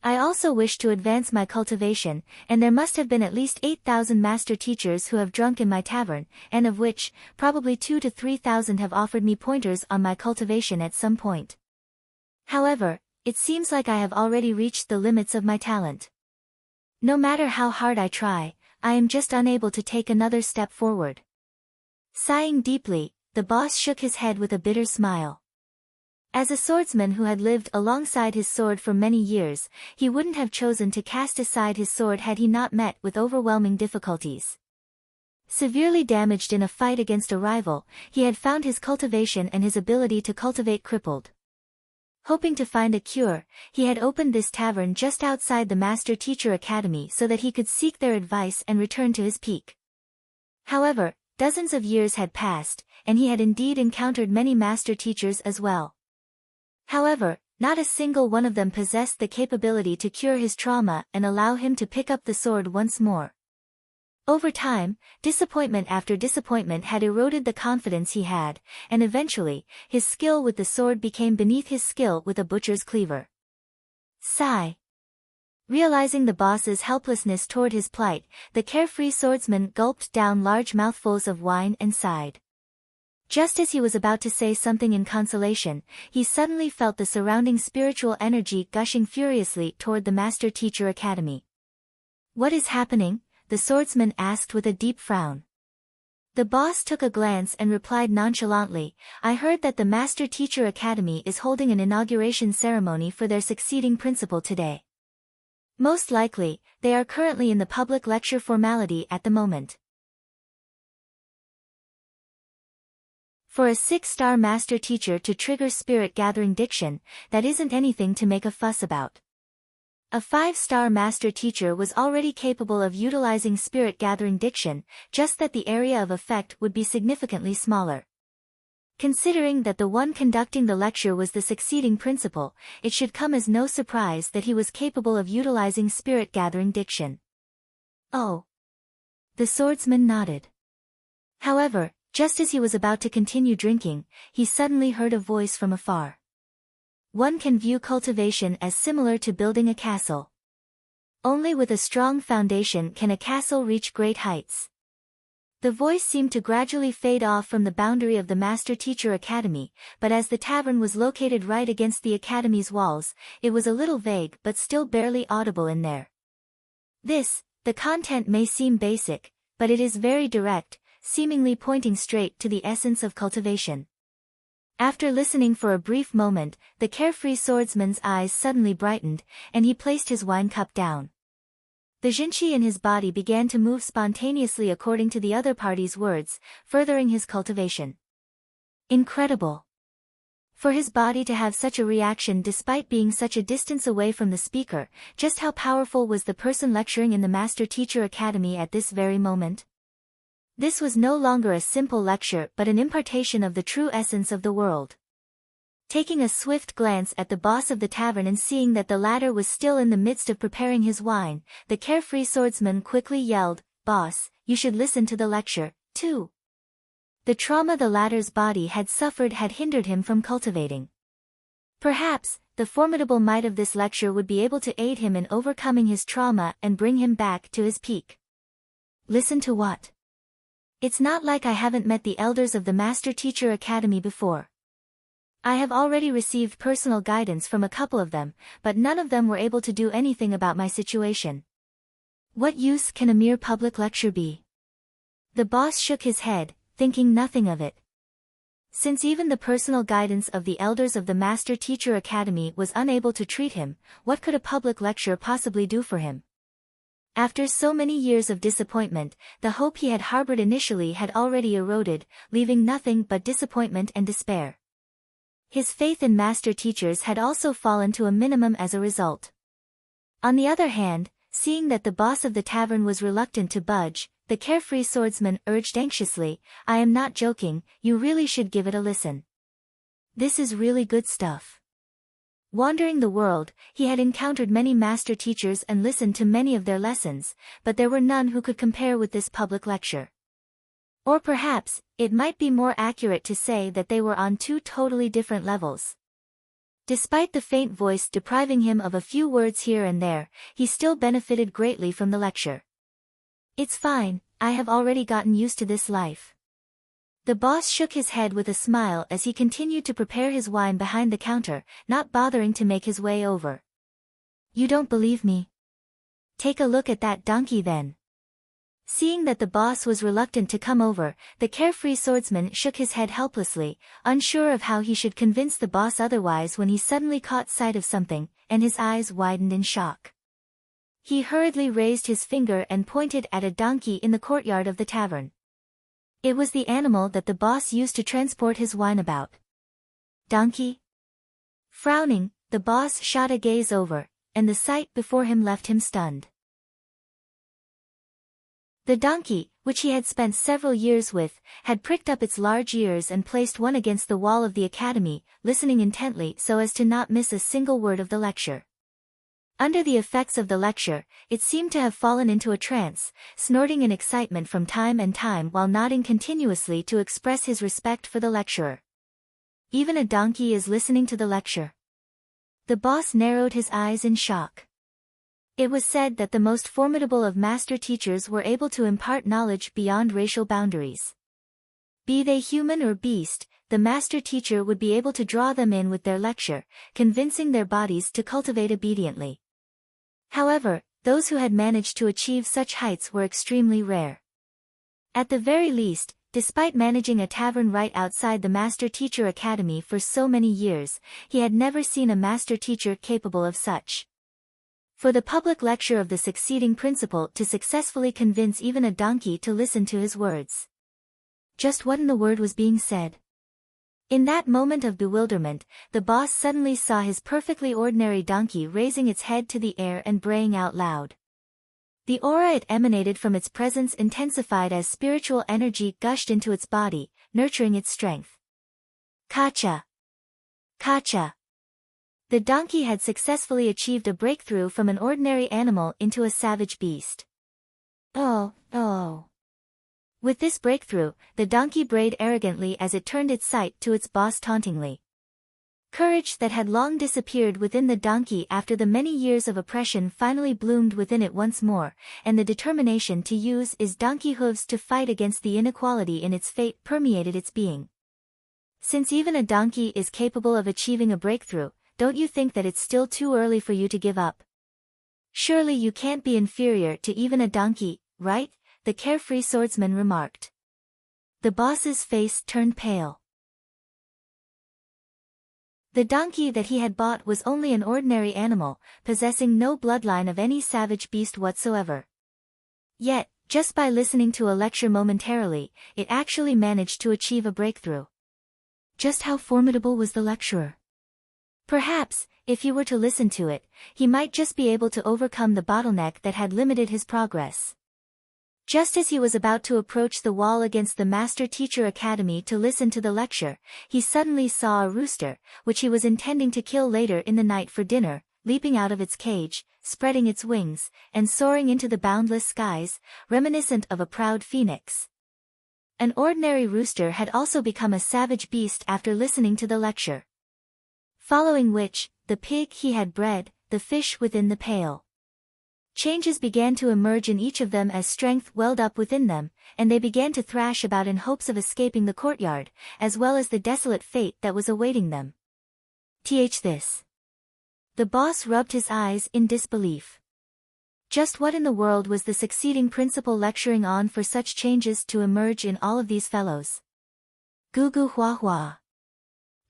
[SPEAKER 1] I also wish to advance my cultivation, and there must have been at least 8,000 master teachers who have drunk in my tavern, and of which, probably 2,000 to 3,000 have offered me pointers on my cultivation at some point. However, it seems like I have already reached the limits of my talent. No matter how hard I try, I am just unable to take another step forward. Sighing deeply, the boss shook his head with a bitter smile. As a swordsman who had lived alongside his sword for many years, he wouldn't have chosen to cast aside his sword had he not met with overwhelming difficulties. Severely damaged in a fight against a rival, he had found his cultivation and his ability to cultivate crippled. Hoping to find a cure, he had opened this tavern just outside the Master Teacher Academy so that he could seek their advice and return to his peak. However, dozens of years had passed, and he had indeed encountered many master teachers as well. However, not a single one of them possessed the capability to cure his trauma and allow him to pick up the sword once more. Over time, disappointment after disappointment had eroded the confidence he had, and eventually, his skill with the sword became beneath his skill with a butcher's cleaver. Sigh. Realizing the boss's helplessness toward his plight, the carefree swordsman gulped down large mouthfuls of wine and sighed. Just as he was about to say something in consolation, he suddenly felt the surrounding spiritual energy gushing furiously toward the Master Teacher Academy. What is happening? The swordsman asked with a deep frown. The boss took a glance and replied nonchalantly, "I heard that the Master Teacher Academy is holding an inauguration ceremony for their succeeding principal today. Most likely, they are currently in the public lecture formality at the moment." For a 6-star master teacher to trigger spirit-gathering diction, that isn't anything to make a fuss about. A 5-star master teacher was already capable of utilizing spirit-gathering diction, just that the area of effect would be significantly smaller. Considering that the one conducting the lecture was the succeeding principal, it should come as no surprise that he was capable of utilizing spirit-gathering diction. Oh. The swordsman nodded. However, just as he was about to continue drinking, he suddenly heard a voice from afar. One can view cultivation as similar to building a castle. Only with a strong foundation can a castle reach great heights. The voice seemed to gradually fade off from the boundary of the Master Teacher Academy, but as the tavern was located right against the academy's walls, it was a little vague but still barely audible in there. The content may seem basic, but it is very direct, seemingly pointing straight to the essence of cultivation. After listening for a brief moment, the carefree swordsman's eyes suddenly brightened, and he placed his wine cup down. The jinqi in his body began to move spontaneously according to the other party's words, furthering his cultivation. Incredible! For his body to have such a reaction despite being such a distance away from the speaker, just how powerful was the person lecturing in the Master Teacher Academy at this very moment? This was no longer a simple lecture but an impartation of the true essence of the world. Taking a swift glance at the boss of the tavern and seeing that the latter was still in the midst of preparing his wine, the carefree swordsman quickly yelled, "Boss, you should listen to the lecture, too." The trauma the latter's body had suffered had hindered him from cultivating. Perhaps, the formidable might of this lecture would be able to aid him in overcoming his trauma and bring him back to his peak. Listen to what? It's not like I haven't met the elders of the Master Teacher Academy before. I have already received personal guidance from a couple of them, but none of them were able to do anything about my situation. What use can a mere public lecture be? The boss shook his head, thinking nothing of it. Since even the personal guidance of the elders of the Master Teacher Academy was unable to treat him, what could a public lecture possibly do for him? After so many years of disappointment, the hope he had harbored initially had already eroded, leaving nothing but disappointment and despair. His faith in master teachers had also fallen to a minimum as a result. On the other hand, seeing that the boss of the tavern was reluctant to budge, the carefree swordsman urged anxiously, "I am not joking, you really should give it a listen. This is really good stuff." Wandering the world, he had encountered many master teachers and listened to many of their lessons, but there were none who could compare with this public lecture. Or perhaps, it might be more accurate to say that they were on two totally different levels. Despite the faint voice depriving him of a few words here and there, he still benefited greatly from the lecture. "It's fine, I have already gotten used to this life." The boss shook his head with a smile as he continued to prepare his wine behind the counter, not bothering to make his way over. "You don't believe me? Take a look at that donkey then." Seeing that the boss was reluctant to come over, the carefree swordsman shook his head helplessly, unsure of how he should convince the boss otherwise when he suddenly caught sight of something, and his eyes widened in shock. He hurriedly raised his finger and pointed at a donkey in the courtyard of the tavern. It was the animal that the boss used to transport his wine about. "Donkey?" Frowning, the boss shot a gaze over, and the sight before him left him stunned. The donkey, which he had spent several years with, had pricked up its large ears and placed one against the wall of the academy, listening intently so as to not miss a single word of the lecture. Under the effects of the lecture, it seemed to have fallen into a trance, snorting in excitement from time and time while nodding continuously to express his respect for the lecturer. Even a donkey is listening to the lecture. The boss narrowed his eyes in shock. It was said that the most formidable of master teachers were able to impart knowledge beyond racial boundaries. Be they human or beast, the master teacher would be able to draw them in with their lecture, convincing their bodies to cultivate obediently. However, those who had managed to achieve such heights were extremely rare. At the very least, Despite managing a tavern right outside the Master Teacher Academy for so many years, he had never seen a master teacher capable of such. For the public lecture of the succeeding principal to successfully convince even a donkey to listen to his words. Just what in the world was being said? In that moment of bewilderment, the boss suddenly saw his perfectly ordinary donkey raising its head to the air and braying out loud. The aura it emanated from its presence intensified as spiritual energy gushed into its body, nurturing its strength. Kacha! Kacha! The donkey had successfully achieved a breakthrough from an ordinary animal into a savage beast. Oh, oh. With this breakthrough, the donkey brayed arrogantly as it turned its sight to its boss tauntingly. Courage that had long disappeared within the donkey after the many years of oppression finally bloomed within it once more, and the determination to use its donkey hooves to fight against the inequality in its fate permeated its being. Since even a donkey is capable of achieving a breakthrough, don't you think that it's still too early for you to give up? Surely you can't be inferior to even a donkey, right? The carefree swordsman remarked. The boss's face turned pale. The donkey that he had bought was only an ordinary animal, possessing no bloodline of any savage beast whatsoever. Yet, just by listening to a lecture momentarily, it actually managed to achieve a breakthrough. Just how formidable was the lecturer? Perhaps, if he were to listen to it, he might just be able to overcome the bottleneck that had limited his progress. Just as he was about to approach the wall against the Master Teacher Academy to listen to the lecture, he suddenly saw a rooster, which he was intending to kill later in the night for dinner, leaping out of its cage, spreading its wings, and soaring into the boundless skies, reminiscent of a proud phoenix. An ordinary rooster had also become a savage beast after listening to the lecture. Following which, the pig he had bred, the fish within the pail. Changes began to emerge in each of them as strength welled up within them, and they began to thrash about in hopes of escaping the courtyard, as well as the desolate fate that was awaiting them. This. The boss rubbed his eyes in disbelief. Just what in the world was the succeeding principal lecturing on for such changes to emerge in all of these fellows? Goo goo hua hua.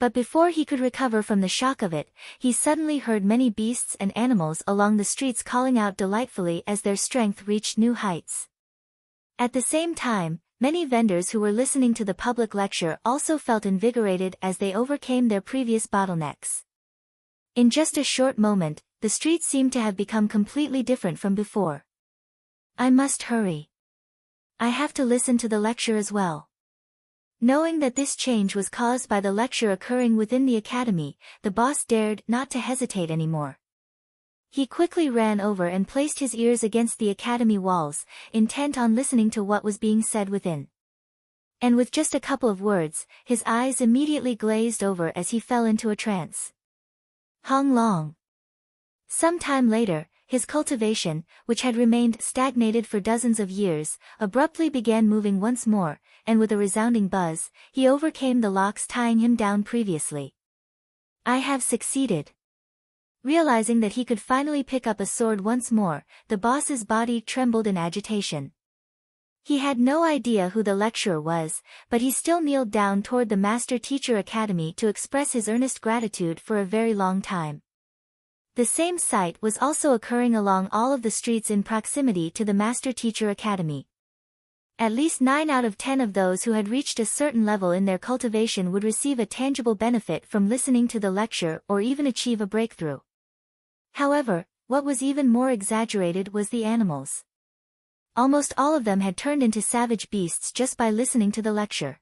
[SPEAKER 1] But before he could recover from the shock of it, he suddenly heard many beasts and animals along the streets calling out delightfully as their strength reached new heights. At the same time, many vendors who were listening to the public lecture also felt invigorated as they overcame their previous bottlenecks. In just a short moment, the streets seemed to have become completely different from before. I must hurry. I have to listen to the lecture as well. Knowing that this change was caused by the lecture occurring within the academy, the boss dared not to hesitate anymore. He quickly ran over and placed his ears against the academy walls, intent on listening to what was being said within. And with just a couple of words, his eyes immediately glazed over as he fell into a trance. Hong long. Some time later, his cultivation, which had remained stagnated for dozens of years, abruptly began moving once more, and with a resounding buzz, he overcame the locks tying him down previously. I have succeeded. Realizing that he could finally pick up a sword once more, the boss's body trembled in agitation. He had no idea who the lecturer was, but he still kneeled down toward the Master Teacher Academy to express his earnest gratitude for a very long time. The same sight was also occurring along all of the streets in proximity to the Master Teacher Academy. At least 9 out of 10 of those who had reached a certain level in their cultivation would receive a tangible benefit from listening to the lecture or even achieve a breakthrough. However, what was even more exaggerated was the animals. Almost all of them had turned into savage beasts just by listening to the lecture.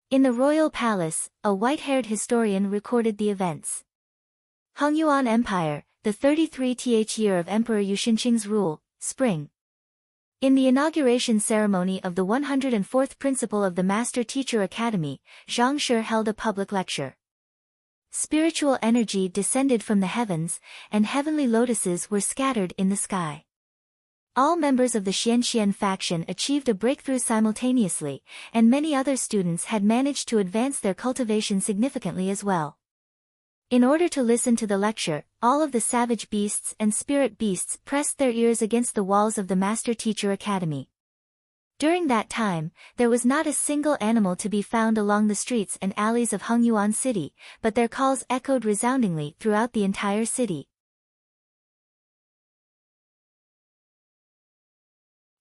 [SPEAKER 1] In the royal palace, a white-haired historian recorded the events. Hongyuan Empire, the 33th year of Emperor Yuxinqing's rule, spring. In the inauguration ceremony of the 104th principal of the Master Teacher Academy, Zhang Shi held a public lecture. Spiritual energy descended from the heavens, and heavenly lotuses were scattered in the sky. All members of the Xianxian faction achieved a breakthrough simultaneously, and many other students had managed to advance their cultivation significantly as well. In order to listen to the lecture, all of the savage beasts and spirit beasts pressed their ears against the walls of the Master Teacher Academy. During that time, there was not a single animal to be found along the streets and alleys of Hengyuan City, but their calls echoed resoundingly throughout the entire city.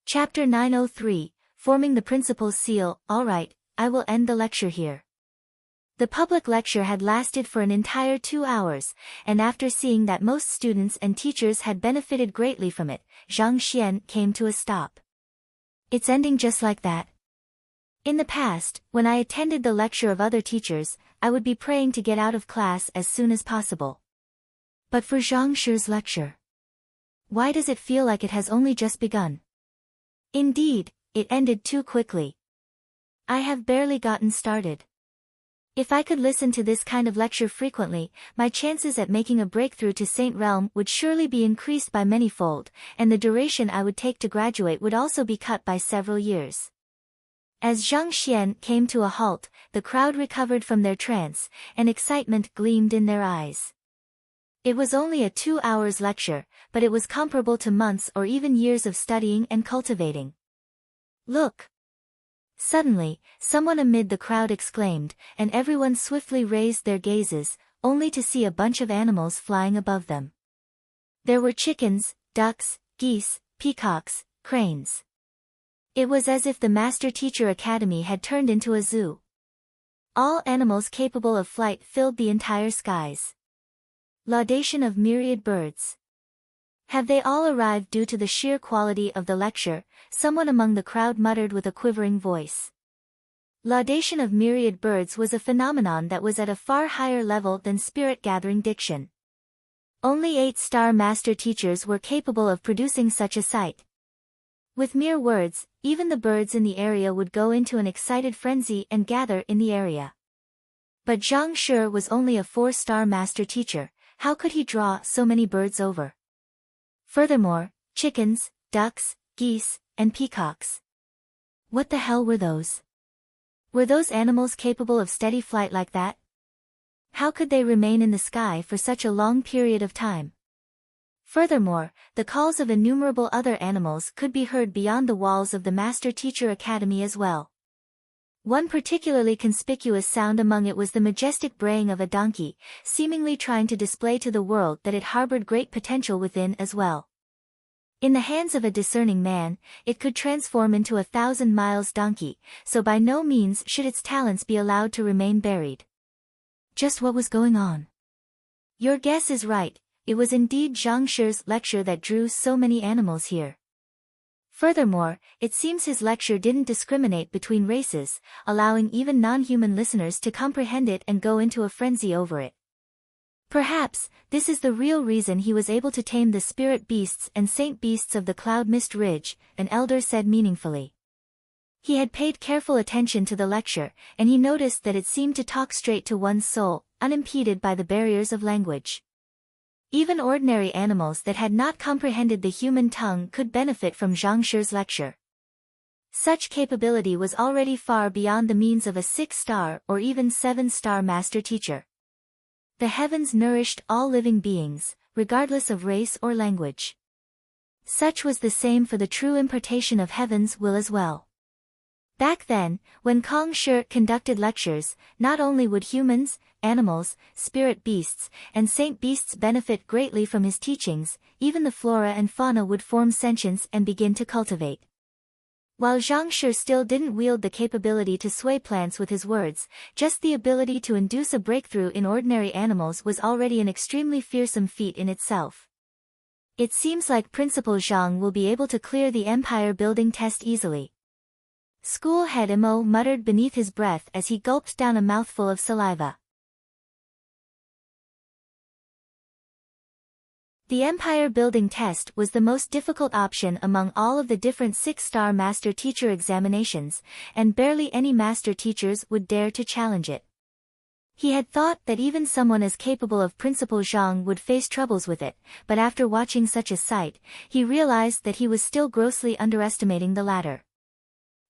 [SPEAKER 1] Chapter 903, Forming the Principal's Seal. Alright, I will end the lecture here. The public lecture had lasted for an entire 2 hours, and after seeing that most students and teachers had benefited greatly from it, Zhang Xian came to a stop. It's ending just like that. In the past, when I attended the lecture of other teachers, I would be praying to get out of class as soon as possible. But for Zhang Shi's lecture, why does it feel like it has only just begun? Indeed, it ended too quickly. I have barely gotten started. If I could listen to this kind of lecture frequently, my chances at making a breakthrough to Saint Realm would surely be increased by many-fold, and the duration I would take to graduate would also be cut by several years. As Zhang Xian came to a halt, the crowd recovered from their trance, and excitement gleamed in their eyes. It was only a 2 hours lecture, but it was comparable to months or even years of studying and cultivating. Look! Suddenly, someone amid the crowd exclaimed, and everyone swiftly raised their gazes, only to see a bunch of animals flying above them. There were chickens, ducks, geese, peacocks, cranes. It was as if the Master Teacher Academy had turned into a zoo. All animals capable of flight filled the entire skies. Laudation of myriad birds. Have they all arrived due to the sheer quality of the lecture? Someone among the crowd muttered with a quivering voice. Laudation of myriad birds was a phenomenon that was at a far higher level than spirit-gathering diction. Only 8-star master teachers were capable of producing such a sight. With mere words, even the birds in the area would go into an excited frenzy and gather in the area. But Zhang Shi was only a 4-star master teacher. How could he draw so many birds over? Furthermore, chickens, ducks, geese, and peacocks. What the hell were those? Were those animals capable of steady flight like that? How could they remain in the sky for such a long period of time? Furthermore, the calls of innumerable other animals could be heard beyond the walls of the Master Teacher Academy as well. One particularly conspicuous sound among it was the majestic braying of a donkey, seemingly trying to display to the world that it harbored great potential within as well. In the hands of a discerning man, it could transform into a 1,000 miles donkey, so by no means should its talents be allowed to remain buried. Just what was going on? Your guess is right, it was indeed Zhang Shi's lecture that drew so many animals here. Furthermore, it seems his lecture didn't discriminate between races, allowing even non-human listeners to comprehend it and go into a frenzy over it. Perhaps, this is the real reason he was able to tame the spirit beasts and saint beasts of the Cloud Mist Ridge, an elder said meaningfully. He had paid careful attention to the lecture, and he noticed that it seemed to talk straight to one's soul, unimpeded by the barriers of language. Even ordinary animals that had not comprehended the human tongue could benefit from Zhang Shi's lecture. Such capability was already far beyond the means of a 6-star or even 7-star master teacher. The heavens nourished all living beings, regardless of race or language. Such was the same for the true impartation of heaven's will as well. Back then, when Kong Shi conducted lectures, not only would humans, animals, spirit beasts, and saint beasts benefit greatly from his teachings, even the flora and fauna would form sentience and begin to cultivate. While Zhang Shi still didn't wield the capability to sway plants with his words, just the ability to induce a breakthrough in ordinary animals was already an extremely fearsome feat in itself. It seems like Principal Zhang will be able to clear the empire building test easily. School head Imo muttered beneath his breath as he gulped down a mouthful of saliva. The empire building test was the most difficult option among all of the different 6-star master teacher examinations, and barely any master teachers would dare to challenge it. He had thought that even someone as capable of Principal Zhang would face troubles with it, but after watching such a sight, he realized that he was still grossly underestimating the latter.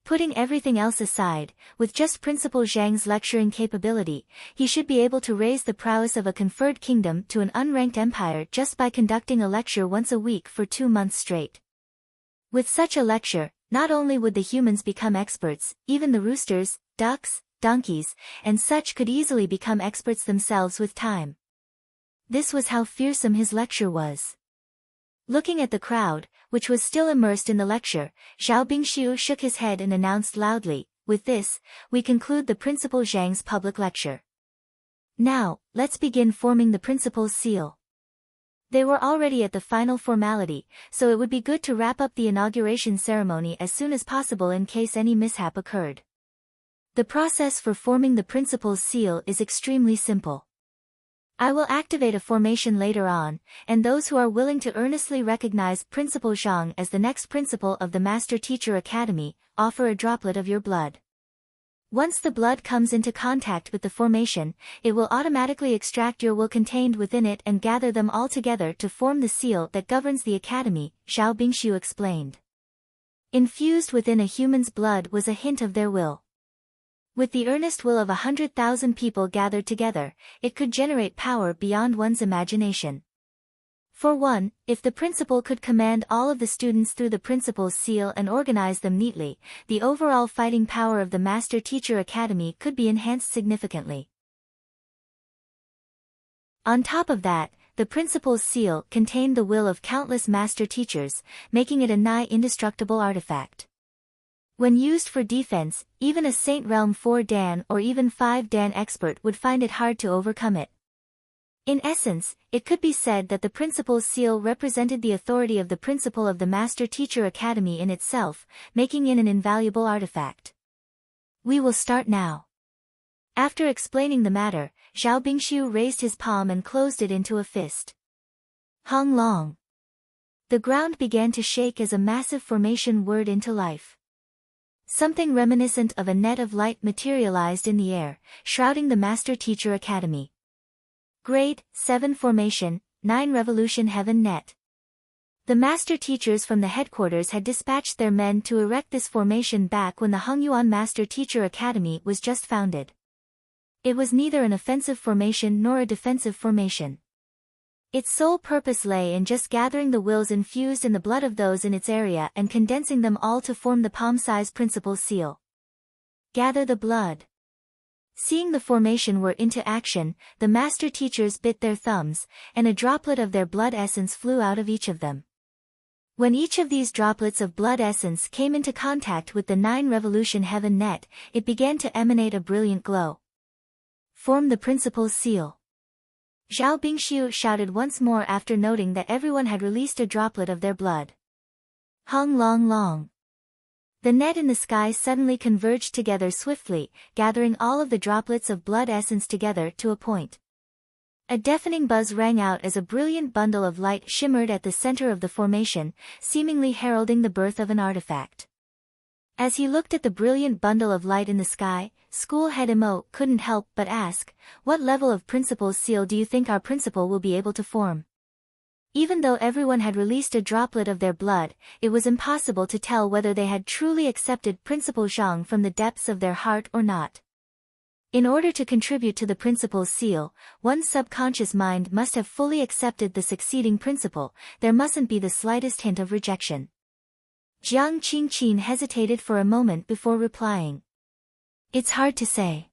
[SPEAKER 1] Putting everything else aside, with just Principal Zhang's lecturing capability, he should be able to raise the prowess of a conferred kingdom to an unranked empire just by conducting a lecture once a week for 2 months straight. With such a lecture, not only would the humans become experts, even the roosters, ducks, donkeys, and such could easily become experts themselves with time. This was how fearsome his lecture was. Looking at the crowd, which was still immersed in the lecture, Zhao Bingshu shook his head and announced loudly, "With this, we conclude the Principal Zhang's public lecture. Now, let's begin forming the principal's seal." They were already at the final formality, so it would be good to wrap up the inauguration ceremony as soon as possible in case any mishap occurred. The process for forming the principal's seal is extremely simple. I will activate a formation later on, and those who are willing to earnestly recognize Principal Zhang as the next principal of the Master Teacher Academy, offer a droplet of your blood. Once the blood comes into contact with the formation, it will automatically extract your will contained within it and gather them all together to form the seal that governs the academy, Zhao Bingshu explained. Infused within a human's blood was a hint of their will. With the earnest will of 100,000 people gathered together, it could generate power beyond one's imagination. For one, if the principal could command all of the students through the principal's seal and organize them neatly, the overall fighting power of the Master Teacher Academy could be enhanced significantly. On top of that, the principal's seal contained the will of countless master teachers, making it a nigh indestructible artifact. When used for defense, even a Saint Realm 4 Dan or even 5 Dan expert would find it hard to overcome it. In essence, it could be said that the principal's seal represented the authority of the principal of the Master Teacher Academy in itself, making it an invaluable artifact. We will start now. After explaining the matter, Zhao Bingshu raised his palm and closed it into a fist. Hong Long. The ground began to shake as a massive formation whirred into life. Something reminiscent of a net of light materialized in the air, shrouding the Master Teacher Academy. Grade 7 Formation, 9 Revolution Heaven Net. The master teachers from the headquarters had dispatched their men to erect this formation back when the Hongyuan Master Teacher Academy was just founded. It was neither an offensive formation nor a defensive formation. Its sole purpose lay in just gathering the wills infused in the blood of those in its area and condensing them all to form the palm-sized principal's seal. Gather the blood. Seeing the formation were into action, the master teachers bit their thumbs, and a droplet of their blood essence flew out of each of them. When each of these droplets of blood essence came into contact with the 9 Revolution Heaven net, it began to emanate a brilliant glow. Form the principal's seal. Zhao Bingshu shouted once more after noting that everyone had released a droplet of their blood. Hong Long Long. The net in the sky suddenly converged together swiftly, gathering all of the droplets of blood essence together to a point. A deafening buzz rang out as a brilliant bundle of light shimmered at the center of the formation, seemingly heralding the birth of an artifact. As he looked at the brilliant bundle of light in the sky, School Head Imo couldn't help but ask, "What level of principal's seal do you think our principal will be able to form?" Even though everyone had released a droplet of their blood, it was impossible to tell whether they had truly accepted Principal Zhang from the depths of their heart or not. In order to contribute to the principal's seal, one's subconscious mind must have fully accepted the succeeding principal. There mustn't be the slightest hint of rejection. Jiang Qingqin hesitated for a moment before replying. It's hard to say.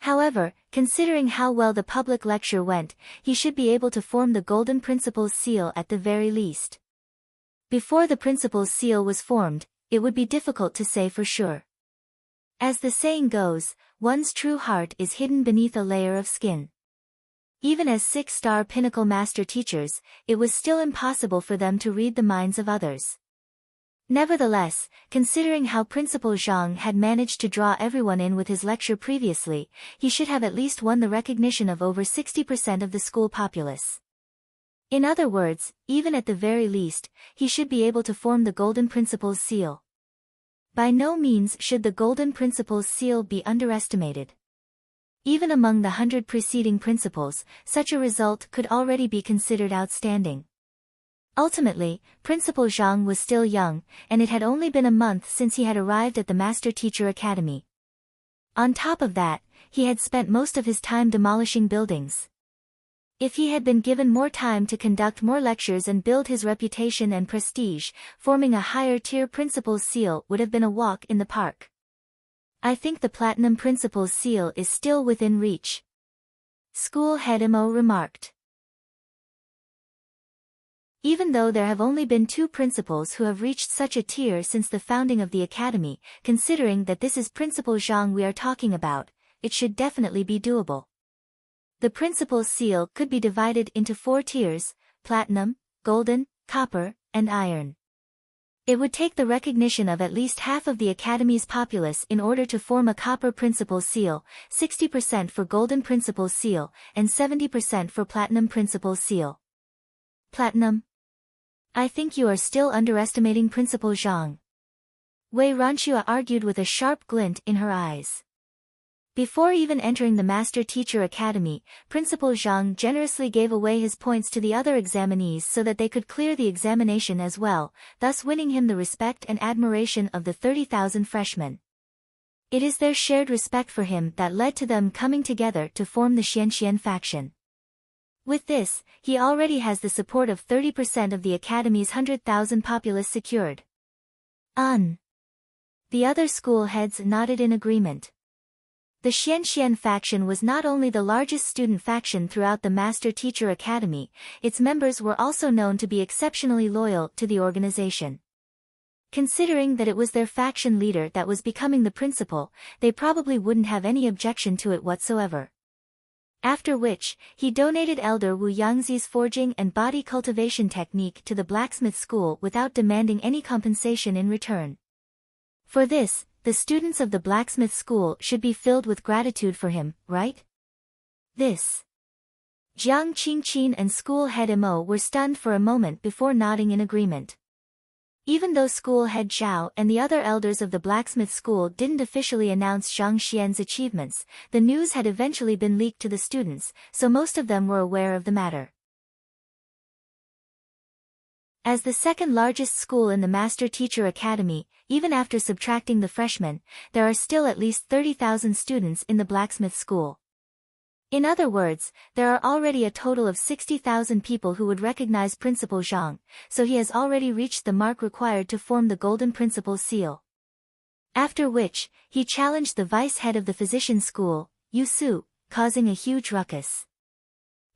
[SPEAKER 1] However, considering how well the public lecture went, he should be able to form the golden principal's seal at the very least. Before the principal's seal was formed, it would be difficult to say for sure. As the saying goes, one's true heart is hidden beneath a layer of skin. Even as 6-star pinnacle master teachers, it was still impossible for them to read the minds of others. Nevertheless, considering how Principal Zhang had managed to draw everyone in with his lecture previously, he should have at least won the recognition of over 60% of the school populace. In other words, even at the very least, he should be able to form the Golden Principal's seal. By no means should the Golden Principal's seal be underestimated. Even among the 100 preceding principals, such a result could already be considered outstanding. Ultimately, Principal Zhang was still young, and it had only been a month since he had arrived at the Master Teacher Academy. On top of that, he had spent most of his time demolishing buildings. If he had been given more time to conduct more lectures and build his reputation and prestige, forming a higher-tier principal's seal would have been a walk in the park. I think the platinum principal's seal is still within reach. School head Mo remarked. Even though there have only been 2 principals who have reached such a tier since the founding of the academy, considering that this is Principal Zhang we are talking about, it should definitely be doable. The principal's seal could be divided into 4 tiers: platinum, golden, copper, and iron. It would take the recognition of at least half of the academy's populace in order to form a copper principal's seal, 60% for golden principal's seal, and 70% for platinum principal's seal. Platinum? I think you are still underestimating Principal Zhang. Wei Ranxue argued with a sharp glint in her eyes. Before even entering the Master Teacher Academy, Principal Zhang generously gave away his points to the other examinees so that they could clear the examination as well, thus winning him the respect and admiration of the 30,000 freshmen. It is their shared respect for him that led to them coming together to form the Xianxian faction. With this, he already has the support of 30% of the Academy's 100,000 populace secured. The other school heads nodded in agreement. The Xianxian faction was not only the largest student faction throughout the Master Teacher Academy, its members were also known to be exceptionally loyal to the organization. Considering that it was their faction leader that was becoming the principal, they probably wouldn't have any objection to it whatsoever. After which, he donated Elder Wu Yangzi's forging and body cultivation technique to the blacksmith school without demanding any compensation in return. For this, the students of the blacksmith school should be filled with gratitude for him, right? This. Jiang Qingqin and school head Mo were stunned for a moment before nodding in agreement. Even though school head Zhao and the other elders of the blacksmith school didn't officially announce Zhang Xian's achievements, the news had eventually been leaked to the students, so most of them were aware of the matter. As the second largest school in the Master Teacher Academy, even after subtracting the freshmen, there are still at least 30,000 students in the blacksmith school. In other words, there are already a total of 60,000 people who would recognize Principal Zhang, so he has already reached the mark required to form the Golden Principal's seal. After which, he challenged the vice head of the physician school, Yu Su, causing a huge ruckus.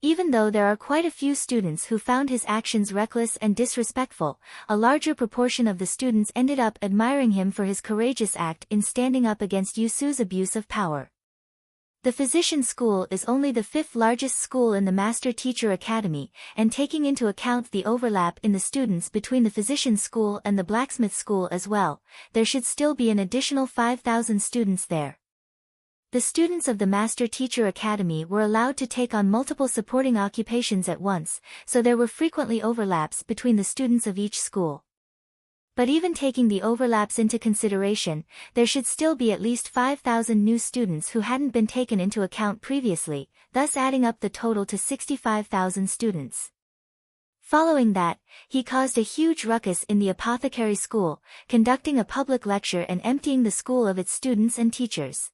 [SPEAKER 1] Even though there are quite a few students who found his actions reckless and disrespectful, a larger proportion of the students ended up admiring him for his courageous act in standing up against Yu Su's abuse of power. The physician school is only the 5th largest school in the Master Teacher Academy, and taking into account the overlap in the students between the physician school and the blacksmith school as well, there should still be an additional 5,000 students there. The students of the Master Teacher Academy were allowed to take on multiple supporting occupations at once, so there were frequently overlaps between the students of each school. But even taking the overlaps into consideration, there should still be at least 5,000 new students who hadn't been taken into account previously, thus adding up the total to 65,000 students. Following that, he caused a huge ruckus in the apothecary school, conducting a public lecture and emptying the school of its students and teachers.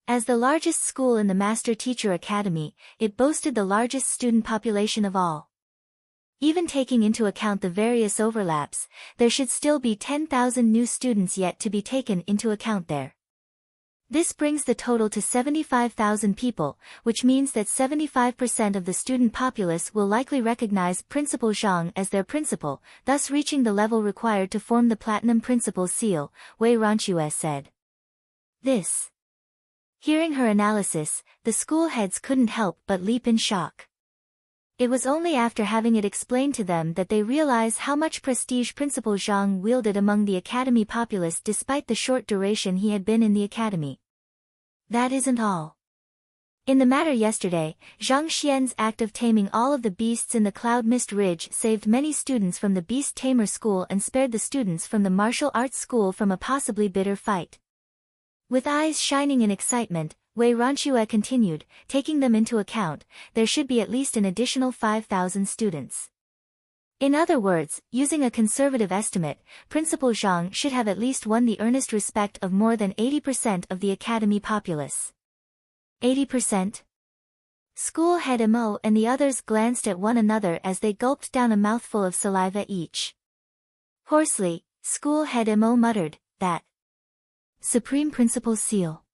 [SPEAKER 1] As the largest school in the Master Teacher Academy, it boasted the largest student population of all. Even taking into account the various overlaps, there should still be 10,000 new students yet to be taken into account there. This brings the total to 75,000 people, which means that 75% of the student populace will likely recognize Principal Zhang as their principal, thus reaching the level required to form the Platinum Principal seal, Wei Ranxue said. This. Hearing her analysis, the school heads couldn't help but leap in shock. It was only after having it explained to them that they realized how much prestige Principal Zhang wielded among the academy populace despite the short duration he had been in the academy. That isn't all. In the matter yesterday, Zhang Xian's act of taming all of the beasts in the Cloud Mist Ridge saved many students from the Beast Tamer School and spared the students from the Martial Arts School from a possibly bitter fight. With eyes shining in excitement, Wei Ranxue continued, taking them into account, there should be at least an additional 5,000 students. In other words, using a conservative estimate, Principal Zhang should have at least won the earnest respect of more than 80% of the academy populace. 80%? School head Mo and the others glanced at one another as they gulped down a mouthful of saliva each. Hoarsely, school head Mo muttered, "That Supreme Principal's seal."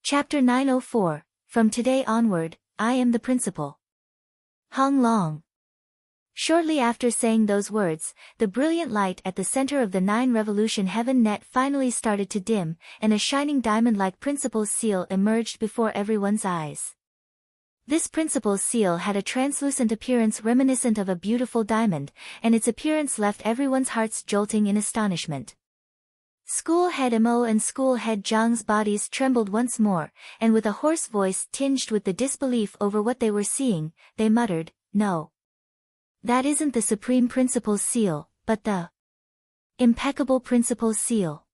[SPEAKER 1] Chapter 904, From Today Onward, I Am the Principal. Hong Long. Shortly after saying those words, the brilliant light at the center of the 9 revolution heaven net finally started to dim, and a shining diamond-like principal's seal emerged before everyone's eyes. This principal's seal had a translucent appearance reminiscent of a beautiful diamond, and its appearance left everyone's hearts jolting in astonishment. School head Mo and school head Zhang's bodies trembled once more, and with a hoarse voice tinged with the disbelief over what they were seeing, they muttered, "No. That isn't the Supreme Principal's seal, but the Impeccable Principal's seal.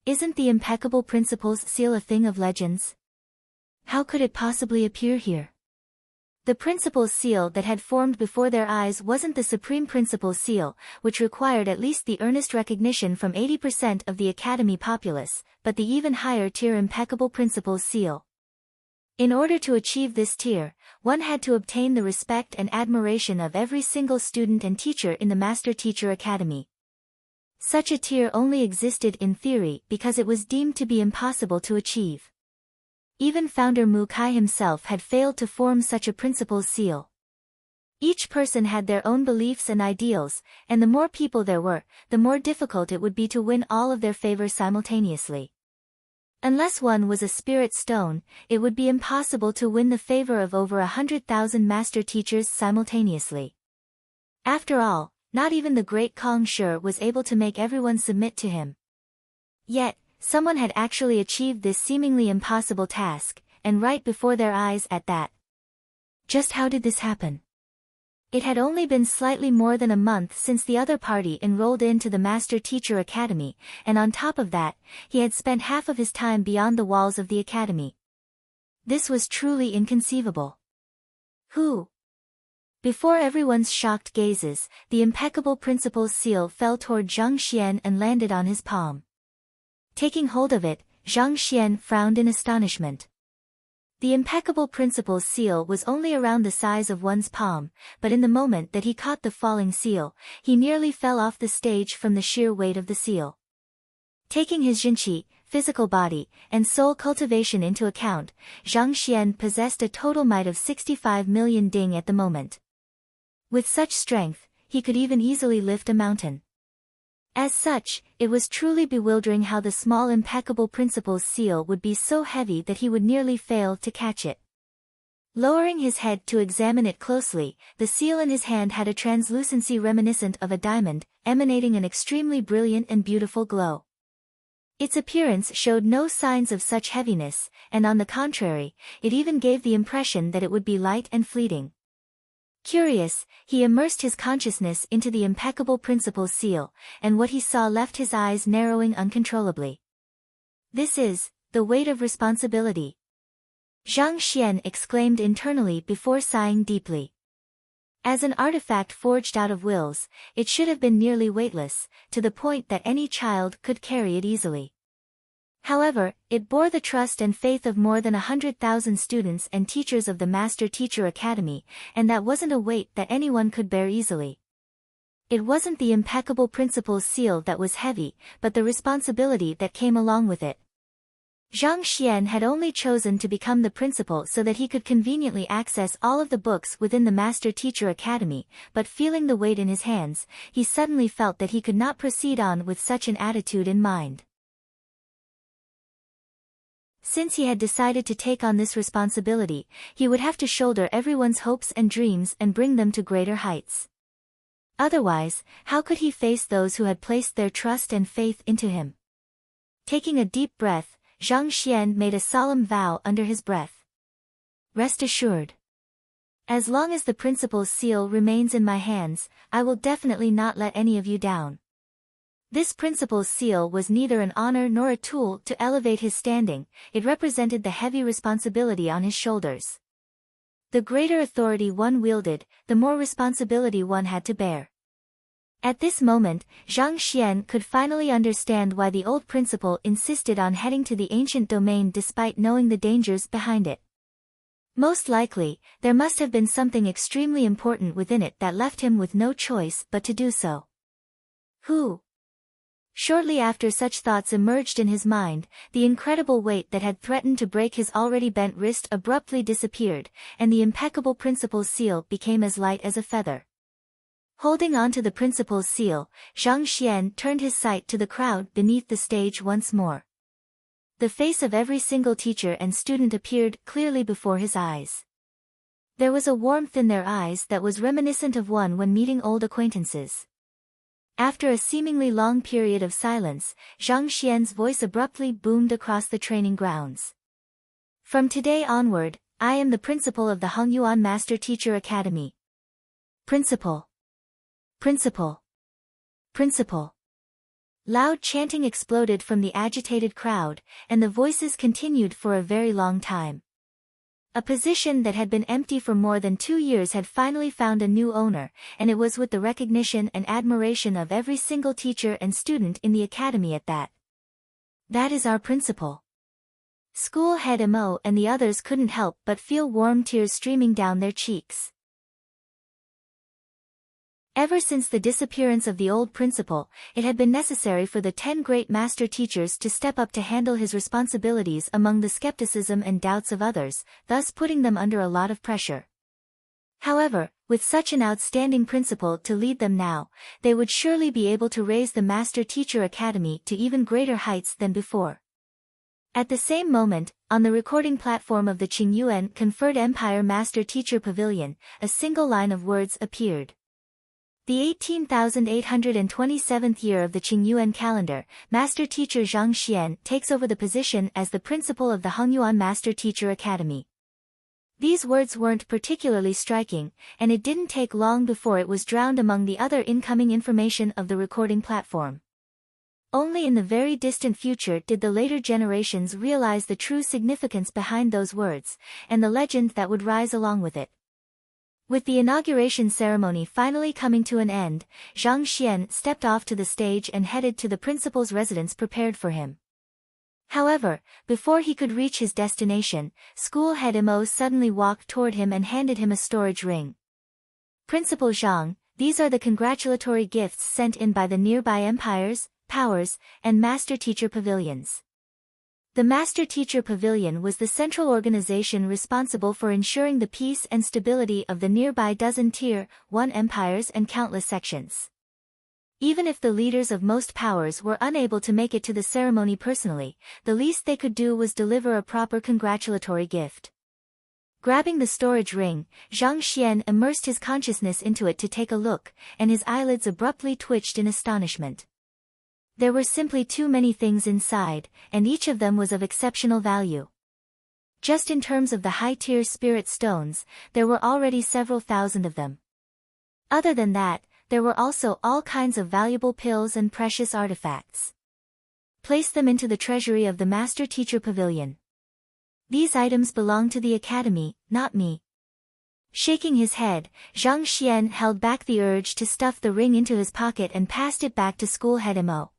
[SPEAKER 1] Isn't the Impeccable Principal's seal a thing of legends? How could it possibly appear here?" The Principal's seal that had formed before their eyes wasn't the Supreme Principal's seal, which required at least the earnest recognition from 80% of the Academy populace, but the even higher tier Impeccable Principal's seal. In order to achieve this tier, one had to obtain the respect and admiration of every single student and teacher in the Master Teacher Academy. Such a tier only existed in theory because it was deemed to be impossible to achieve. Even founder Mu Kai himself had failed to form such a principal's seal. Each person had their own beliefs and ideals, and the more people there were, the more difficult it would be to win all of their favor simultaneously. Unless one was a spirit stone, it would be impossible to win the favor of over 100,000 master teachers simultaneously. After all, not even the great Kong Shi was able to make everyone submit to him. Yet, someone had actually achieved this seemingly impossible task, and right before their eyes at that. Just how did this happen? It had only been slightly more than a month since the other party enrolled into the Master Teacher Academy, and on top of that, he had spent half of his time beyond the walls of the academy. This was truly inconceivable. Who? Before everyone's shocked gazes, the Impeccable Principal's seal fell toward Zhang Xian and landed on his palm. Taking hold of it, Zhang Xian frowned in astonishment. The Impeccable Principal's seal was only around the size of one's palm, but in the moment that he caught the falling seal, he nearly fell off the stage from the sheer weight of the seal. Taking his jinqi, physical body, and soul cultivation into account, Zhang Xian possessed a total might of 65 million ding at the moment. With such strength, he could even easily lift a mountain. As such, it was truly bewildering how the small Impeccable Principal's seal would be so heavy that he would nearly fail to catch it. Lowering his head to examine it closely, the seal in his hand had a translucency reminiscent of a diamond, emanating an extremely brilliant and beautiful glow. Its appearance showed no signs of such heaviness, and on the contrary, it even gave the impression that it would be light and fleeting. Curious, he immersed his consciousness into the Impeccable Principal's seal, and what he saw left his eyes narrowing uncontrollably. "This is the weight of responsibility," Zhang Xian exclaimed internally before sighing deeply. As an artifact forged out of wills, it should have been nearly weightless, to the point that any child could carry it easily. However, it bore the trust and faith of more than 100,000 students and teachers of the Master Teacher Academy, and that wasn't a weight that anyone could bear easily. It wasn't the Impeccable Principal's seal that was heavy, but the responsibility that came along with it. Zhang Xian had only chosen to become the principal so that he could conveniently access all of the books within the Master Teacher Academy, but feeling the weight in his hands, he suddenly felt that he could not proceed on with such an attitude in mind. Since he had decided to take on this responsibility, he would have to shoulder everyone's hopes and dreams and bring them to greater heights. Otherwise, how could he face those who had placed their trust and faith into him? Taking a deep breath, Zhang Xian made a solemn vow under his breath. "Rest assured. As long as the principal's seal remains in my hands, I will definitely not let any of you down." This principal's seal was neither an honor nor a tool to elevate his standing, it represented the heavy responsibility on his shoulders. The greater authority one wielded, the more responsibility one had to bear. At this moment, Zhang Xian could finally understand why the old principal insisted on heading to the ancient domain despite knowing the dangers behind it. Most likely, there must have been something extremely important within it that left him with no choice but to do so. Who? Shortly after such thoughts emerged in his mind, the incredible weight that had threatened to break his already bent wrist abruptly disappeared, and the impeccable principal's seal became as light as a feather. Holding on to the principal's seal, Zhang Xian turned his sight to the crowd beneath the stage once more. The face of every single teacher and student appeared clearly before his eyes. There was a warmth in their eyes that was reminiscent of one when meeting old acquaintances. After a seemingly long period of silence, Zhang Xian's voice abruptly boomed across the training grounds. From today onward, I am the principal of the Hongyuan Master Teacher Academy. Principal. Principal. Principal. Loud chanting exploded from the agitated crowd, and the voices continued for a very long time. A position that had been empty for more than 2 years had finally found a new owner, and it was with the recognition and admiration of every single teacher and student in the academy at that. That is our principal. School head Mo and the others couldn't help but feel warm tears streaming down their cheeks. Ever since the disappearance of the old principal, it had been necessary for the 10 great master teachers to step up to handle his responsibilities among the skepticism and doubts of others, thus putting them under a lot of pressure. However, with such an outstanding principal to lead them now, they would surely be able to raise the Master Teacher Academy to even greater heights than before. At the same moment, on the recording platform of the Qingyuan Conferred Empire Master Teacher Pavilion, a single line of words appeared. The 18,827th year of the Qingyuan calendar, Master Teacher Zhang Xian takes over the position as the principal of the Hongyuan Master Teacher Academy. These words weren't particularly striking, and it didn't take long before it was drowned among the other incoming information of the recording platform. Only in the very distant future did the later generations realize the true significance behind those words, and the legend that would rise along with it. With the inauguration ceremony finally coming to an end, Zhang Xian stepped off to the stage and headed to the principal's residence prepared for him. However, before he could reach his destination, school head Mo suddenly walked toward him and handed him a storage ring. Principal Zhang, these are the congratulatory gifts sent in by the nearby empires, powers, and master teacher pavilions. The Master Teacher Pavilion was the central organization responsible for ensuring the peace and stability of the nearby dozen Tier 1 empires and countless sections. Even if the leaders of most powers were unable to make it to the ceremony personally, the least they could do was deliver a proper congratulatory gift. Grabbing the storage ring, Zhang Xian immersed his consciousness into it to take a look, and his eyelids abruptly twitched in astonishment. There were simply too many things inside, and each of them was of exceptional value. Just in terms of the high-tier spirit stones, there were already several thousand of them. Other than that, there were also all kinds of valuable pills and precious artifacts. Place them into the treasury of the Master Teacher Pavilion. These items belong to the academy, not me. Shaking his head, Zhang Xian held back the urge to stuff the ring into his pocket and passed it back to school head Mo.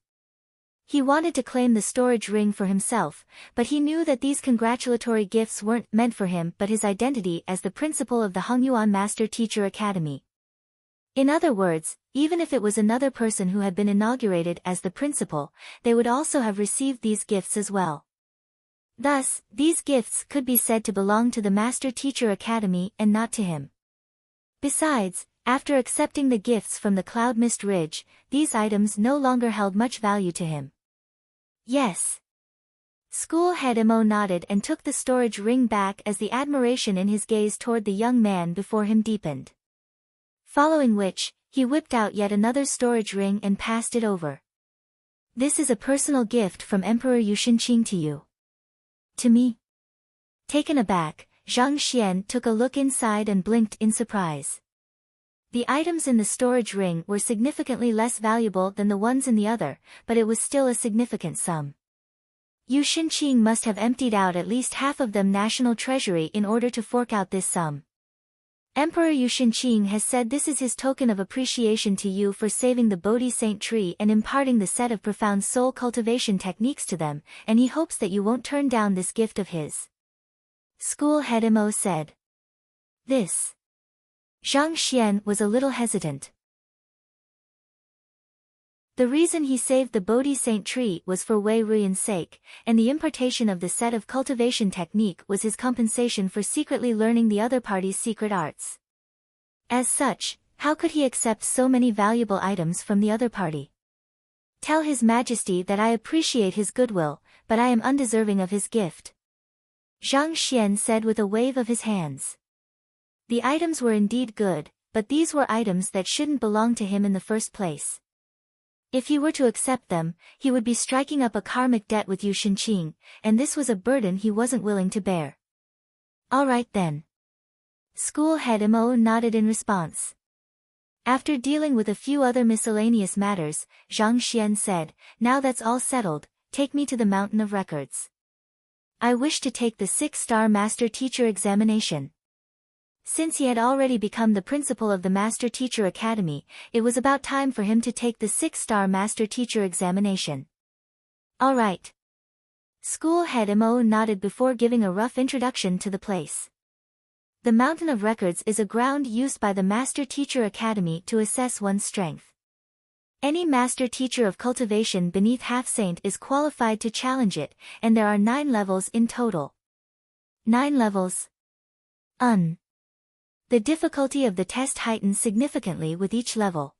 [SPEAKER 1] He wanted to claim the storage ring for himself, but he knew that these congratulatory gifts weren't meant for him but his identity as the principal of the Hongyuan Master Teacher Academy. In other words, even if it was another person who had been inaugurated as the principal, they would also have received these gifts as well. Thus, these gifts could be said to belong to the Master Teacher Academy and not to him. Besides, after accepting the gifts from the Cloud Mist Ridge, these items no longer held much value to him. Yes. School head Mo nodded and took the storage ring back as the admiration in his gaze toward the young man before him deepened. Following which, he whipped out yet another storage ring and passed it over. This is a personal gift from Emperor Yushengqing to you. To me? Taken aback, Zhang Xian took a look inside and blinked in surprise. The items in the storage ring were significantly less valuable than the ones in the other, but it was still a significant sum. Yushengqing must have emptied out at least half of them national treasury in order to fork out this sum. Emperor Yu Shenqing has said this is his token of appreciation to you for saving the Bodhi Saint tree and imparting the set of profound soul cultivation techniques to them, and he hopes that you won't turn down this gift of his. School head Mo said. This. Zhang Xian was a little hesitant. The reason he saved the Bodhi Saint tree was for Wei Ruyan's sake, and the impartation of the set of cultivation technique was his compensation for secretly learning the other party's secret arts. As such, how could he accept so many valuable items from the other party? Tell His Majesty that I appreciate his goodwill, but I am undeserving of his gift. Zhang Xian said with a wave of his hands. The items were indeed good, but these were items that shouldn't belong to him in the first place. If he were to accept them, he would be striking up a karmic debt with Yu Shenqing, and this was a burden he wasn't willing to bear. All right then. School head Mo nodded in response. After dealing with a few other miscellaneous matters, Zhang Xian said, now that's all settled, take me to the Mountain of Records. I wish to take the 6-star Master Teacher examination. Since he had already become the principal of the Master Teacher Academy, it was about time for him to take the 6-star Master Teacher examination. All right. School head Mo nodded before giving a rough introduction to the place. The Mountain of Records is a ground used by the Master Teacher Academy to assess one's strength. Any Master Teacher of cultivation beneath half-saint is qualified to challenge it, and there are 9 levels in total. 9 levels. The difficulty of the test heightens significantly with each level.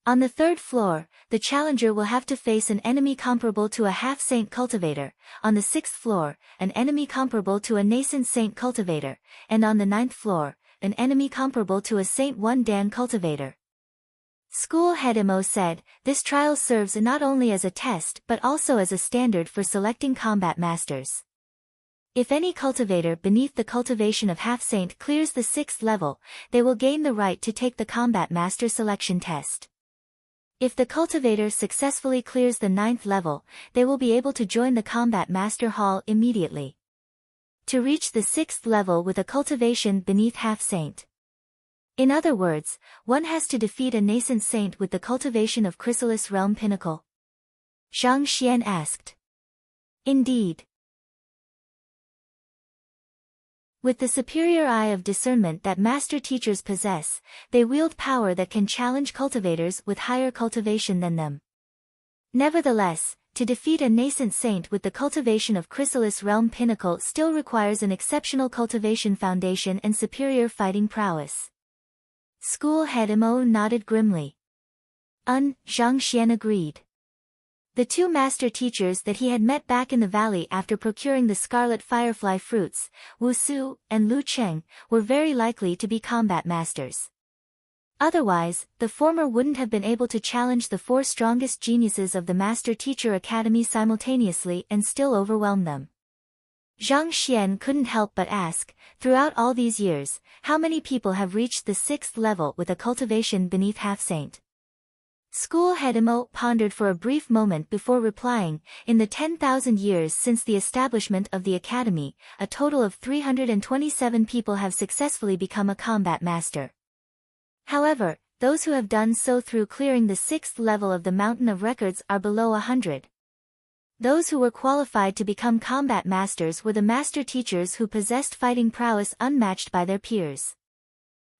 [SPEAKER 1] On the 3rd floor, the challenger will have to face an enemy comparable to a half-saint cultivator, on the 6th floor, an enemy comparable to a nascent saint cultivator, and on the 9th floor, an enemy comparable to a Saint 1 Dan cultivator. School head Mo said, this trial serves not only as a test but also as a standard for selecting combat masters. If any cultivator beneath the cultivation of half-saint clears the 6th level, they will gain the right to take the combat master selection test. If the cultivator successfully clears the 9th level, they will be able to join the combat master hall immediately. To reach the 6th level with a cultivation beneath half-saint. In other words, one has to defeat a nascent saint with the cultivation of Chrysalis Realm Pinnacle. Zhang Xian asked. Indeed. With the superior eye of discernment that master teachers possess, they wield power that can challenge cultivators with higher cultivation than them. Nevertheless, to defeat a nascent saint with the cultivation of Chrysalis Realm Pinnacle still requires an exceptional cultivation foundation and superior fighting prowess. School head Mo nodded grimly. Zhang Xian agreed. The 2 master teachers that he had met back in the valley after procuring the scarlet firefly fruits, Wu Su and Lu Cheng, were very likely to be combat masters. Otherwise, the former wouldn't have been able to challenge the 4 strongest geniuses of the Master Teacher Academy simultaneously and still overwhelm them. Zhang Xian couldn't help but ask, throughout all these years, how many people have reached the 6th level with a cultivation beneath half-saint? School head Mo pondered for a brief moment before replying, in the 10,000 years since the establishment of the academy, a total of 327 people have successfully become a combat master. However, those who have done so through clearing the 6th level of the Mountain of Records are below 100. Those who were qualified to become combat masters were the master teachers who possessed fighting prowess unmatched by their peers.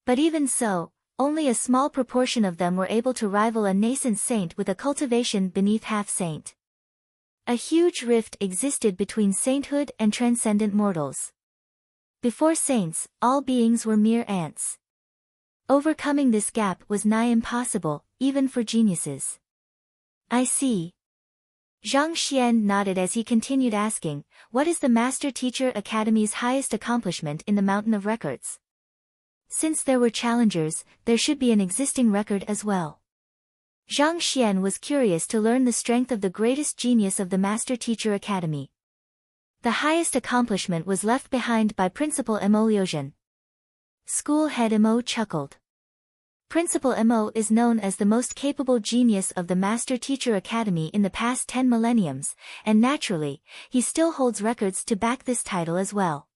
[SPEAKER 1] But even so, only a small proportion of them were able to rival a nascent saint with a cultivation beneath half-saint. A huge rift existed between sainthood and transcendent mortals. Before saints, all beings were mere ants. Overcoming this gap was nigh impossible, even for geniuses. I see. Zhang Xian nodded as he continued asking, what is the Master Teacher Academy's highest accomplishment in the Mountain of Records? Since there were challengers, there should be an existing record as well. Zhang Xian was curious to learn the strength of the greatest genius of the Master Teacher Academy. The highest accomplishment was left behind by Principal Mo Liuzhen. School head Mo chuckled. Principal Mo is known as the most capable genius of the Master Teacher Academy in the past 10 millenniums, and naturally, he still holds records to back this title as well.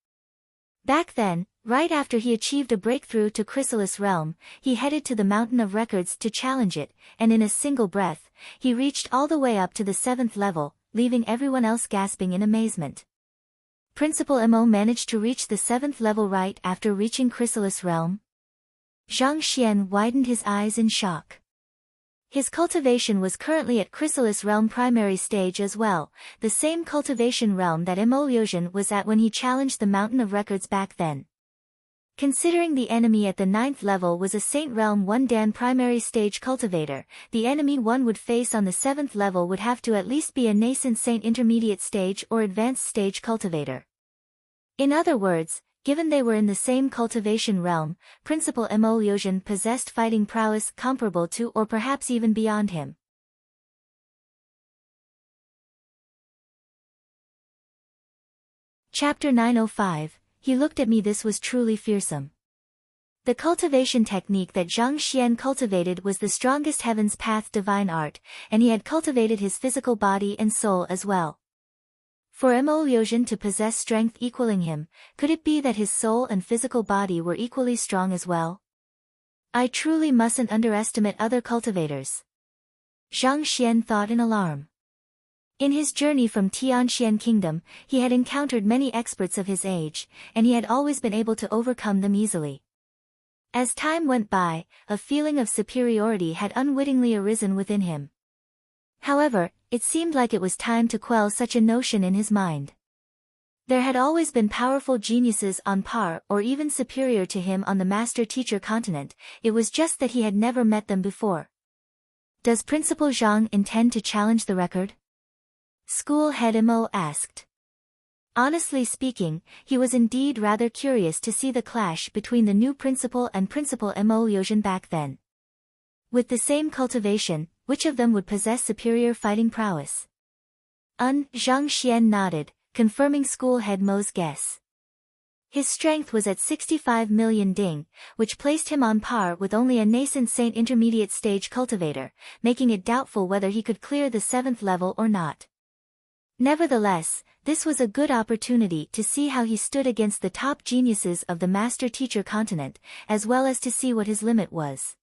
[SPEAKER 1] Back then, Right after he achieved a breakthrough to Chrysalis' realm, he headed to the Mountain of Records to challenge it, and in a single breath, he reached all the way up to the 7th level, leaving everyone else gasping in amazement. Principal Mo managed to reach the 7th level right after reaching Chrysalis' realm? Zhang Xian widened his eyes in shock. His cultivation was currently at Chrysalis realm primary stage as well, the same cultivation realm that Mo Liuzhen was at when he challenged the Mountain of Records back then. Considering the enemy at the 9th level was a Saint Realm 1 Dan primary stage cultivator, the enemy one would face on the 7th level would have to at least be a nascent Saint intermediate stage or advanced stage cultivator. In other words, given they were in the same cultivation realm, Principal Mo Liuzhen possessed fighting prowess comparable to or perhaps even beyond him. Chapter 905. He looked at me. This was truly fearsome. The cultivation technique that Zhang Xian cultivated was the strongest Heaven's Path divine art, and he had cultivated his physical body and soul as well. For Mo Liuzhen to possess strength equaling him, could it be that his soul and physical body were equally strong as well? I truly mustn't underestimate other cultivators. Zhang Xian thought in alarm. In his journey from Tianxian Kingdom, he had encountered many experts of his age, and he had always been able to overcome them easily. As time went by, a feeling of superiority had unwittingly arisen within him. However, it seemed like it was time to quell such a notion in his mind. There had always been powerful geniuses on par or even superior to him on the master-teacher continent, it was just that he had never met them before. Does Principal Zhang intend to challenge the record? School head Mo asked. Honestly speaking, he was indeed rather curious to see the clash between the new principal and Principal Mo Liuzhen back then. With the same cultivation, which of them would possess superior fighting prowess? Zhang Xian nodded, confirming school head Mo's guess. His strength was at 65 million ding, which placed him on par with only a nascent Saint intermediate stage cultivator, making it doubtful whether he could clear the 7th level or not. Nevertheless, this was a good opportunity to see how he stood against the top geniuses of the master-teacher continent, as well as to see what his limit was.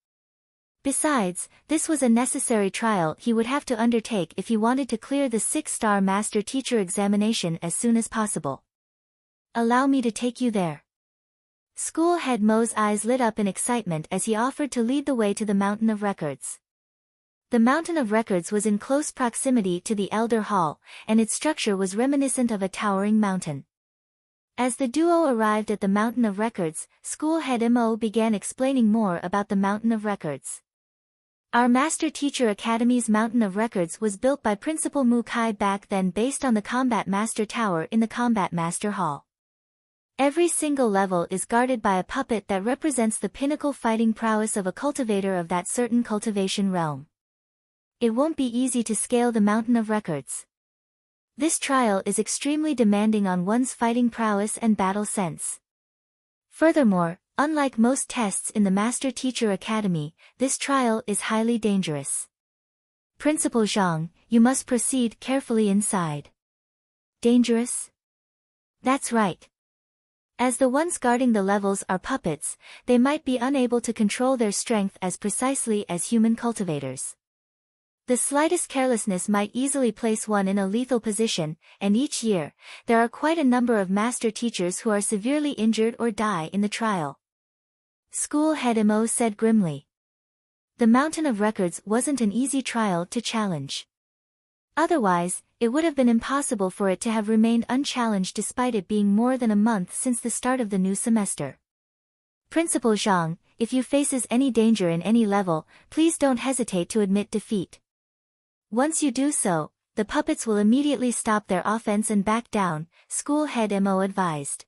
[SPEAKER 1] Besides, this was a necessary trial he would have to undertake if he wanted to clear the 6-star master-teacher examination as soon as possible. Allow me to take you there. School head Mo's eyes lit up in excitement as he offered to lead the way to the Mountain of Records. The Mountain of Records was in close proximity to the Elder Hall, and its structure was reminiscent of a towering mountain. As the duo arrived at the Mountain of Records, school head Mo began explaining more about the Mountain of Records. Our Master Teacher Academy's Mountain of Records was built by Principal Mu Kai back then based on the Combat Master Tower in the Combat Master Hall. Every single level is guarded by a puppet that represents the pinnacle fighting prowess of a cultivator of that certain cultivation realm. It won't be easy to scale the Mountain of Records. This trial is extremely demanding on one's fighting prowess and battle sense. Furthermore, unlike most tests in the Master Teacher Academy, this trial is highly dangerous. Principal Zhang, you must proceed carefully inside. Dangerous? That's right. As the ones guarding the levels are puppets, they might be unable to control their strength as precisely as human cultivators. The slightest carelessness might easily place one in a lethal position, and each year, there are quite a number of master teachers who are severely injured or die in the trial. School head Mo said grimly. The Mountain of Records wasn't an easy trial to challenge. Otherwise, it would have been impossible for it to have remained unchallenged despite it being more than a month since the start of the new semester. Principal Zhang, if you faces any danger in any level, please don't hesitate to admit defeat. Once you do so, the puppets will immediately stop their offense and back down, school head Mo advised.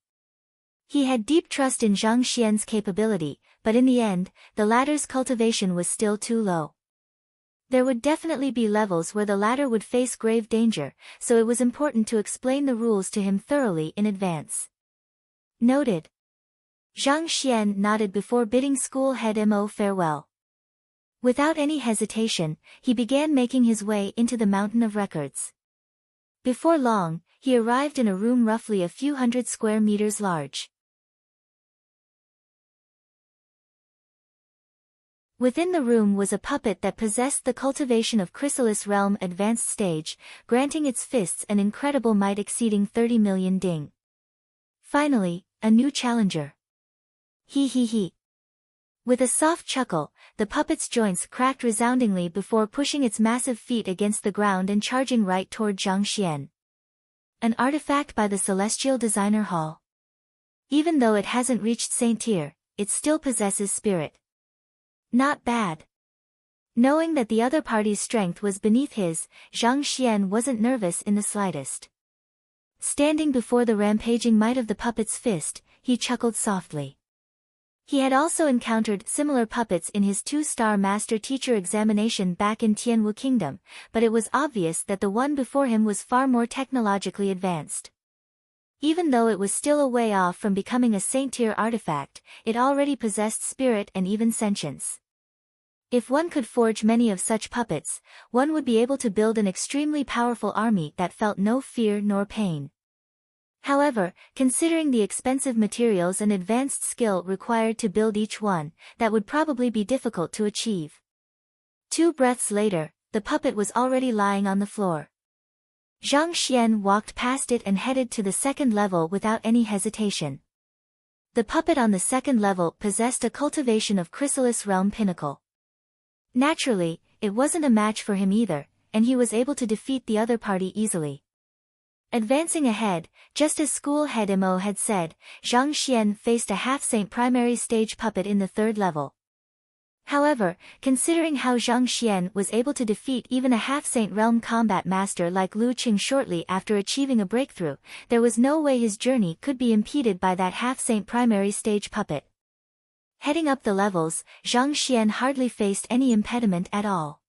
[SPEAKER 1] He had deep trust in Zhang Xian's capability, but in the end, the latter's cultivation was still too low. There would definitely be levels where the latter would face grave danger, so it was important to explain the rules to him thoroughly in advance. Noted. Zhang Xian nodded before bidding school head Mo farewell. Without any hesitation, he began making his way into the Mountain of Records. Before long, he arrived in a room roughly a few hundred square meters large. Within the room was a puppet that possessed the cultivation of Chrysalis Realm Advanced Stage, granting its fists an incredible might exceeding 30 million ding. Finally, a new challenger. He he he. With a soft chuckle, the puppet's joints cracked resoundingly before pushing its massive feet against the ground and charging right toward Zhang Xian. An artifact by the Celestial Designer Hall. Even though it hasn't reached Saint Tier, it still possesses spirit. Not bad. Knowing that the other party's strength was beneath his, Zhang Xian wasn't nervous in the slightest. Standing before the rampaging might of the puppet's fist, he chuckled softly. He had also encountered similar puppets in his 2-star master-teacher examination back in Tianwu Kingdom, but it was obvious that the one before him was far more technologically advanced. Even though it was still a way off from becoming a Saint-tier artifact, it already possessed spirit and even sentience. If one could forge many of such puppets, one would be able to build an extremely powerful army that felt no fear nor pain. However, considering the expensive materials and advanced skill required to build each one, that would probably be difficult to achieve. 2 breaths later, the puppet was already lying on the floor. Zhang Xian walked past it and headed to the 2nd level without any hesitation. The puppet on the 2nd level possessed a cultivation of Chrysalis Realm Pinnacle. Naturally, it wasn't a match for him either, and he was able to defeat the other party easily. Advancing ahead, just as school head Mo had said, Zhang Xian faced a half-saint primary stage puppet in the 3rd level. However, considering how Zhang Xian was able to defeat even a half-saint realm combat master like Lu Qing shortly after achieving a breakthrough, there was no way his journey could be impeded by that half-saint primary stage puppet. Heading up the levels, Zhang Xian hardly faced any impediment at all.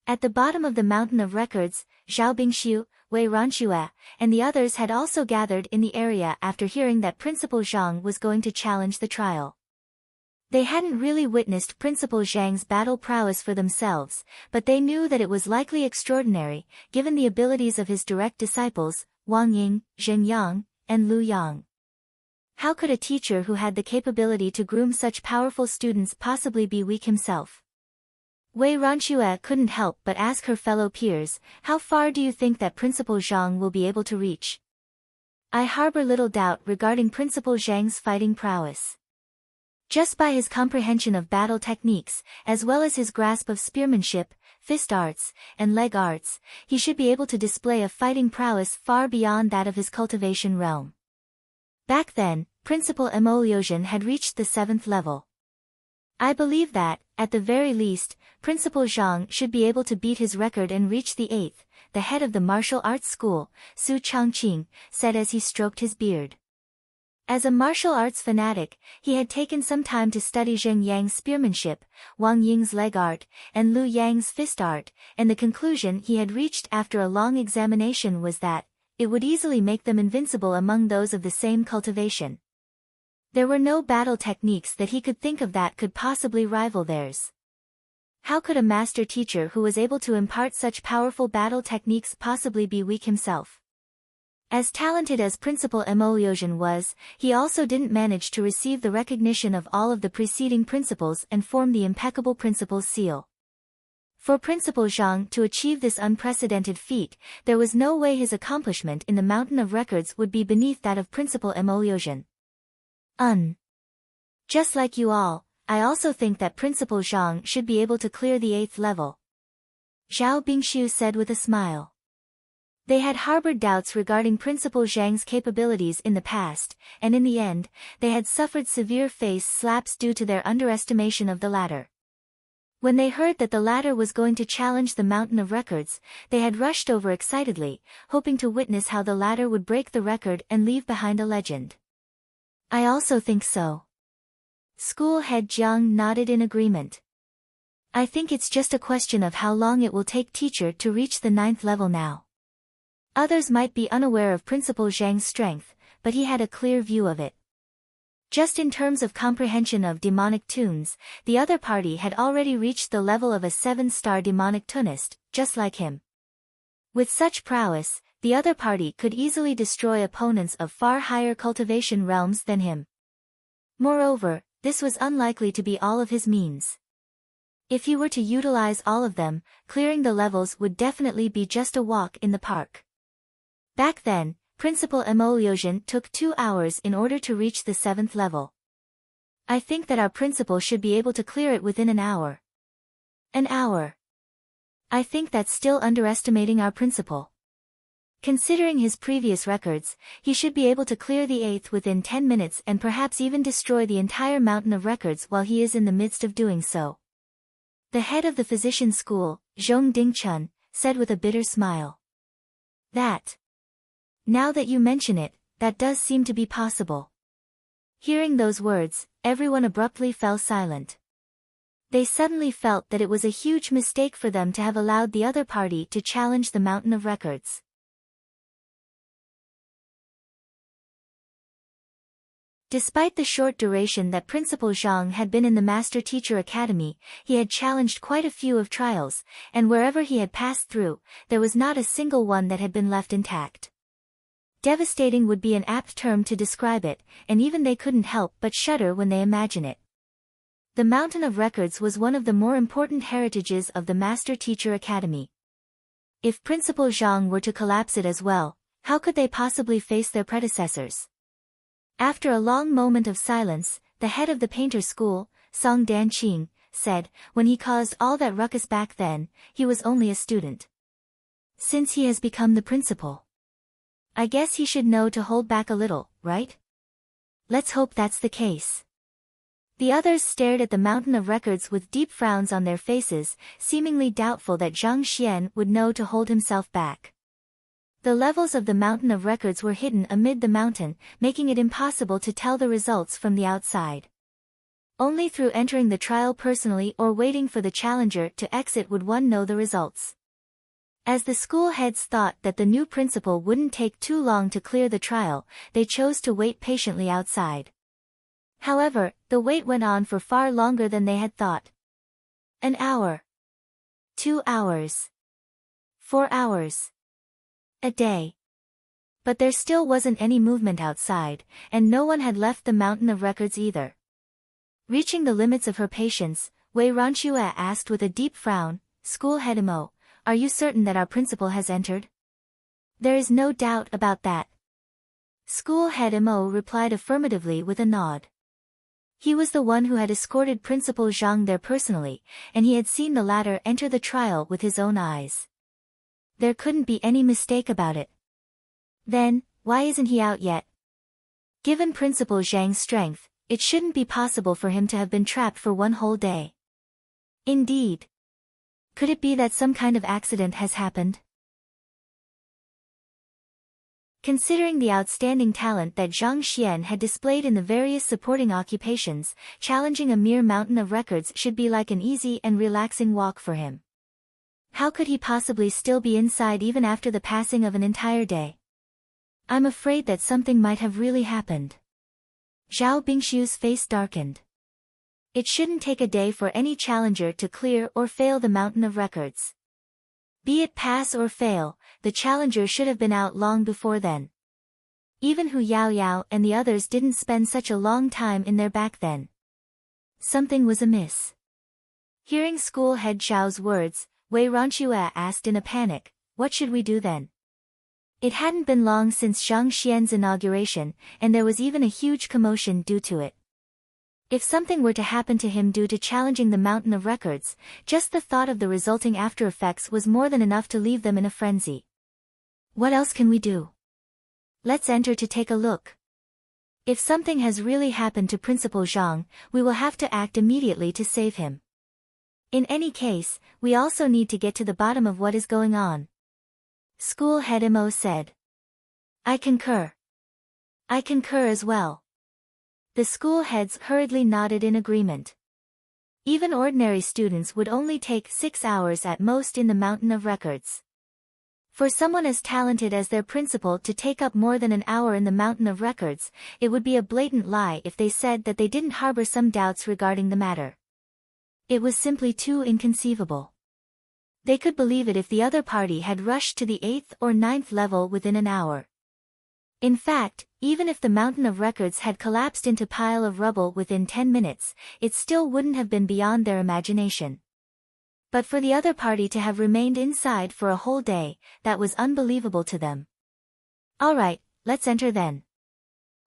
[SPEAKER 1] At the bottom of the mountain of records, Zhao Bingxiu, Wei Ranxue, and the others had also gathered in the area after hearing that Principal Zhang was going to challenge the trial. They hadn't really witnessed Principal Zhang's battle prowess for themselves, but they knew that it was likely extraordinary, given the abilities of his direct disciples, Wang Ying, Zhen Yang, and Lu Yang. How could a teacher who had the capability to groom such powerful students possibly be weak himself? Wei Ranxue couldn't help but ask her fellow peers, how far do you think that Principal Zhang will be able to reach? I harbor little doubt regarding Principal Zhang's fighting prowess. Just by his comprehension of battle techniques, as well as his grasp of spearmanship, fist arts, and leg arts, he should be able to display a fighting prowess far beyond that of his cultivation realm. Back then, Principal Emoliosian had reached the 7th level. I believe that, at the very least, Principal Zhang should be able to beat his record and reach the 8th, the head of the martial arts school, Su Changqing, said as he stroked his beard. As a martial arts fanatic, he had taken some time to study Zheng Yang's spearmanship, Wang Ying's leg art, and Lu Yang's fist art, and the conclusion he had reached after a long examination was that it would easily make them invincible among those of the same cultivation. There were no battle techniques that he could think of that could possibly rival theirs. How could a master teacher who was able to impart such powerful battle techniques possibly be weak himself? As talented as Principal Emoliosian was, he also didn't manage to receive the recognition of all of the preceding principals and form the impeccable principal's seal. For Principal Zhang to achieve this unprecedented feat, there was no way his accomplishment in the Mountain of Records would be beneath that of Principal Emoliosian. Just like you all, I also think that Principal Zhang should be able to clear the 8th level. Zhao Bingxiu said with a smile. They had harbored doubts regarding Principal Zhang's capabilities in the past, and in the end, they had suffered severe face slaps due to their underestimation of the latter. When they heard that the latter was going to challenge the Mountain of Records, they had rushed over excitedly, hoping to witness how the latter would break the record and leave behind a legend. I also think so. School head Jiang nodded in agreement. I think it's just a question of how long it will take teacher to reach the 9th level now. Others might be unaware of Principal Zhang's strength, but he had a clear view of it. Just in terms of comprehension of demonic tunes, the other party had already reached the level of a 7-star demonic tunist, just like him. With such prowess, the other party could easily destroy opponents of far higher cultivation realms than him. Moreover, this was unlikely to be all of his means. If he were to utilize all of them, clearing the levels would definitely be just a walk in the park. Back then, Principal Emoliosian took 2 hours in order to reach the 7th level. I think that our principal should be able to clear it within an hour. An hour. I think that's still underestimating our principal. Considering his previous records, he should be able to clear the 8th within 10 minutes and perhaps even destroy the entire mountain of records while he is in the midst of doing so. The head of the physician school, Zhong Dingchun, said with a bitter smile. Now that you mention it, that does seem to be possible. Hearing those words, everyone abruptly fell silent. They suddenly felt that it was a huge mistake for them to have allowed the other party to challenge the mountain of records. Despite the short duration that Principal Zhang had been in the Master Teacher Academy, he had challenged quite a few of trials, and wherever he had passed through, there was not a single one that had been left intact. Devastating would be an apt term to describe it, and even they couldn't help but shudder when they imagine it. The Mountain of Records was one of the more important heritages of the Master Teacher Academy. If Principal Zhang were to collapse it as well, how could they possibly face their predecessors? After a long moment of silence, the head of the painter school, Song Danqing, said, when he caused all that ruckus back then, he was only a student. Since he has become the principal, I guess he should know to hold back a little, right? Let's hope that's the case. The others stared at the mountain of records with deep frowns on their faces, seemingly doubtful that Zhang Xian would know to hold himself back. The levels of the mountain of records were hidden amid the mountain, making it impossible to tell the results from the outside. Only through entering the trial personally or waiting for the challenger to exit would one know the results. As the school heads thought that the new principal wouldn't take too long to clear the trial, they chose to wait patiently outside. However, the wait went on for far longer than they had thought. An hour. 2 hours. 4 hours. A day. But there still wasn't any movement outside, and no one had left the mountain of records either. Reaching the limits of her patience, Wei Ranxue asked with a deep frown, School head Mo, are you certain that our principal has entered? There is no doubt about that. School head Mo replied affirmatively with a nod. He was the one who had escorted Principal Zhang there personally, and he had seen the latter enter the trial with his own eyes. There couldn't be any mistake about it. Then, why isn't he out yet? Given Principal Zhang's strength, it shouldn't be possible for him to have been trapped for one whole day. Indeed. Could it be that some kind of accident has happened? Considering the outstanding talent that Zhang Xian had displayed in the various supporting occupations, challenging a mere mountain of records should be like an easy and relaxing walk for him. How could he possibly still be inside even after the passing of an entire day? I'm afraid that something might have really happened. Zhao Bingshu's face darkened. It shouldn't take a day for any challenger to clear or fail the mountain of records. Be it pass or fail, the challenger should have been out long before then. Even Hu Yaoyao and the others didn't spend such a long time in there back then. Something was amiss. Hearing school head Zhao's words, Wei Ranxue asked in a panic, what should we do then? It hadn't been long since Zhang Xian's inauguration, and there was even a huge commotion due to it. If something were to happen to him due to challenging the mountain of records, just the thought of the resulting after effects was more than enough to leave them in a frenzy. What else can we do? Let's enter to take a look. If something has really happened to Principal Zhang, we will have to act immediately to save him. In any case, we also need to get to the bottom of what is going on. School head Mo said. I concur. I concur as well. The school heads hurriedly nodded in agreement. Even ordinary students would only take 6 hours at most in the mountain of records. For someone as talented as their principal to take up more than an hour in the mountain of records, it would be a blatant lie if they said that they didn't harbor some doubts regarding the matter. It was simply too inconceivable. They could believe it if the other party had rushed to the 8th or 9th level within an hour. In fact, even if the mountain of records had collapsed into a pile of rubble within 10 minutes, it still wouldn't have been beyond their imagination. But for the other party to have remained inside for a whole day, that was unbelievable to them. All right, let's enter then.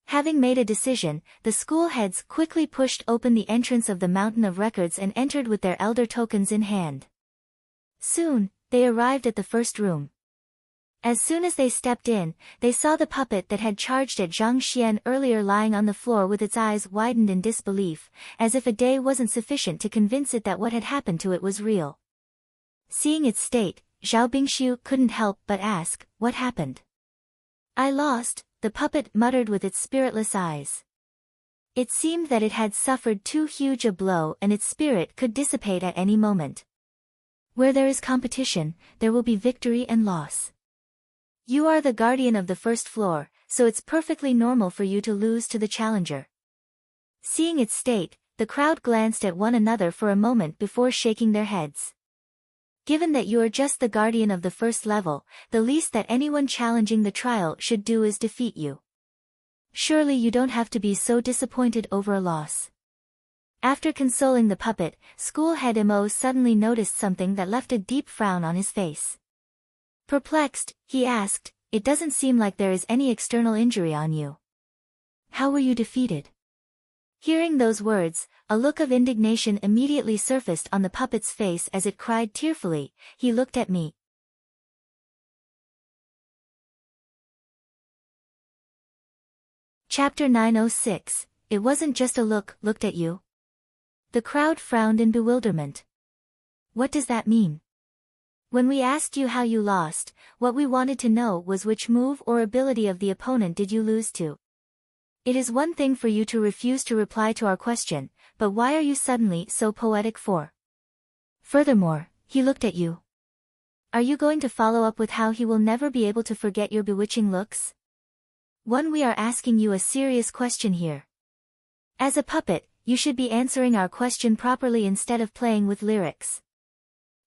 [SPEAKER 1] Having made a decision, the school heads quickly pushed open the entrance of the mountain of records and entered with their elder tokens in hand. Soon, they arrived at the first room. As soon as they stepped in, they saw the puppet that had charged at Zhang Xian earlier lying on the floor with its eyes widened in disbelief, as if a day wasn't sufficient to convince it that what had happened to it was real. Seeing its state, Zhao Bingxiu couldn't help but ask, "What happened?" "I lost," the puppet muttered with its spiritless eyes. It seemed that it had suffered too huge a blow and its spirit could dissipate at any moment. Where there is competition, there will be victory and loss. You are the guardian of the first floor, so it's perfectly normal for you to lose to the challenger. Seeing its state, the crowd glanced at one another for a moment before shaking their heads. Given that you are just the guardian of the first level, the least that anyone challenging the trial should do is defeat you. Surely you don't have to be so disappointed over a loss. After consoling the puppet, school head Mo suddenly noticed something that left a deep frown on his face. Perplexed, he asked, "It doesn't seem like there is any external injury on you. How were you defeated?" Hearing those words, a look of indignation immediately surfaced on the puppet's face as it cried tearfully, "He looked at me." Chapter 906, It wasn't just a look, looked at you. The crowd frowned in bewilderment. What does that mean? When we asked you how you lost, what we wanted to know was which move or ability of the opponent did you lose to. It is one thing for you to refuse to reply to our question, but why are you suddenly so poetic for? Furthermore, he looked at you. Are you going to follow up with how he will never be able to forget your bewitching looks? We are asking you a serious question here. As a puppet, you should be answering our question properly instead of playing with lyrics.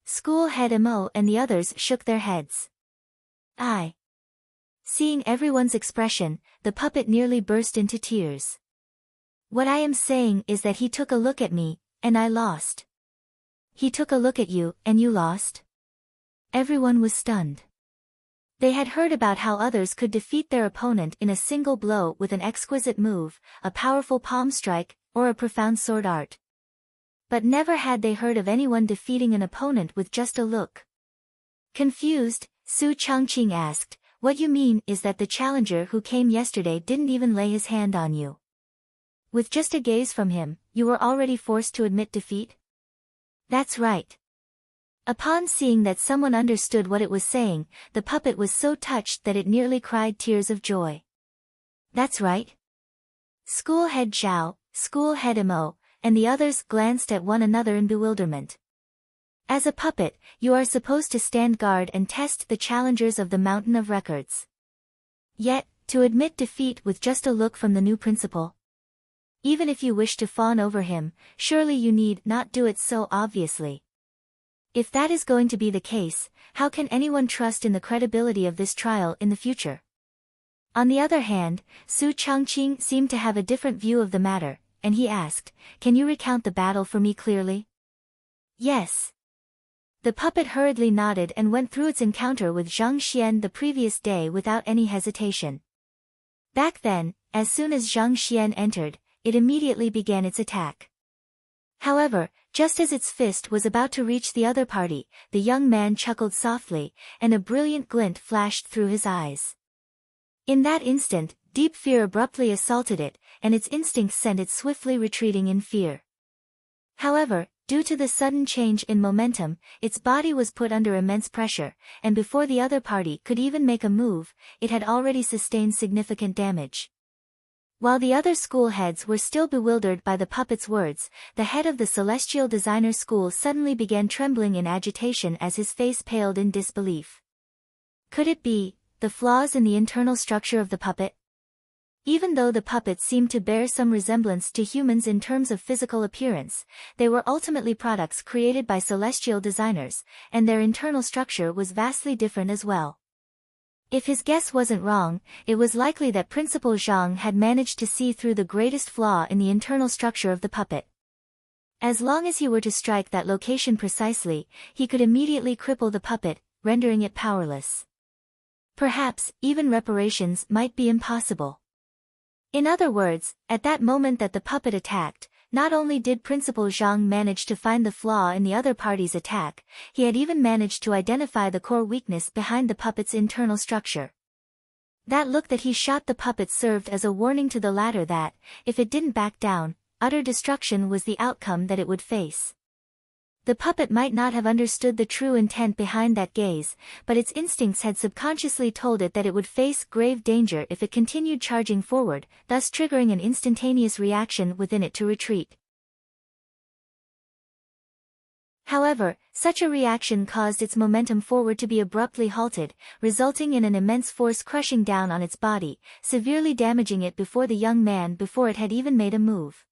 [SPEAKER 1] School head Mo and the others shook their heads. Seeing everyone's expression, the puppet nearly burst into tears. What I am saying is that he took a look at me, and I lost. He took a look at you, and you lost? Everyone was stunned. They had heard about how others could defeat their opponent in a single blow with an exquisite move, a powerful palm strike, or a profound sword art. But never had they heard of anyone defeating an opponent with just a look. Confused, Su Changqing asked, "What you mean is that the challenger who came yesterday didn't even lay his hand on you? With just a gaze from him, you were already forced to admit defeat?" "That's right." Upon seeing that someone understood what it was saying, the puppet was so touched that it nearly cried tears of joy. "That's right." School head Zhao, school head Mo, and the others glanced at one another in bewilderment. As a puppet, you are supposed to stand guard and test the challengers of the mountain of records. Yet, to admit defeat with just a look from the new principal. Even if you wish to fawn over him, surely you need not do it so obviously. If that is going to be the case, how can anyone trust in the credibility of this trial in the future? On the other hand, Su Changqing seemed to have a different view of the matter, and he asked, "Can you recount the battle for me clearly?" "Yes." The puppet hurriedly nodded and went through its encounter with Zhang Xian the previous day without any hesitation. Back then, as soon as Zhang Xian entered, it immediately began its attack. However, just as its fist was about to reach the other party, the young man chuckled softly, and a brilliant glint flashed through his eyes. In that instant, deep fear abruptly assaulted it, and its instincts sent it swiftly retreating in fear. However, due to the sudden change in momentum, its body was put under immense pressure, and before the other party could even make a move, it had already sustained significant damage. While the other school heads were still bewildered by the puppet's words, the head of the Celestial Designer School suddenly began trembling in agitation as his face paled in disbelief. Could it be the flaws in the internal structure of the puppet? Even though the puppets seemed to bear some resemblance to humans in terms of physical appearance, they were ultimately products created by celestial designers, and their internal structure was vastly different as well. If his guess wasn't wrong, it was likely that Principal Zhang had managed to see through the greatest flaw in the internal structure of the puppet. As long as he were to strike that location precisely, he could immediately cripple the puppet, rendering it powerless. Perhaps, even reparations might be impossible. In other words, at that moment that the puppet attacked, not only did Principal Zhang manage to find the flaw in the other party's attack, he had even managed to identify the core weakness behind the puppet's internal structure. That look that he shot the puppet served as a warning to the latter that, if it didn't back down, utter destruction was the outcome that it would face. The puppet might not have understood the true intent behind that gaze, but its instincts had subconsciously told it that it would face grave danger if it continued charging forward, thus triggering an instantaneous reaction within it to retreat. However, such a reaction caused its momentum forward to be abruptly halted, resulting in an immense force crushing down on its body, severely damaging it before it had even made a move.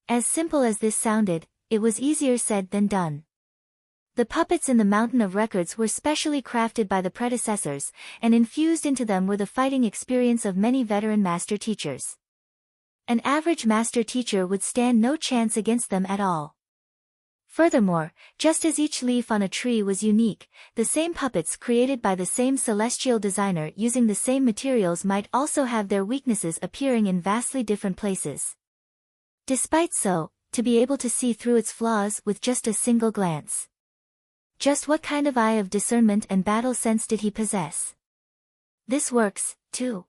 [SPEAKER 1] As simple as this sounded, it was easier said than done. The puppets in the Mountain of Records were specially crafted by the predecessors, and infused into them were the fighting experience of many veteran master teachers. An average master teacher would stand no chance against them at all. Furthermore, just as each leaf on a tree was unique, the same puppets created by the same celestial designer using the same materials might also have their weaknesses appearing in vastly different places. Despite so, to be able to see through its flaws with just a single glance. Just what kind of eye of discernment and battle sense did he possess? This works, too.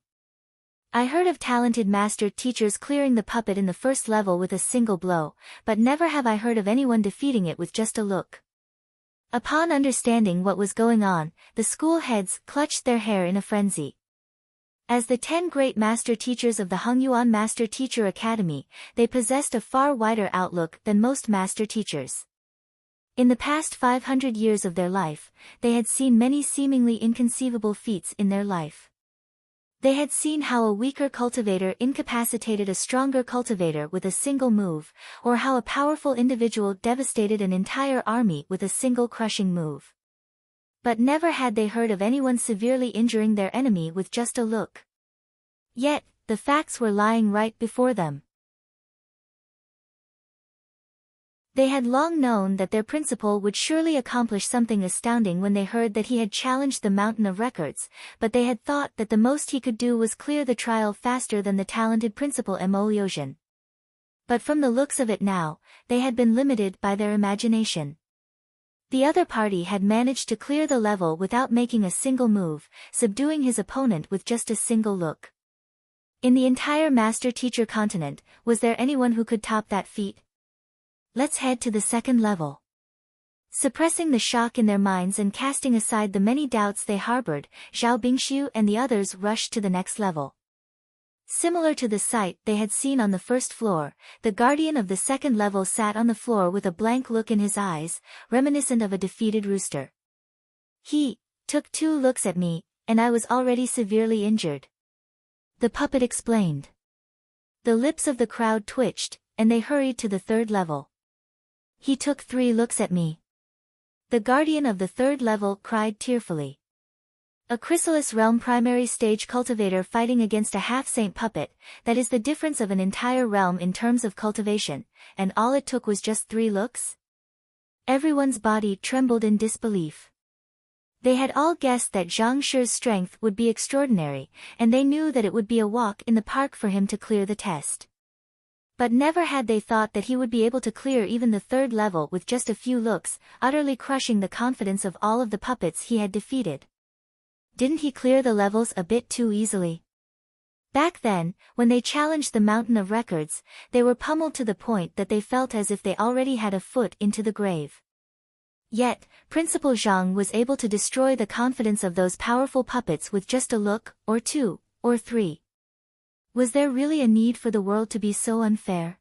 [SPEAKER 1] I heard of talented master teachers clearing the puppet in the first level with a single blow, but never have I heard of anyone defeating it with just a look. Upon understanding what was going on, the school heads clutched their hair in a frenzy. As the 10 great master teachers of the Hongyuan Master Teacher Academy, they possessed a far wider outlook than most master teachers. In the past 500 years of their life, they had seen many seemingly inconceivable feats in their life. They had seen how a weaker cultivator incapacitated a stronger cultivator with a single move, or how a powerful individual devastated an entire army with a single crushing move. But never had they heard of anyone severely injuring their enemy with just a look. Yet, the facts were lying right before them. They had long known that their principal would surely accomplish something astounding when they heard that he had challenged the Mountain of Records, but they had thought that the most he could do was clear the trial faster than the talented Principal Mo Liuzhen. But from the looks of it now, they had been limited by their imagination. The other party had managed to clear the level without making a single move, subduing his opponent with just a single look. In the entire master-teacher continent, was there anyone who could top that feat? Let's head to the second level. Suppressing the shock in their minds and casting aside the many doubts they harbored, Zhao Bingxiu and the others rushed to the next level. Similar to the sight they had seen on the first floor, the guardian of the second level sat on the floor with a blank look in his eyes, reminiscent of a defeated rooster. He took 2 looks at me, and I was already severely injured. The puppet explained. The lips of the crowd twitched, and they hurried to the third level. He took 3 looks at me. The guardian of the third level cried tearfully. A chrysalis realm primary stage cultivator fighting against a half-saint puppet, that is the difference of an entire realm in terms of cultivation, and all it took was just 3 looks? Everyone's body trembled in disbelief. They had all guessed that Zhang Shi's strength would be extraordinary, and they knew that it would be a walk in the park for him to clear the test. But never had they thought that he would be able to clear even the third level with just a few looks, utterly crushing the confidence of all of the puppets he had defeated. Didn't he clear the levels a bit too easily? Back then, when they challenged the Mountain of Records, they were pummeled to the point that they felt as if they already had a foot into the grave. Yet, Principal Zhang was able to destroy the confidence of those powerful puppets with just a look, or 2, or 3. Was there really a need for the world to be so unfair?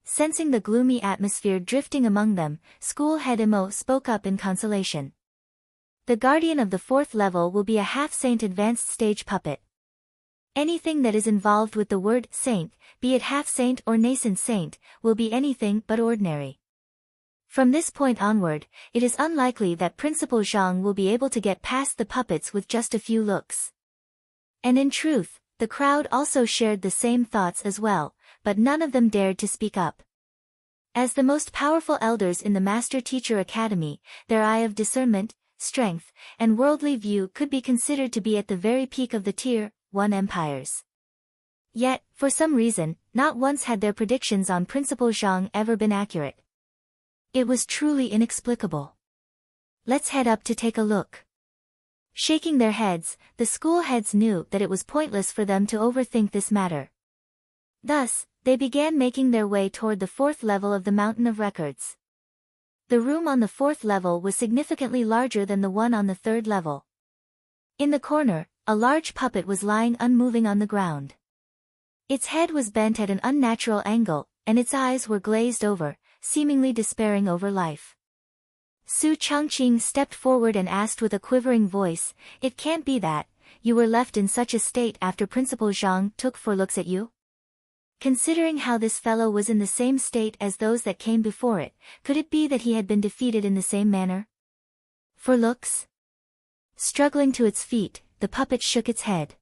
[SPEAKER 1] Sensing the gloomy atmosphere drifting among them, school head Mo spoke up in consolation. The guardian of the 4th level will be a half-saint advanced stage puppet. Anything that is involved with the word saint, be it half-saint or nascent saint, will be anything but ordinary. From this point onward, it is unlikely that Principal Zhang will be able to get past the puppets with just a few looks. And in truth, the crowd also shared the same thoughts as well, but none of them dared to speak up. As the most powerful elders in the Master Teacher Academy, their eye of discernment, strength, and worldly view could be considered to be at the very peak of the Tier 1 empires. Yet, for some reason, not once had their predictions on Principal Zhang ever been accurate. It was truly inexplicable. Let's head up to take a look. Shaking their heads, the school heads knew that it was pointless for them to overthink this matter. Thus, they began making their way toward the 4th level of the Mountain of Records. The room on the 4th level was significantly larger than the one on the 3rd level. In the corner, a large puppet was lying unmoving on the ground. Its head was bent at an unnatural angle, and its eyes were glazed over, seemingly despairing over life. Su Changqing stepped forward and asked with a quivering voice, "It can't be that you were left in such a state after Principal Zhang took 4 looks at you? Considering how this fellow was in the same state as those that came before it, could it be that he had been defeated in the same manner?" 4 looks? Struggling to its feet, the puppet shook its head.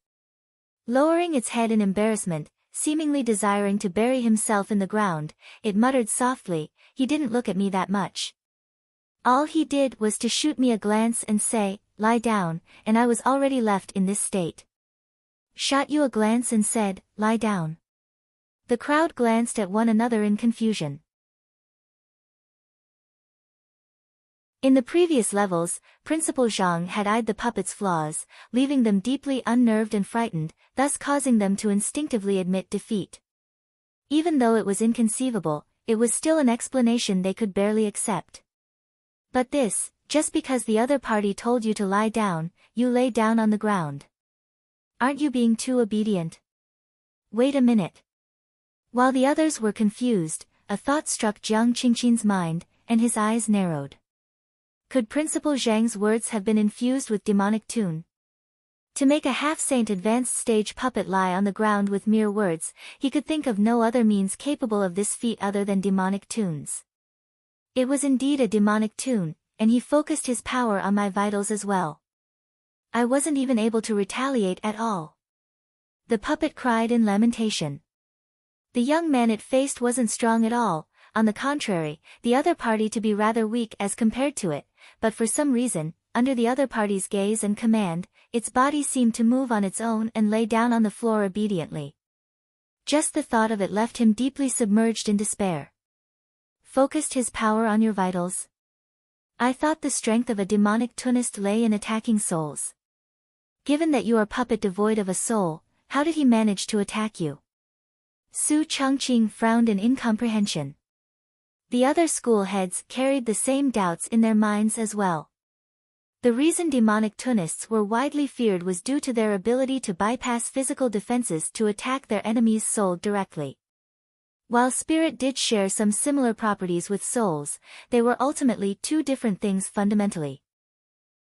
[SPEAKER 1] Lowering its head in embarrassment, seemingly desiring to bury himself in the ground, it muttered softly, "He didn't look at me that much. All he did was to shoot me a glance and say, 'Lie down,' and I was already left in this state." "Shot you a glance and said, 'Lie down'?" The crowd glanced at one another in confusion. In the previous levels, Principal Zhang had eyed the puppets' flaws, leaving them deeply unnerved and frightened, thus causing them to instinctively admit defeat. Even though it was inconceivable, it was still an explanation they could barely accept. But this, just because the other party told you to lie down, you lay down on the ground. Aren't you being too obedient? Wait a minute. While the others were confused, a thought struck Jiang Qingqin's mind, and his eyes narrowed. Could Principal Zhang's words have been infused with demonic tune? To make a half-saint advanced stage puppet lie on the ground with mere words, he could think of no other means capable of this feat other than demonic tunes. It was indeed a demonic tune, and he focused his power on my vitals as well. I wasn't even able to retaliate at all. The puppet cried in lamentation. The young man it faced wasn't strong at all, on the contrary, the other party to be rather weak as compared to it, but for some reason, under the other party's gaze and command, its body seemed to move on its own and lay down on the floor obediently. Just the thought of it left him deeply submerged in despair. Focused his power on your vitals? I thought the strength of a demonic tunist lay in attacking souls. Given that you are puppet devoid of a soul, how did he manage to attack you? Su Changqing frowned in incomprehension. The other school heads carried the same doubts in their minds as well. The reason demonic tunists were widely feared was due to their ability to bypass physical defenses to attack their enemy's soul directly. While spirit did share some similar properties with souls, they were ultimately two different things fundamentally.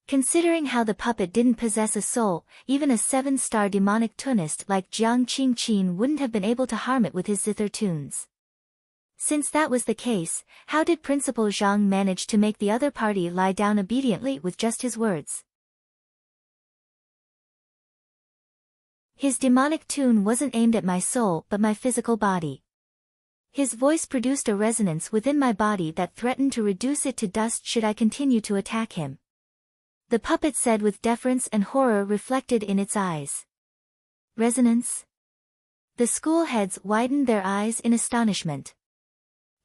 [SPEAKER 1] Considering how the puppet didn't possess a soul, even a 7-star demonic tunist like Jiang Qingqin wouldn't have been able to harm it with his zither tunes. Since that was the case, how did Principal Zhang manage to make the other party lie down obediently with just his words? His demonic tune wasn't aimed at my soul but my physical body. His voice produced a resonance within my body that threatened to reduce it to dust should I continue to attack him. The puppet said with deference and horror reflected in its eyes. Resonance? The school heads widened their eyes in astonishment.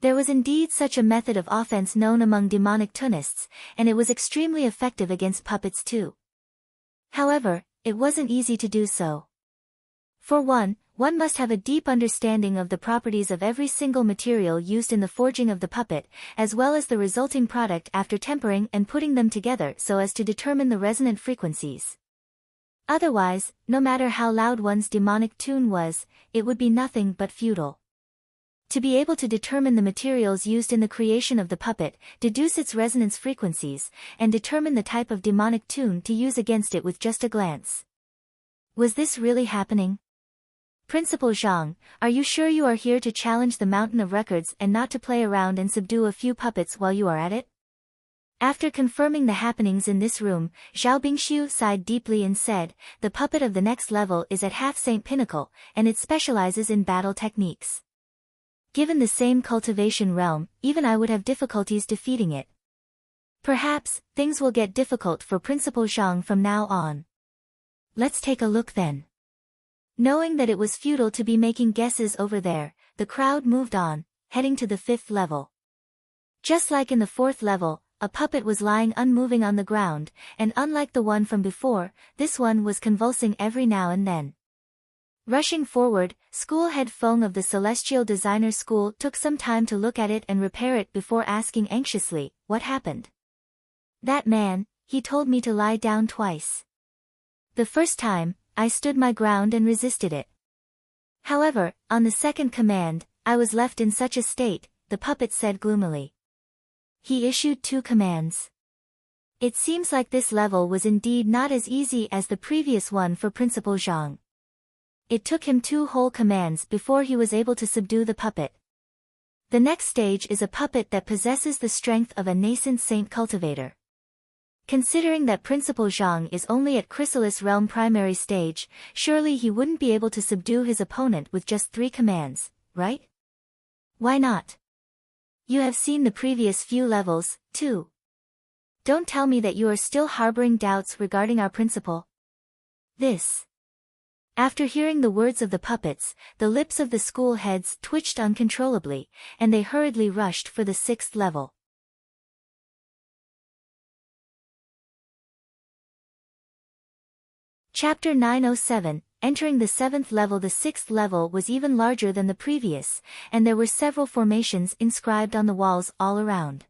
[SPEAKER 1] There was indeed such a method of offense known among demonic tunists, and it was extremely effective against puppets too. However, it wasn't easy to do so. For one must have a deep understanding of the properties of every single material used in the forging of the puppet, as well as the resulting product after tempering and putting them together so as to determine the resonant frequencies. Otherwise, no matter how loud one's demonic tune was, it would be nothing but futile. To be able to determine the materials used in the creation of the puppet, deduce its resonance frequencies, and determine the type of demonic tune to use against it with just a glance. Was this really happening? Principal Zhang, are you sure you are here to challenge the mountain of records and not to play around and subdue a few puppets while you are at it? After confirming the happenings in this room, Zhao Bingxiu sighed deeply and said, the puppet of the next level is at half Saint Pinnacle, and it specializes in battle techniques. Given the same cultivation realm, even I would have difficulties defeating it. Perhaps, things will get difficult for Principal Zhang from now on. Let's take a look then. Knowing that it was futile to be making guesses over there, the crowd moved on, heading to the 5th level. Just like in the 4th level, a puppet was lying unmoving on the ground, and unlike the one from before, this one was convulsing every now and then. Rushing forward, school head Feng of the Celestial Designer School took some time to look at it and repair it before asking anxiously, what happened? That man, he told me to lie down twice. The first time, I stood my ground and resisted it. However, on the second command, I was left in such a state, the puppet said gloomily. He issued 2 commands. It seems like this level was indeed not as easy as the previous one for Principal Zhang. It took him 2 whole commands before he was able to subdue the puppet. The next stage is a puppet that possesses the strength of a nascent saint cultivator. Considering that Principal Zhang is only at Chrysalis Realm primary stage, surely he wouldn't be able to subdue his opponent with just 3 commands, right? Why not? You have seen the previous few levels, too. Don't tell me that you are still harboring doubts regarding our principal. This. After hearing the words of the puppets, the lips of the school heads twitched uncontrollably, and they hurriedly rushed for the 6th level. Chapter 907, Entering the 7th level. The 6th level was even larger than the previous, and there were several formations inscribed on the walls all around.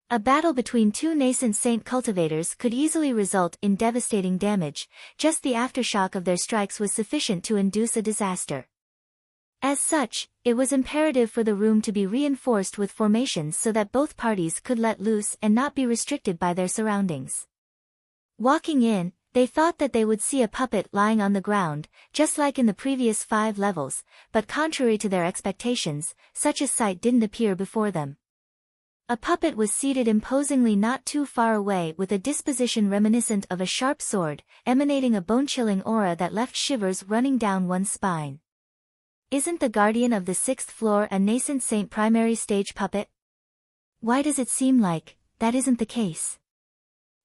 [SPEAKER 1] A battle between 2 nascent saint cultivators could easily result in devastating damage, just the aftershock of their strikes was sufficient to induce a disaster. As such, it was imperative for the room to be reinforced with formations so that both parties could let loose and not be restricted by their surroundings. Walking in, they thought that they would see a puppet lying on the ground, just like in the previous 5 levels, but contrary to their expectations, such a sight didn't appear before them. A puppet was seated imposingly not too far away with a disposition reminiscent of a sharp sword, emanating a bone-chilling aura that left shivers running down one's spine. Isn't the guardian of the 6th floor a nascent saint primary stage puppet? Why does it seem like that isn't the case?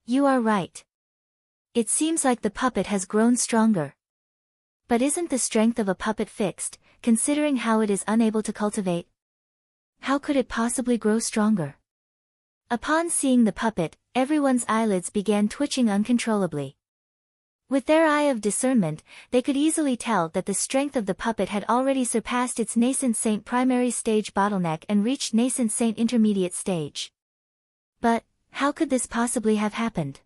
[SPEAKER 1] You are right. It seems like the puppet has grown stronger. But isn't the strength of a puppet fixed, considering how it is unable to cultivate? How could it possibly grow stronger? Upon seeing the puppet, everyone's eyelids began twitching uncontrollably. With their eye of discernment, they could easily tell that the strength of the puppet had already surpassed its nascent saint primary stage bottleneck and reached nascent saint intermediate stage. But, how could this possibly have happened?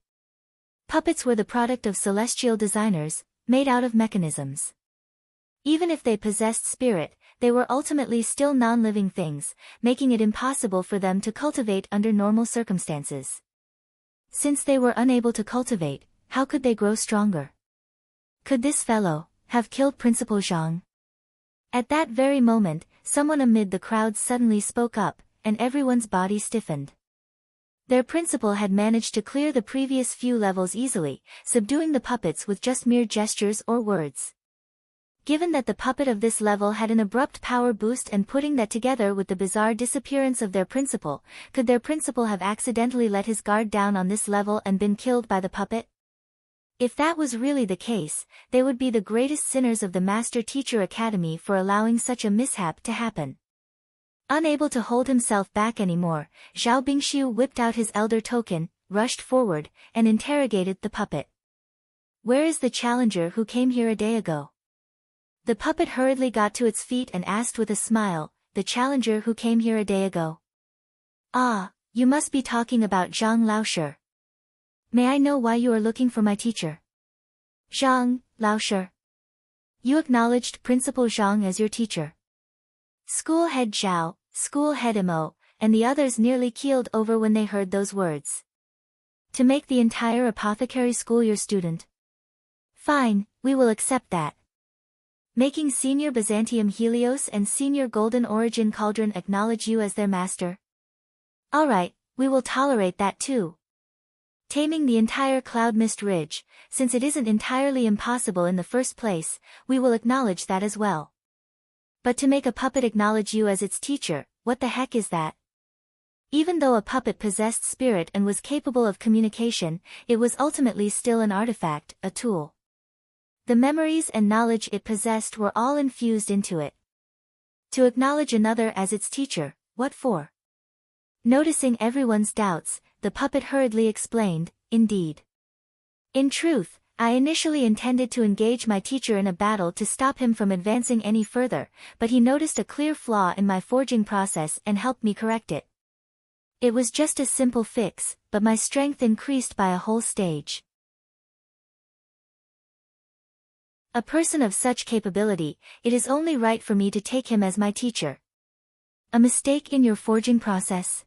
[SPEAKER 1] Puppets were the product of celestial designers, made out of mechanisms. Even if they possessed spirit, they were ultimately still non-living things, making it impossible for them to cultivate under normal circumstances. Since they were unable to cultivate, how could they grow stronger? Could this fellow have killed Principal Zhang? At that very moment, someone amid the crowd suddenly spoke up, and everyone's body stiffened. Their principal had managed to clear the previous few levels easily, subduing the puppets with just mere gestures or words. Given that the puppet of this level had an abrupt power boost and putting that together with the bizarre disappearance of their principal, could their principal have accidentally let his guard down on this level and been killed by the puppet? If that was really the case, they would be the greatest sinners of the Master Teacher Academy for allowing such a mishap to happen. Unable to hold himself back anymore, Zhao Bingxiu whipped out his elder token, rushed forward, and interrogated the puppet. Where is the challenger who came here a day ago? The puppet hurriedly got to its feet and asked with a smile, the challenger who came here a day ago. Ah, you must be talking about Zhang Laoshi. May I know why you are looking for my teacher? Zhang Laoshi. You acknowledged Principal Zhang as your teacher. School head Zhao, school head Imo, and the others nearly keeled over when they heard those words. To make the entire apothecary school your student? Fine, we will accept that. Making Senior Byzantium Helios and Senior Golden Origin Cauldron acknowledge you as their master? Alright, we will tolerate that too. Taming the entire Cloud Mist Ridge, since it isn't entirely impossible in the first place, we will acknowledge that as well. But to make a puppet acknowledge you as its teacher, what the heck is that? Even though a puppet possessed spirit and was capable of communication, it was ultimately still an artifact, a tool. The memories and knowledge it possessed were all infused into it. To acknowledge another as its teacher, what for? Noticing everyone's doubts, the puppet hurriedly explained, indeed. In truth, I initially intended to engage my teacher in a battle to stop him from advancing any further, but he noticed a clear flaw in my forging process and helped me correct it. It was just a simple fix, but my strength increased by a whole stage. A person of such capability, it is only right for me to take him as my teacher. A mistake in your forging process?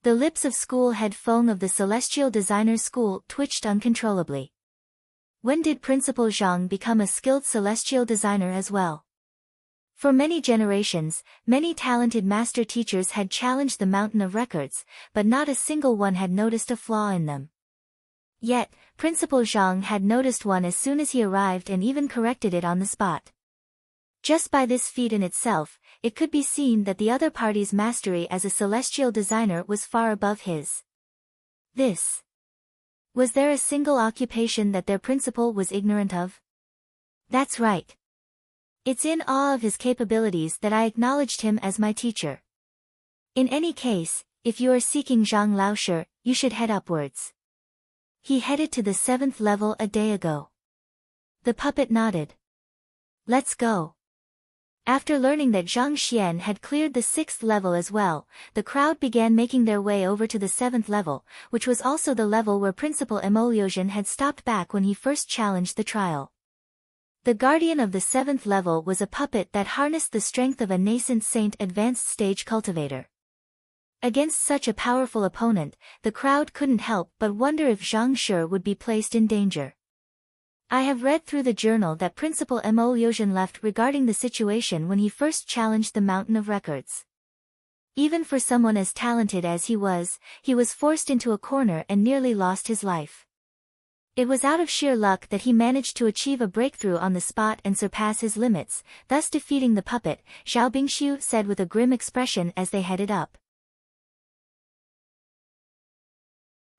[SPEAKER 1] The lips of school head Feng of the Celestial Designer's School twitched uncontrollably. When did Principal Zhang become a skilled celestial designer as well? For many generations, many talented master teachers had challenged the Mountain of Records, but not a single one had noticed a flaw in them. Yet, Principal Zhang had noticed one as soon as he arrived and even corrected it on the spot. Just by this feat in itself, it could be seen that the other party's mastery as a celestial designer was far above his. Was there a single occupation that their principal was ignorant of? That's right. It's in awe of his capabilities that I acknowledged him as my teacher. In any case, if you are seeking Zhang Laoshi, you should head upwards. He headed to the 7th level a day ago. The puppet nodded. Let's go. After learning that Zhang Xian had cleared the 6th level as well, the crowd began making their way over to the 7th level, which was also the level where Principal Emoliozhen had stopped back when he first challenged the trial. The guardian of the 7th level was a puppet that harnessed the strength of a nascent saint advanced stage cultivator. Against such a powerful opponent, the crowd couldn't help but wonder if Zhang Shi would be placed in danger. I have read through the journal that Principal Emoliozhen left regarding the situation when he first challenged the Mountain of Records. Even for someone as talented as he was forced into a corner and nearly lost his life. It was out of sheer luck that he managed to achieve a breakthrough on the spot and surpass his limits, thus defeating the puppet, Zhao Bingxiu said with a grim expression as they headed up.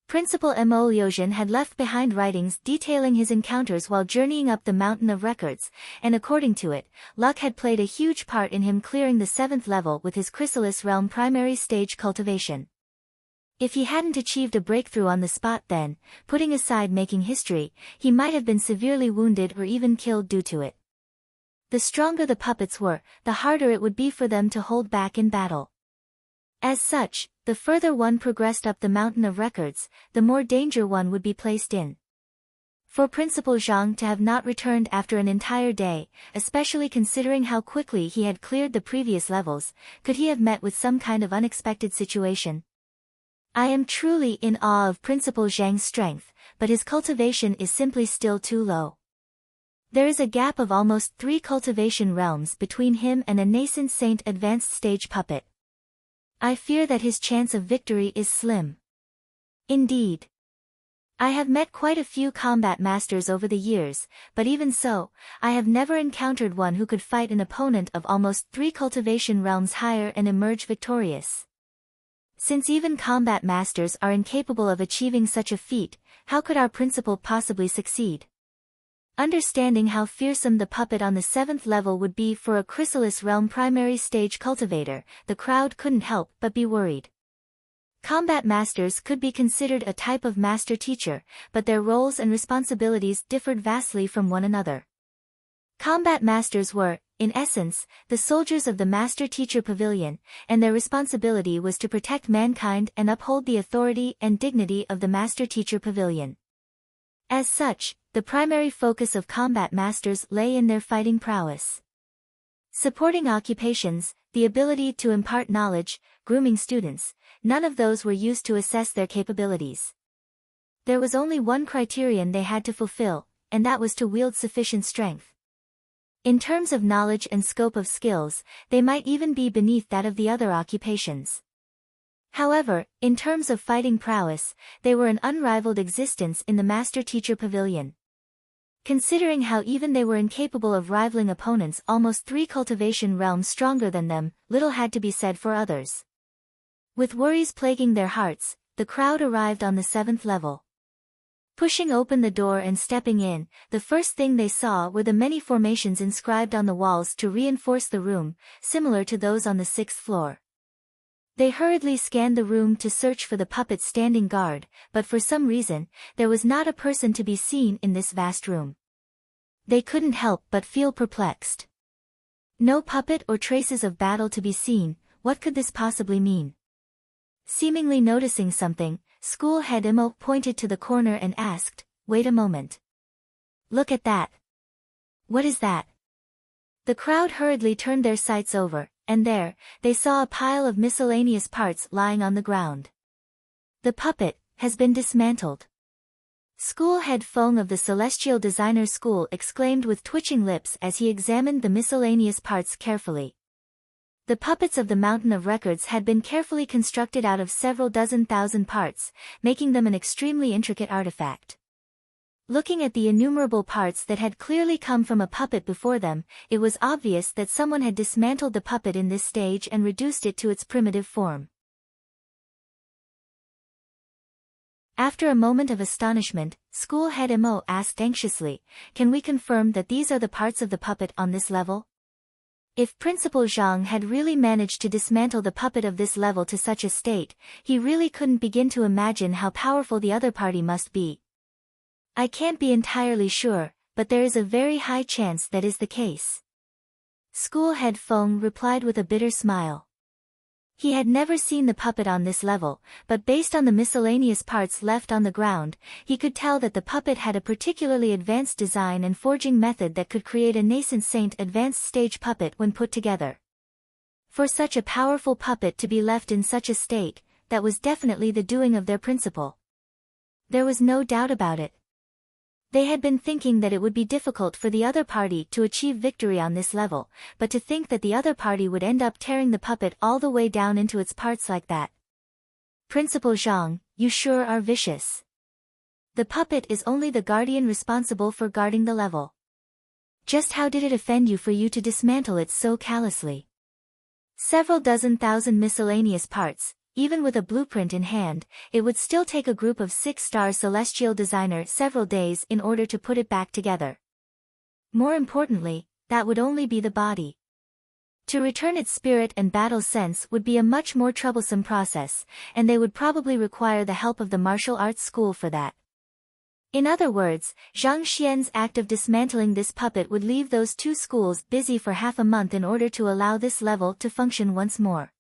[SPEAKER 1] Principal Emoliozhen had left behind writings detailing his encounters while journeying up the Mountain of Records, and according to it, luck had played a huge part in him clearing the 7th level with his Chrysalis Realm primary stage cultivation. If he hadn't achieved a breakthrough on the spot then, putting aside making history, he might have been severely wounded or even killed due to it. The stronger the puppets were, the harder it would be for them to hold back in battle. As such, the further one progressed up the Mountain of Records, the more danger one would be placed in. For Principal Zhang to have not returned after an entire day, especially considering how quickly he had cleared the previous levels, could he have met with some kind of unexpected situation? I am truly in awe of Principal Zhang's strength, but his cultivation is simply still too low. There is a gap of almost 3 cultivation realms between him and a nascent saint advanced stage puppet. I fear that his chance of victory is slim. Indeed. I have met quite a few combat masters over the years, but even so, I have never encountered one who could fight an opponent of almost 3 cultivation realms higher and emerge victorious. Since even combat masters are incapable of achieving such a feat, how could our principal possibly succeed? Understanding how fearsome the puppet on the 7th level would be for a Chrysalis Realm primary stage cultivator, the crowd couldn't help but be worried. Combat masters could be considered a type of master teacher, but their roles and responsibilities differed vastly from one another. Combat masters were, in essence, the soldiers of the Master Teacher Pavilion, and their responsibility was to protect mankind and uphold the authority and dignity of the Master Teacher Pavilion. As such, the primary focus of combat masters lay in their fighting prowess. Supporting occupations, the ability to impart knowledge, grooming students, none of those were used to assess their capabilities. There was only one criterion they had to fulfill, and that was to wield sufficient strength. In terms of knowledge and scope of skills, they might even be beneath that of the other occupations. However, in terms of fighting prowess, they were an unrivaled existence in the Master-Teacher Pavilion. Considering how even they were incapable of rivaling opponents almost 3 cultivation realms stronger than them, little had to be said for others. With worries plaguing their hearts, the crowd arrived on the 7th level. Pushing open the door and stepping in, the first thing they saw were the many formations inscribed on the walls to reinforce the room, similar to those on the 6th floor. They hurriedly scanned the room to search for the puppet standing guard, but for some reason, there was not a person to be seen in this vast room. They couldn't help but feel perplexed. No puppet or traces of battle to be seen. What could this possibly mean? Seemingly noticing something, school head Imo pointed to the corner and asked, "Wait a moment. Look at that. What is that?" The crowd hurriedly turned their sights over, and there, they saw a pile of miscellaneous parts lying on the ground. "The puppet has been dismantled." School head Feng of the Celestial Designer School exclaimed with twitching lips as he examined the miscellaneous parts carefully. The puppets of the Mountain of Records had been carefully constructed out of several dozen thousand parts, making them an extremely intricate artifact. Looking at the innumerable parts that had clearly come from a puppet before them, it was obvious that someone had dismantled the puppet in this stage and reduced it to its primitive form. After a moment of astonishment, school head Imo asked anxiously, "Can we confirm that these are the parts of the puppet on this level?" If Principal Zhang had really managed to dismantle the puppet of this level to such a state, he really couldn't begin to imagine how powerful the other party must be. "I can't be entirely sure, but there is a very high chance that is the case." School head Feng replied with a bitter smile. He had never seen the puppet on this level, but based on the miscellaneous parts left on the ground, he could tell that the puppet had a particularly advanced design and forging method that could create a nascent saint advanced stage puppet when put together. For such a powerful puppet to be left in such a state, that was definitely the doing of their principal. There was no doubt about it. They had been thinking that it would be difficult for the other party to achieve victory on this level, but to think that the other party would end up tearing the puppet all the way down into its parts like that. "Principal Zhang, you sure are vicious. The puppet is only the guardian responsible for guarding the level. Just how did it offend you for you to dismantle it so callously? Several dozen thousand miscellaneous parts. Even with a blueprint in hand, it would still take a group of 6-star celestial designer several days in order to put it back together. More importantly, that would only be the body. To return its spirit and battle sense would be a much more troublesome process, and they would probably require the help of the martial arts school for that. In other words, Zhang Xian's act of dismantling this puppet would leave those 2 schools busy for half a month in order to allow this level to function once more.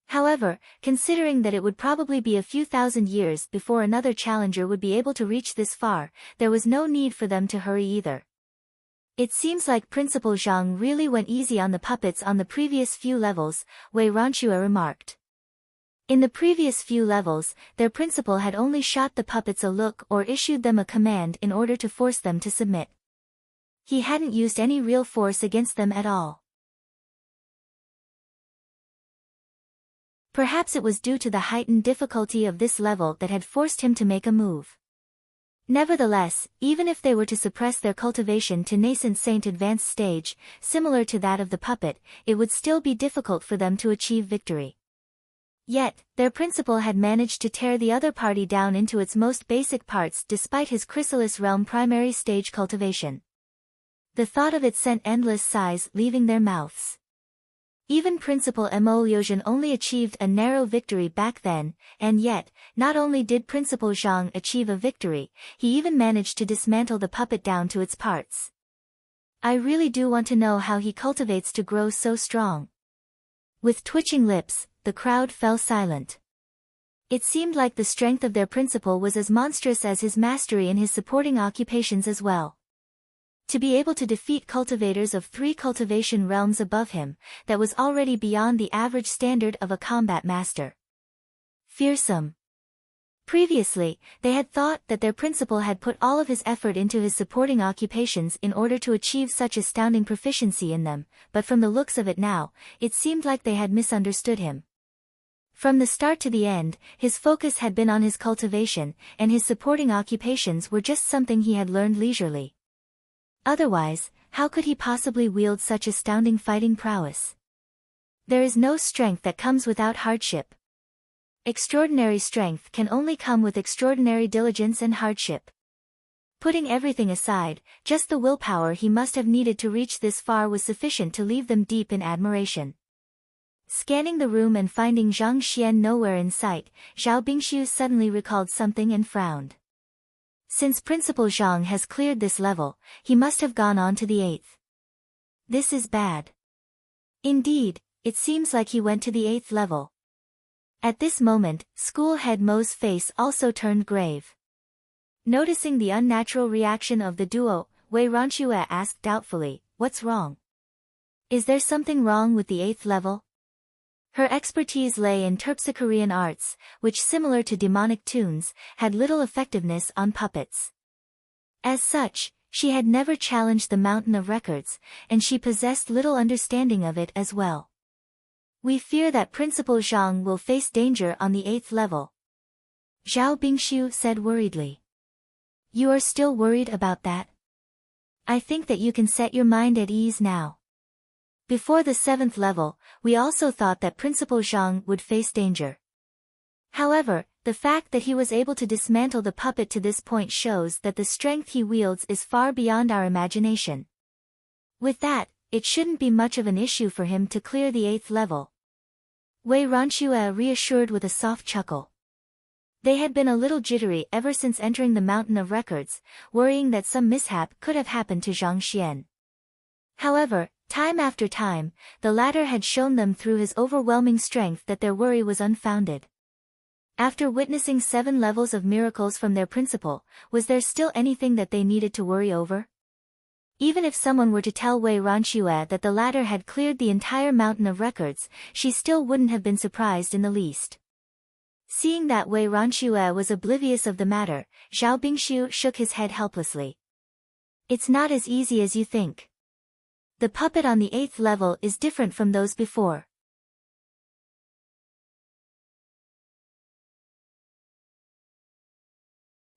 [SPEAKER 1] However, considering that it would probably be a few thousand years before another challenger would be able to reach this far, there was no need for them to hurry either. "It seems like Principal Zhang really went easy on the puppets on the previous few levels," Wei Ranchua remarked. In the previous few levels, their principal had only shot the puppets a look or issued them a command in order to force them to submit. He hadn't used any real force against them at all. Perhaps it was due to the heightened difficulty of this level that had forced him to make a move. Nevertheless, even if they were to suppress their cultivation to nascent saint advanced stage, similar to that of the puppet, it would still be difficult for them to achieve victory. Yet, their principal had managed to tear the other party down into its most basic parts despite his chrysalis realm primary stage cultivation. The thought of it sent endless sighs leaving their mouths. Even Principal Mo Liuzhen only achieved a narrow victory back then, and yet, not only did Principal Zhang achieve a victory, he even managed to dismantle the puppet down to its parts. "I really do want to know how he cultivates to grow so strong." With twitching lips, the crowd fell silent. It seemed like the strength of their principal was as monstrous as his mastery in his supporting occupations as well. To be able to defeat cultivators of 3 cultivation realms above him, that was already beyond the average standard of a combat master. Fearsome. Previously, they had thought that their principal had put all of his effort into his supporting occupations in order to achieve such astounding proficiency in them, but from the looks of it now, it seemed like they had misunderstood him. From the start to the end, his focus had been on his cultivation, and his supporting occupations were just something he had learned leisurely. Otherwise, how could he possibly wield such astounding fighting prowess? There is no strength that comes without hardship. Extraordinary strength can only come with extraordinary diligence and hardship. Putting everything aside, just the willpower he must have needed to reach this far was sufficient to leave them deep in admiration. Scanning the room and finding Zhang Xian nowhere in sight, Zhao Bingxiu suddenly recalled something and frowned. Since Principal Zhang has cleared this level, he must have gone on to the 8th. This is bad. Indeed, it seems like he went to the 8th level. At this moment, school head Mo's face also turned grave. Noticing the unnatural reaction of the duo, Wei Ranxue asked doubtfully, "What's wrong? Is there something wrong with the 8th level?" Her expertise lay in Terpsichorean arts, which, similar to demonic tunes, had little effectiveness on puppets. As such, she had never challenged the Mountain of Records, and she possessed little understanding of it as well. "We fear that Principal Zhang will face danger on the 8th level," Zhao Bingxiu said worriedly. "You are still worried about that? I think that you can set your mind at ease now. Before the 7th level, we also thought that Principal Zhang would face danger. However, the fact that he was able to dismantle the puppet to this point shows that the strength he wields is far beyond our imagination. With that, it shouldn't be much of an issue for him to clear the 8th level." Wei Ranxue reassured with a soft chuckle. They had been a little jittery ever since entering the Mountain of Records, worrying that some mishap could have happened to Zhang Xian. However, time after time, the latter had shown them through his overwhelming strength that their worry was unfounded. After witnessing 7 levels of miracles from their principal, was there still anything that they needed to worry over? Even if someone were to tell Wei Ranxue that the latter had cleared the entire Mountain of Records, she still wouldn't have been surprised in the least. Seeing that Wei Ranxue was oblivious of the matter, Zhao Bingxiu shook his head helplessly. "It's not as easy as you think. The puppet on the 8th level is different from those before."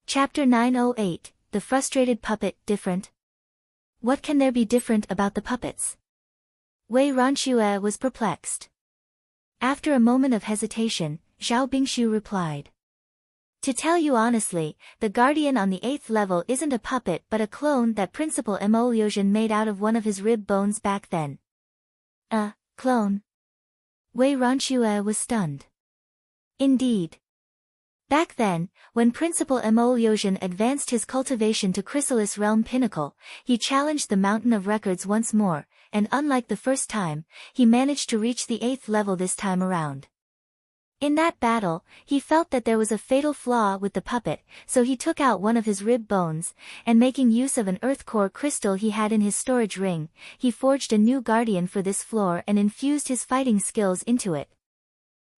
[SPEAKER 1] Chapter 908, The Frustrated Puppet, Different. What can there be different about the puppets? Wei Ranxue was perplexed. After a moment of hesitation, Zhao Bingxiu replied. "To tell you honestly, the guardian on the 8th level isn't a puppet but a clone that Principal Mo Liuzhen made out of one of his rib bones back then." "A clone?" Wei Ranxue was stunned. "Indeed. Back then, when Principal Mo Liuzhen advanced his cultivation to Chrysalis Realm Pinnacle, he challenged the Mountain of Records once more, and unlike the first time, he managed to reach the 8th level this time around. In that battle, he felt that there was a fatal flaw with the puppet, so he took out one of his rib bones, and making use of an earth core crystal he had in his storage ring, he forged a new guardian for this floor and infused his fighting skills into it."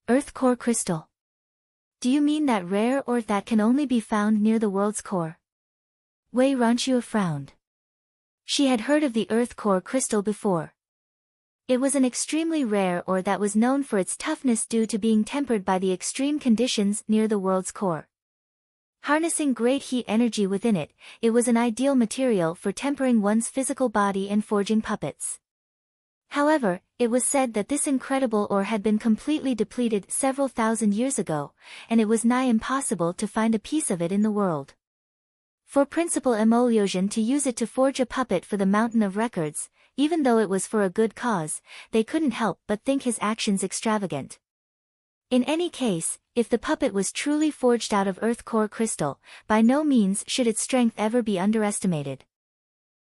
[SPEAKER 1] "Earth core crystal? Do you mean that rare or that can only be found near the world's core?" Wei Ranxue frowned. She had heard of the earth core crystal before. It was an extremely rare ore that was known for its toughness due to being tempered by the extreme conditions near the world's core. Harnessing great heat energy within it, it was an ideal material for tempering one's physical body and forging puppets. However, it was said that this incredible ore had been completely depleted several thousand years ago, and it was nigh impossible to find a piece of it in the world. For Principal Mo Liuzhen to use it to forge a puppet for the Mountain of Records, even though it was for a good cause, they couldn't help but think his actions extravagant. In any case, if the puppet was truly forged out of earth core crystal, by no means should its strength ever be underestimated.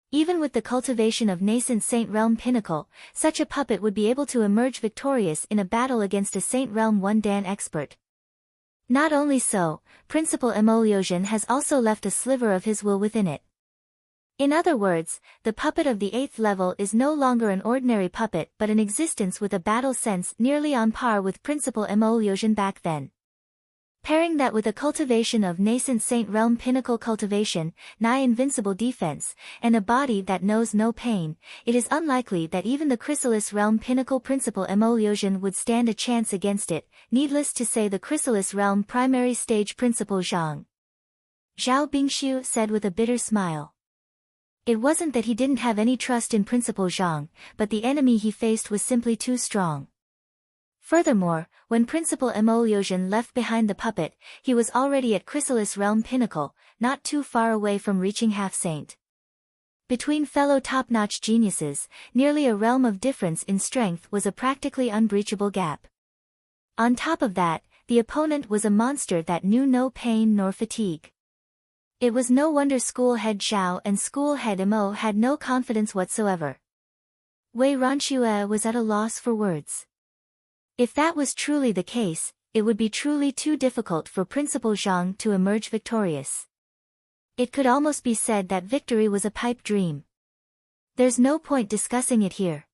[SPEAKER 1] Even with the cultivation of nascent Saint Realm Pinnacle, such a puppet would be able to emerge victorious in a battle against a Saint Realm 1 Dan expert. Not only so, Principal Mo Liuzhen has also left a sliver of his will within it. In other words, the puppet of the 8th level is no longer an ordinary puppet but an existence with a battle sense nearly on par with Principal Mo Liuzhen back then. Pairing that with a cultivation of nascent Saint Realm pinnacle cultivation, nigh invincible defense, and a body that knows no pain, it is unlikely that even the Chrysalis Realm pinnacle principal Emolyosion would stand a chance against it, needless to say the Chrysalis Realm primary stage principal Zhang. Zhao Bingxiu said with a bitter smile. It wasn't that he didn't have any trust in Principal Zhang, but the enemy he faced was simply too strong. Furthermore, when Principal Emolyosion left behind the puppet, he was already at Chrysalis Realm Pinnacle, not too far away from reaching Half-Saint. Between fellow top-notch geniuses, nearly a realm of difference in strength was a practically unbreachable gap. On top of that, the opponent was a monster that knew no pain nor fatigue. It was no wonder School Head Zhao and School Head Emo had no confidence whatsoever. Wei Ranxue was at a loss for words. If that was truly the case, it would be truly too difficult for Principal Zhang to emerge victorious. It could almost be said that victory was a pipe dream. There's no point discussing it here.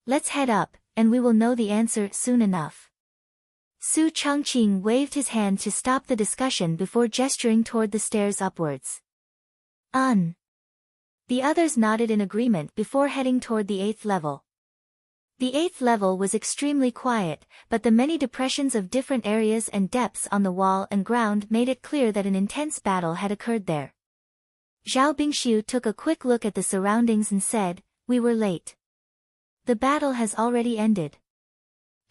[SPEAKER 1] Let's head up, and we will know the answer soon enough. Su Changqing waved his hand to stop the discussion before gesturing toward the stairs upwards. The others nodded in agreement before heading toward the 8th level. The 8th level was extremely quiet, but the many depressions of different areas and depths on the wall and ground made it clear that an intense battle had occurred there. Zhao Bingxiu took a quick look at the surroundings and said, "We were late. The battle has already ended."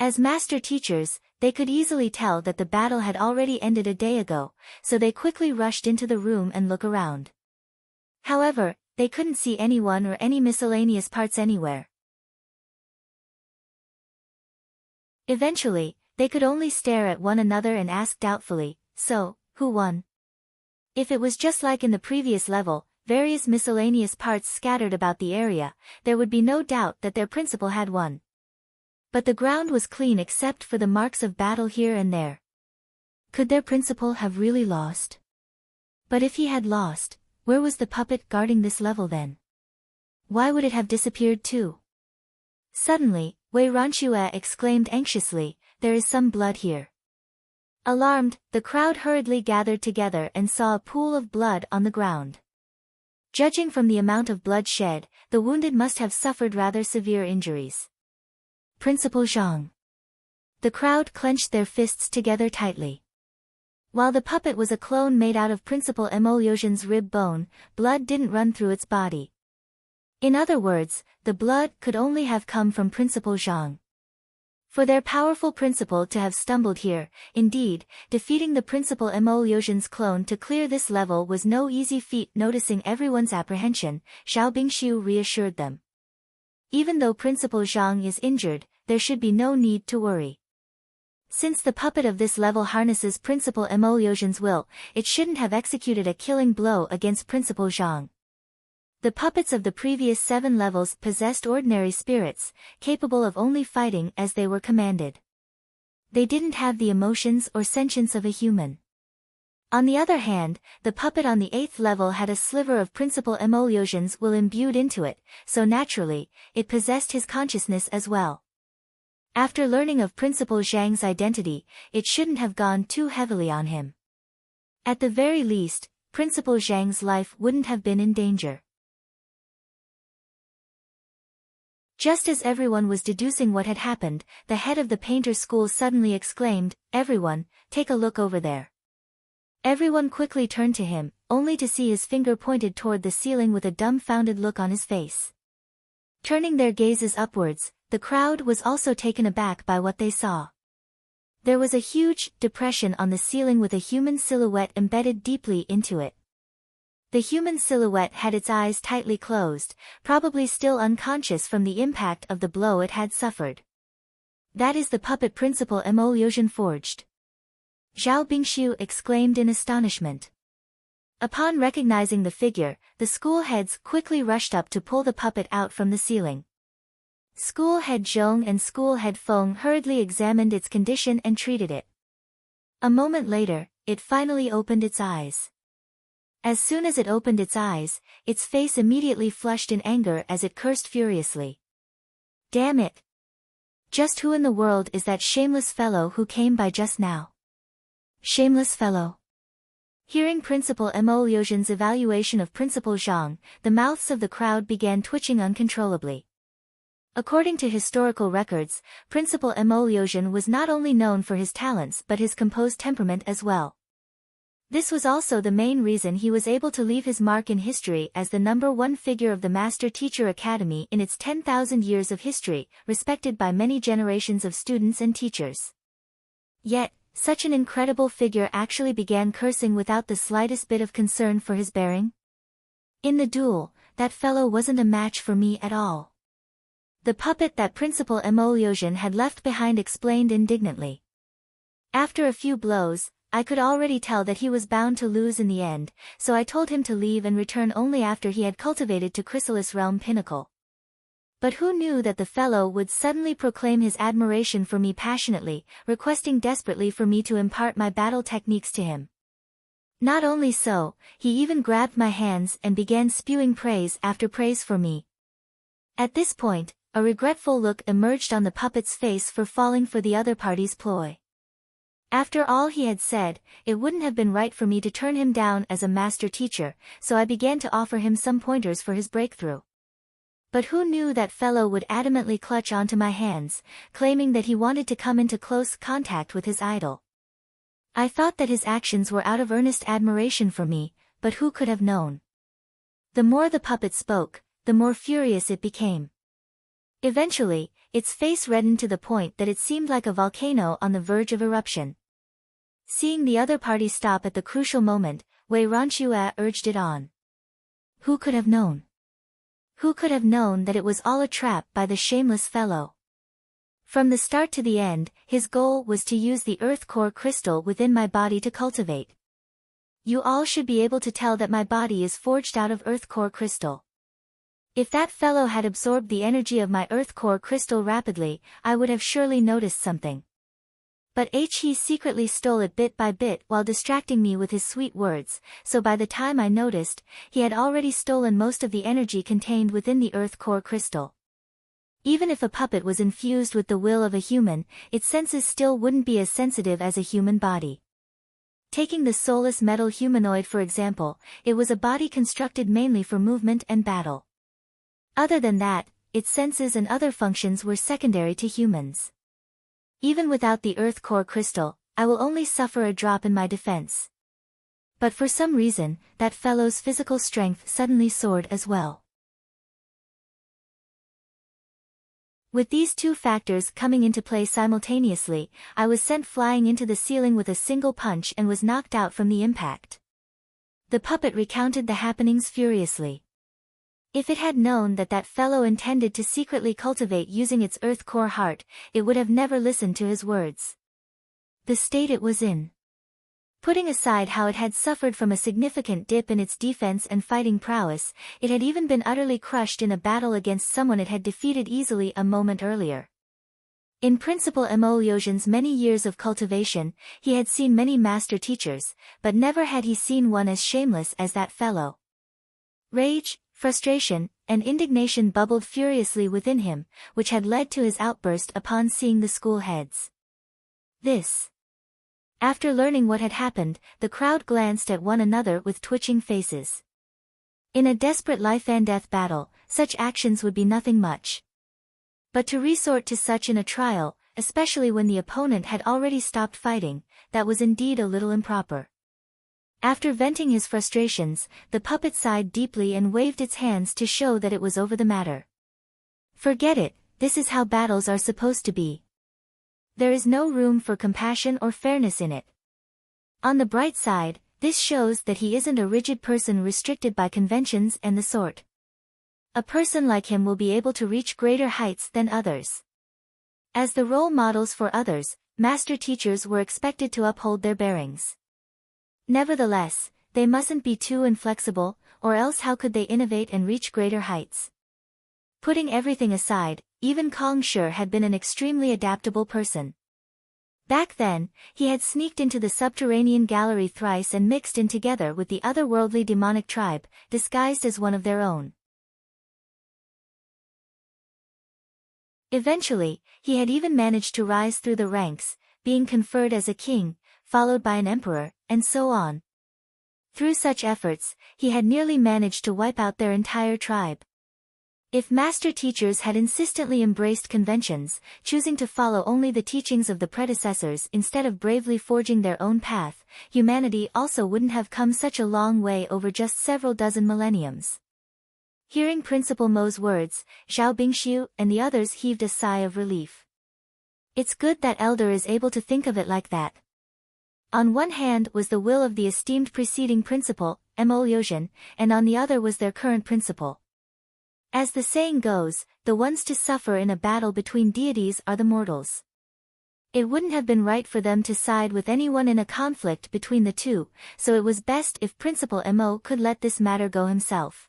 [SPEAKER 1] As master teachers, they could easily tell that the battle had already ended a day ago, so they quickly rushed into the room and looked around. However, they couldn't see anyone or any miscellaneous parts anywhere. Eventually, they could only stare at one another and ask doubtfully, "So, who won?" If it was just like in the previous level, various miscellaneous parts scattered about the area, there would be no doubt that their principal had won. But the ground was clean except for the marks of battle here and there. Could their principal have really lost? But if he had lost, where was the puppet guarding this level then? Why would it have disappeared too? Suddenly, Wei Ranxue exclaimed anxiously, "There is some blood here." Alarmed, the crowd hurriedly gathered together and saw a pool of blood on the ground. Judging from the amount of blood shed, the wounded must have suffered rather severe injuries. Principal Zhang. The crowd clenched their fists together tightly. While the puppet was a clone made out of Principal Emolyosion's rib bone, blood didn't run through its body. In other words, the blood could only have come from Principal Zhang. For their powerful principal to have stumbled here, indeed, defeating the Principal Emolyosion's clone to clear this level was no easy feat. Noticing everyone's apprehension, Zhao Bingxiu reassured them. Even though Principal Zhang is injured, there should be no need to worry. Since the puppet of this level harnesses Principal Emolyosion's will, it shouldn't have executed a killing blow against Principal Zhang. The puppets of the previous 7 levels possessed ordinary spirits, capable of only fighting as they were commanded. They didn't have the emotions or sentience of a human. On the other hand, the puppet on the 8th level had a sliver of Principal Emolyosion's will imbued into it, so naturally, it possessed his consciousness as well. After learning of Principal Zhang's identity, it shouldn't have gone too heavily on him. At the very least, Principal Zhang's life wouldn't have been in danger. Just as everyone was deducing what had happened, the head of the painter school suddenly exclaimed, "Everyone, take a look over there." Everyone quickly turned to him, only to see his finger pointed toward the ceiling with a dumbfounded look on his face. Turning their gazes upwards, the crowd was also taken aback by what they saw. There was a huge depression on the ceiling with a human silhouette embedded deeply into it. The human silhouette had its eyes tightly closed, probably still unconscious from the impact of the blow it had suffered. "That is the puppet Principal Emolyosion forged," Zhao Bingxiu exclaimed in astonishment. Upon recognizing the figure, the school heads quickly rushed up to pull the puppet out from the ceiling. School head Zhong and school head Feng hurriedly examined its condition and treated it. A moment later, it finally opened its eyes. As soon as it opened its eyes, its face immediately flushed in anger as it cursed furiously. "Damn it! Just who in the world is that shameless fellow who came by just now? Shameless fellow. Hearing Principal Mo Liuzhen's evaluation of Principal Zhang, the mouths of the crowd began twitching uncontrollably. According to historical records, Principal Mo Liuzhen was not only known for his talents but his composed temperament as well. This was also the main reason he was able to leave his mark in history as the #1 figure of the Master Teacher Academy in its 10,000 years of history, respected by many generations of students and teachers. Yet, such an incredible figure actually began cursing without the slightest bit of concern for his bearing? In the duel, that fellow wasn't a match for me at all. The puppet that Principal Mo Liuzhen had left behind explained indignantly. After a few blows, I could already tell that he was bound to lose in the end, so I told him to leave and return only after he had cultivated to Chrysalis Realm Pinnacle. But who knew that the fellow would suddenly proclaim his admiration for me passionately, requesting desperately for me to impart my battle techniques to him. Not only so, he even grabbed my hands and began spewing praise after praise for me. At this point, a regretful look emerged on the puppet's face for falling for the other party's ploy. After all he had said, it wouldn't have been right for me to turn him down as a master teacher, so I began to offer him some pointers for his breakthrough. But who knew that fellow would adamantly clutch onto my hands, claiming that he wanted to come into close contact with his idol. I thought that his actions were out of earnest admiration for me, but who could have known? The more the puppet spoke, the more furious it became. Eventually, its face reddened to the point that it seemed like a volcano on the verge of eruption. Seeing the other party stop at the crucial moment, Wei Ronxue urged it on. Who could have known? Who could have known that it was all a trap by the shameless fellow? From the start to the end, his goal was to use the earth core crystal within my body to cultivate. You all should be able to tell that my body is forged out of earth core crystal. If that fellow had absorbed the energy of my earth core crystal rapidly, I would have surely noticed something. But he secretly stole it bit by bit while distracting me with his sweet words, so by the time I noticed, he had already stolen most of the energy contained within the earth core crystal. Even if a puppet was infused with the will of a human, its senses still wouldn't be as sensitive as a human body. Taking the soulless metal humanoid for example, it was a body constructed mainly for movement and battle. Other than that, its senses and other functions were secondary to humans. Even without the earth core crystal, I will only suffer a drop in my defense. But for some reason, that fellow's physical strength suddenly soared as well. With these two factors coming into play simultaneously, I was sent flying into the ceiling with a single punch and was knocked out from the impact. The puppet recounted the happenings furiously. If it had known that that fellow intended to secretly cultivate using its earth core heart, it would have never listened to his words. The state it was in. Putting aside how it had suffered from a significant dip in its defense and fighting prowess, it had even been utterly crushed in a battle against someone it had defeated easily a moment earlier. In Principal Mo Liuzhen's many years of cultivation, he had seen many master teachers, but never had he seen one as shameless as that fellow. Rage, frustration, and indignation bubbled furiously within him, which had led to his outburst upon seeing the school heads. After learning what had happened, the crowd glanced at one another with twitching faces. In a desperate life-and-death battle, such actions would be nothing much. But to resort to such in a trial, especially when the opponent had already stopped fighting, that was indeed a little improper. After venting his frustrations, the puppet sighed deeply and waved its hands to show that it was over the matter. Forget it, this is how battles are supposed to be. There is no room for compassion or fairness in it. On the bright side, this shows that he isn't a rigid person restricted by conventions and the sort. A person like him will be able to reach greater heights than others. As the role models for others, master teachers were expected to uphold their bearings. Nevertheless, they mustn't be too inflexible, or else how could they innovate and reach greater heights? Putting everything aside, even Kong Shi had been an extremely adaptable person. Back then, he had sneaked into the subterranean gallery thrice and mixed in together with the otherworldly demonic tribe, disguised as one of their own. Eventually, he had even managed to rise through the ranks, being conferred as a king, followed by an emperor, and so on. Through such efforts, he had nearly managed to wipe out their entire tribe. If master teachers had insistently embraced conventions, choosing to follow only the teachings of the predecessors instead of bravely forging their own path, humanity also wouldn't have come such a long way over just several dozen millenniums. Hearing Principal Mo's words, Zhao Bingxiu and the others heaved a sigh of relief. It's good that Elder is able to think of it like that. On one hand was the will of the esteemed preceding principal, Mo Liuzhen, and on the other was their current principal. As the saying goes, the ones to suffer in a battle between deities are the mortals. It wouldn't have been right for them to side with anyone in a conflict between the two, so it was best if Principal Mo could let this matter go himself.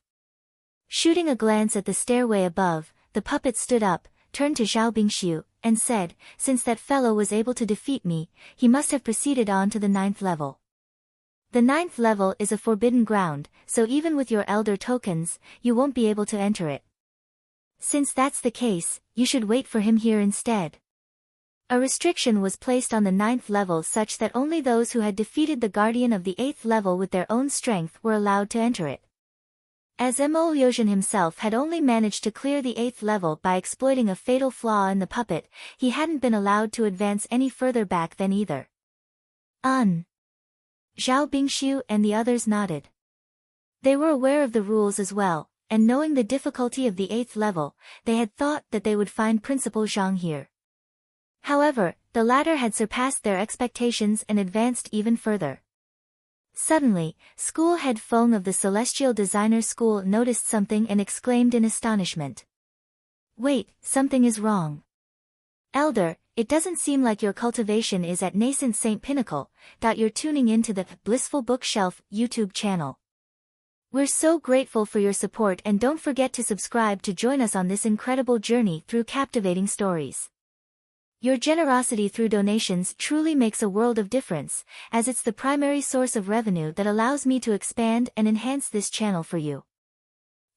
[SPEAKER 1] Shooting a glance at the stairway above, the puppet stood up, turned to Zhao Bingxiu, and said, since that fellow was able to defeat me, he must have proceeded on to the 9th level. The 9th level is a forbidden ground, so even with your elder tokens, you won't be able to enter it. Since that's the case, you should wait for him here instead. A restriction was placed on the 9th level such that only those who had defeated the guardian of the 8th level with their own strength were allowed to enter it. As Mo Liuzhen himself had only managed to clear the 8th level by exploiting a fatal flaw in the puppet, he hadn't been allowed to advance any further back then either. Zhao Bingxiu and the others nodded. They were aware of the rules as well, and knowing the difficulty of the 8th level, they had thought that they would find Principal Zhang here. However, the latter had surpassed their expectations and advanced even further. Suddenly, school head Feng of the Celestial Designer School noticed something and exclaimed in astonishment. Wait, something is wrong. Elder, it doesn't seem like your cultivation is at nascent Saint Pinnacle. You're tuning into the Blissful Bookshelf YouTube channel. We're so grateful for your support and don't forget to subscribe to join us on this incredible journey through captivating stories. Your generosity through donations truly makes a world of difference, as it's the primary source of revenue that allows me to expand and enhance this channel for you.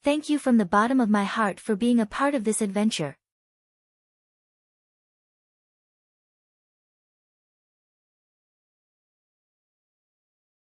[SPEAKER 1] Thank you from the bottom of my heart for being a part of this adventure.